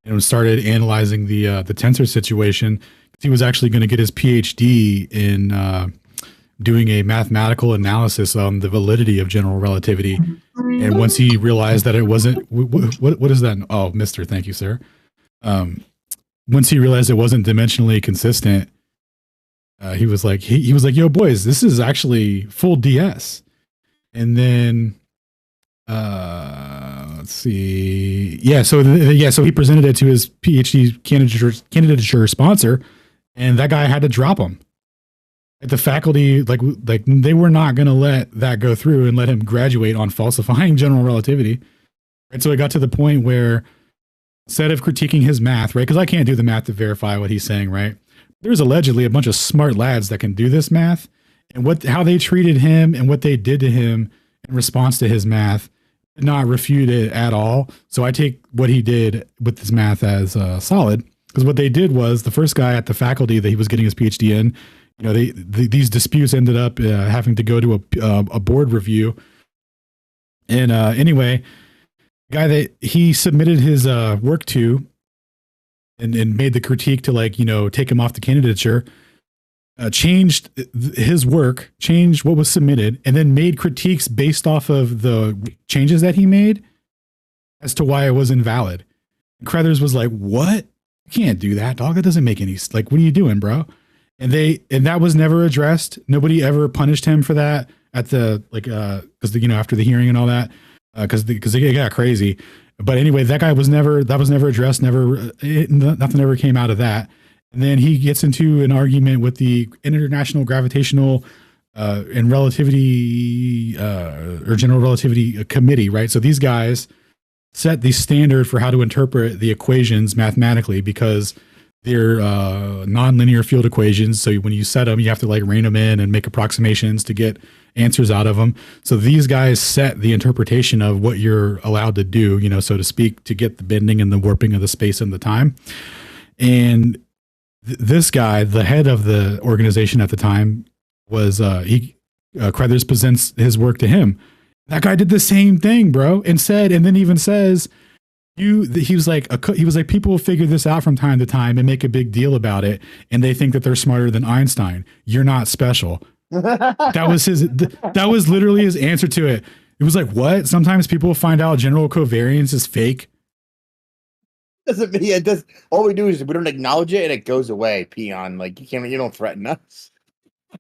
and started analyzing the tensor situation. he was actually going to get his PhD in doing a mathematical analysis on the validity of general relativity. And once he realized that it wasn't, what is that? Oh, Mister, thank you, sir. Once he realized it wasn't dimensionally consistent, he was like, he was like, yo, boys, this is actually full DS. And then, let's see. Yeah. So he presented it to his PhD candidature sponsor, and that guy had to drop him. The faculty, like they were not going to let that go through and let him graduate on falsifying general relativity. And so it got to the point where, instead of critiquing his math, right? Because I can't do the math to verify what he's saying, right? There's allegedly a bunch of smart lads that can do this math, and how they treated him and what they did to him in response to his math did not refute it at all. So I take what he did with this math as solid, because what they did was, the first guy at the faculty that he was getting his PhD in, you know, these disputes ended up having to go to a board review. And anyway, the guy that he submitted his work to and made the critique to, like, you know, take him off the candidature, changed his work, changed what was submitted, and then made critiques based off of the changes that he made as to why it was invalid. And Crothers was like, what? You can't do that, dog. That doesn't make any, like, what are you doing, bro? And that was never addressed. Nobody ever punished him for that at the, like, because, you know, after the hearing and all that, because it got crazy. But anyway, that was never addressed. Nothing ever came out of that. And then he gets into an argument with the International Gravitational and Relativity or General Relativity Committee, right? So these guys set the standard for how to interpret the equations mathematically, because they're nonlinear field equations. So when you set them, you have to, like, rein them in and make approximations to get answers out of them. So these guys set the interpretation of what you're allowed to do, you know, so to speak, to get the bending and the warping of the space and the time. And this guy, the head of the organization at the time, was Crothers presents his work to him. That guy did the same thing, bro, and then even says, he was like, people will figure this out from time to time and make a big deal about it, and they think that they're smarter than Einstein. You're not special. That was literally his answer to it. It was like, what? Sometimes people find out general covariance is fake. Doesn't mean it does. All we do is we don't acknowledge it and it goes away, peon. Like, you don't threaten us.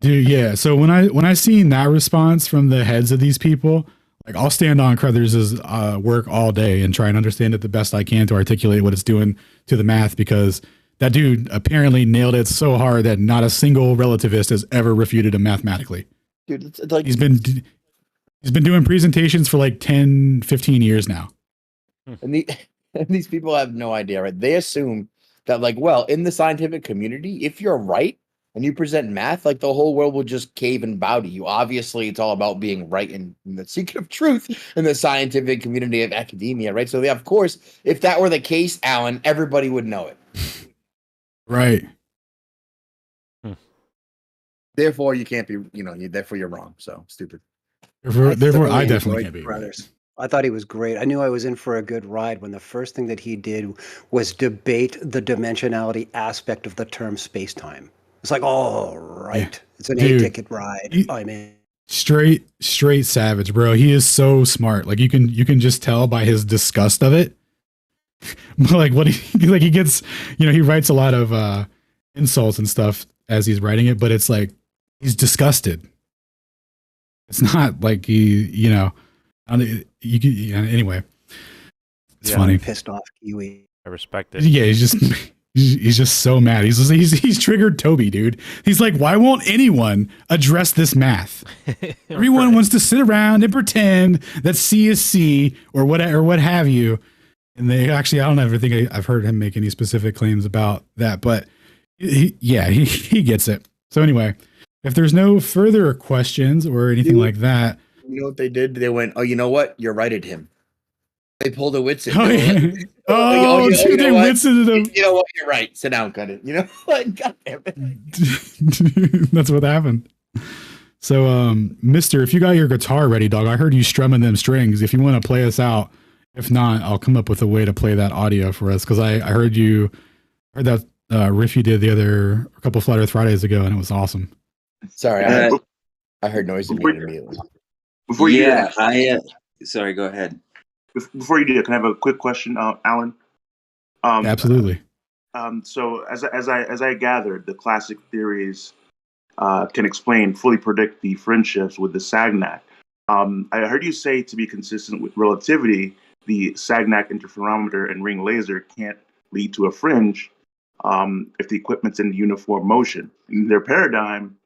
Dude, yeah. So when I seen that response from the heads of these people, like, I'll stand on Crothers' work all day and try and understand it the best I can to articulate what it's doing to the math, because that dude apparently nailed it so hard that not a single relativist has ever refuted him mathematically. Dude, it's like, he's been doing presentations for like 10, 15 years now. And these people have no idea, right? They assume that, like, well, in the scientific community, if you're right and you present math, like, the whole world will just cave and bow to you. Obviously, it's all about being right and the secret of truth in the scientific community of academia, right? So, yeah, of course, if that were the case, Alan, everybody would know it. Right. Therefore, you can't be, therefore you're wrong. So, stupid. Therefore, I definitely can't be right. I thought he was great. I knew I was in for a good ride when the first thing that he did was debate the dimensionality aspect of the term space-time. It's like, oh, right. Yeah. It's an A-ticket ride. I'm in. Straight savage, bro. He is so smart. Like, you can just tell by his disgust of it. Like, what he gets, he writes a lot of insults and stuff as he's writing it, but it's like he's disgusted. It's not like anyway. It's funny. Pissed off Kiwi. I respect it. Yeah, he's just so mad. He's triggered Toby, dude. He's like, why won't anyone address this math? Everyone wants to sit around and pretend that C is C or what have you. And they actually, I don't ever think I've heard him make any specific claims about that, but he gets it. So anyway, if there's no further questions or anything like that. You know what they did? They went, oh, you know what? You're right at him. They pulled a Whitson. They Whitson him. You know what? You're right. Sit down, cut it. Like, God damn it. That's what happened. So, Mister, if you got your guitar ready, dog, I heard you strumming them strings. If you want to play us out, if not, I'll come up with a way to play that audio for us. Cause I heard that riff you did a couple Flat Earth Fridays ago, and it was awesome. Sorry, I heard noise immediately. Before you do that, sorry, go ahead. Before you do that, can I have a quick question, Alan? Absolutely. So as I gathered, the classic theories can fully predict the friendships with the Sagnac. I heard you say, to be consistent with relativity, the Sagnac interferometer and ring laser can't lead to a fringe if the equipment's in uniform motion. In their paradigm,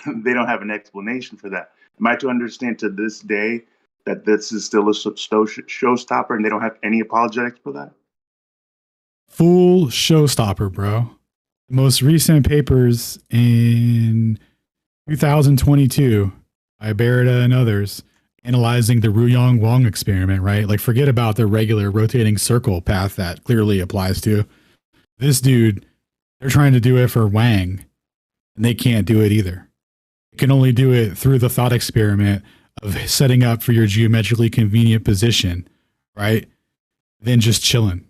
they don't have an explanation for that. Am I to understand to this day that this is still a showstopper and they don't have any apologetics for that? Full showstopper, bro. The most recent papers in 2022 by Barreda and others analyzing the Ruyong-Wong experiment, right? Like, forget about the regular rotating circle path that clearly applies to this dude. They're trying to do it for Wang, and they can't do it either. You can only do it through the thought experiment of setting up for your geometrically convenient position, right? Then just chilling.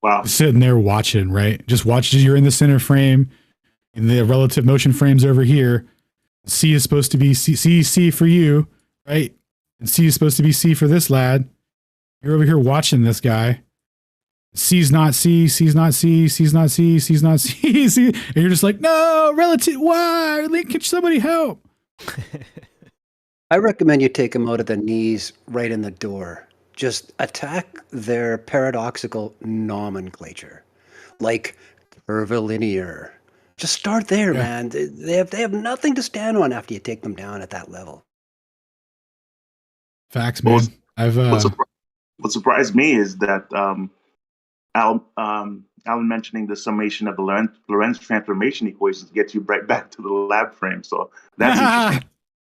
Wow. Just sitting there watching, right? Just watch as you're in the center frame, and the relative motion frame's over here. C is supposed to be C for you, right? And C is supposed to be C for this lad. You're over here watching this guy. C's not C, C's not C, C's not C, C's not C, C. And you're just like, no, relative, why? Can somebody help? I recommend you take them out at the knees right in the door. Just attack their paradoxical nomenclature, like curvilinear. Just start there, man. They have nothing to stand on after you take them down at that level. Facts, man. What surprised me is that Alan mentioning the summation of the Lorentz transformation equations gets you right back to the lab frame. So that's interesting.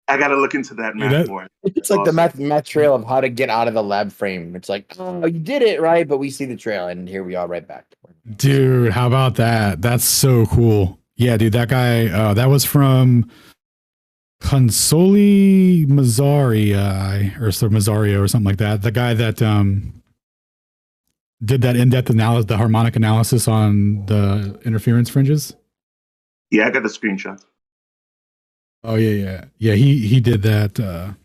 I got to look into that math more. It's like awesome. The math trail of how to get out of the lab frame. It's like, oh, you did it, right? But we see the trail, and here we are right back. Dude, how about that? That's so cool. Yeah, dude, that guy, that was from Consoli Mazzario or Mazzario or something like that. The guy that did that in-depth analysis, the harmonic analysis on the interference fringes. Yeah, I got the screenshot. Oh yeah. He did that.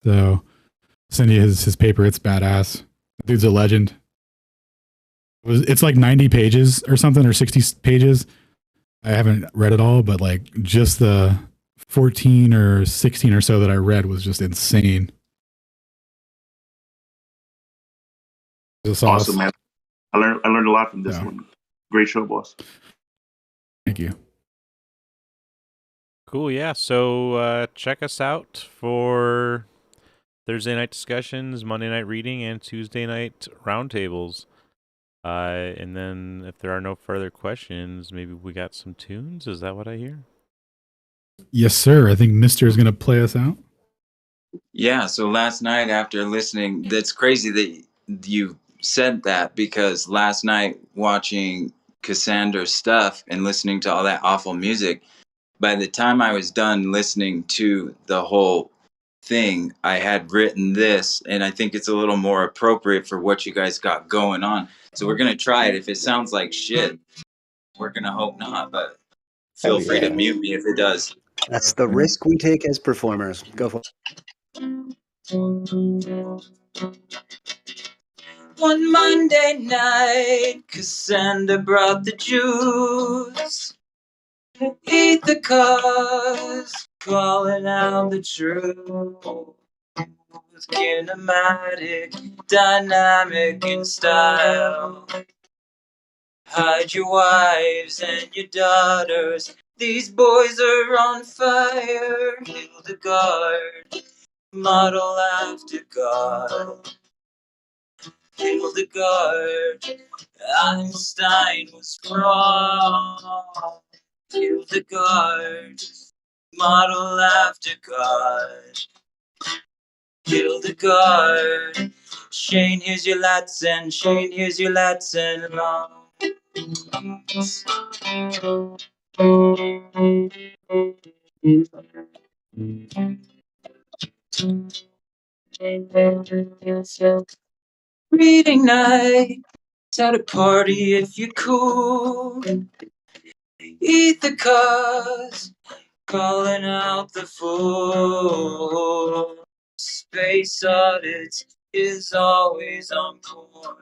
So send you his paper. It's badass. Dude's a legend. It's like 90 pages or something, or 60 pages. I haven't read it all, but like just the 14 or 16 or so that I read was just insane. Awesome, man. I learned a lot from this one. Great show, boss. Thank you. Cool, yeah. So check us out for Thursday night discussions, Monday night reading, and Tuesday night roundtables. And then if there are no further questions, maybe we got some tunes. Is that what I hear? Yes, sir. I think Mr. is going to play us out. Yeah, so last night after listening, that's crazy that you said that, because last night watching Cassandra's stuff and listening to all that awful music, by the time I was done listening to the whole thing, I had written this, and I think it's a little more appropriate for what you guys got going on. So we're going to try it. If it sounds like shit, we're going to hope not, but feel free to mute me if it does. That's the risk we take as performers. Go for it. One Monday night, Cassandra brought the juice. Æther cause, calling out the truth. Kinematic, dynamic in style. Hide your wives and your daughters. These boys are on fire. Hildegard, model after God. Hildegard, Einstein was wrong. Hildegard, model after God. Hildegard, Shane, here's your Latin. Shane, here's your Latin. Reading night, at a party if you're cool. Æther cause calling out the fool. Space audits is always on point.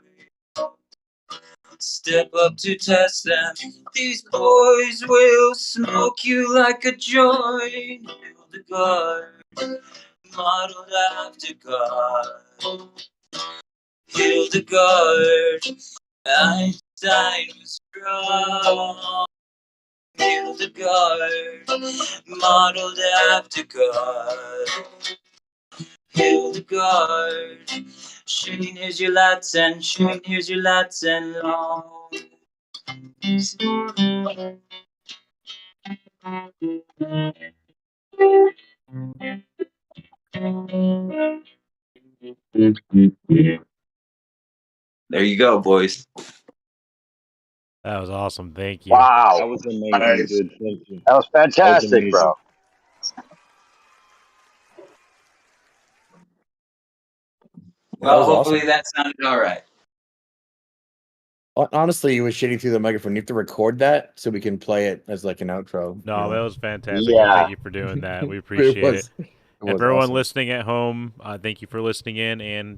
Step up to test them. These boys will smoke you like a joint. Hildegard, modeled after God. Hildegard, Einstein was wrong. Hildegard, modeled after God. Hildegard, Shane, here's your lats and Shane, here's your lats and long. There you go, boys. That was awesome. Thank you. Wow. That was amazing, Nice. dude. Thank you. That was fantastic, amazing. bro. Well, was hopefully awesome. that sounded all right. Honestly, you was shitty through the microphone. You have to record that so we can play it as like an outro. No, that was fantastic. Yeah. Thank you for doing that. We appreciate it. It And was for everyone awesome. listening at home, thank you for listening in, and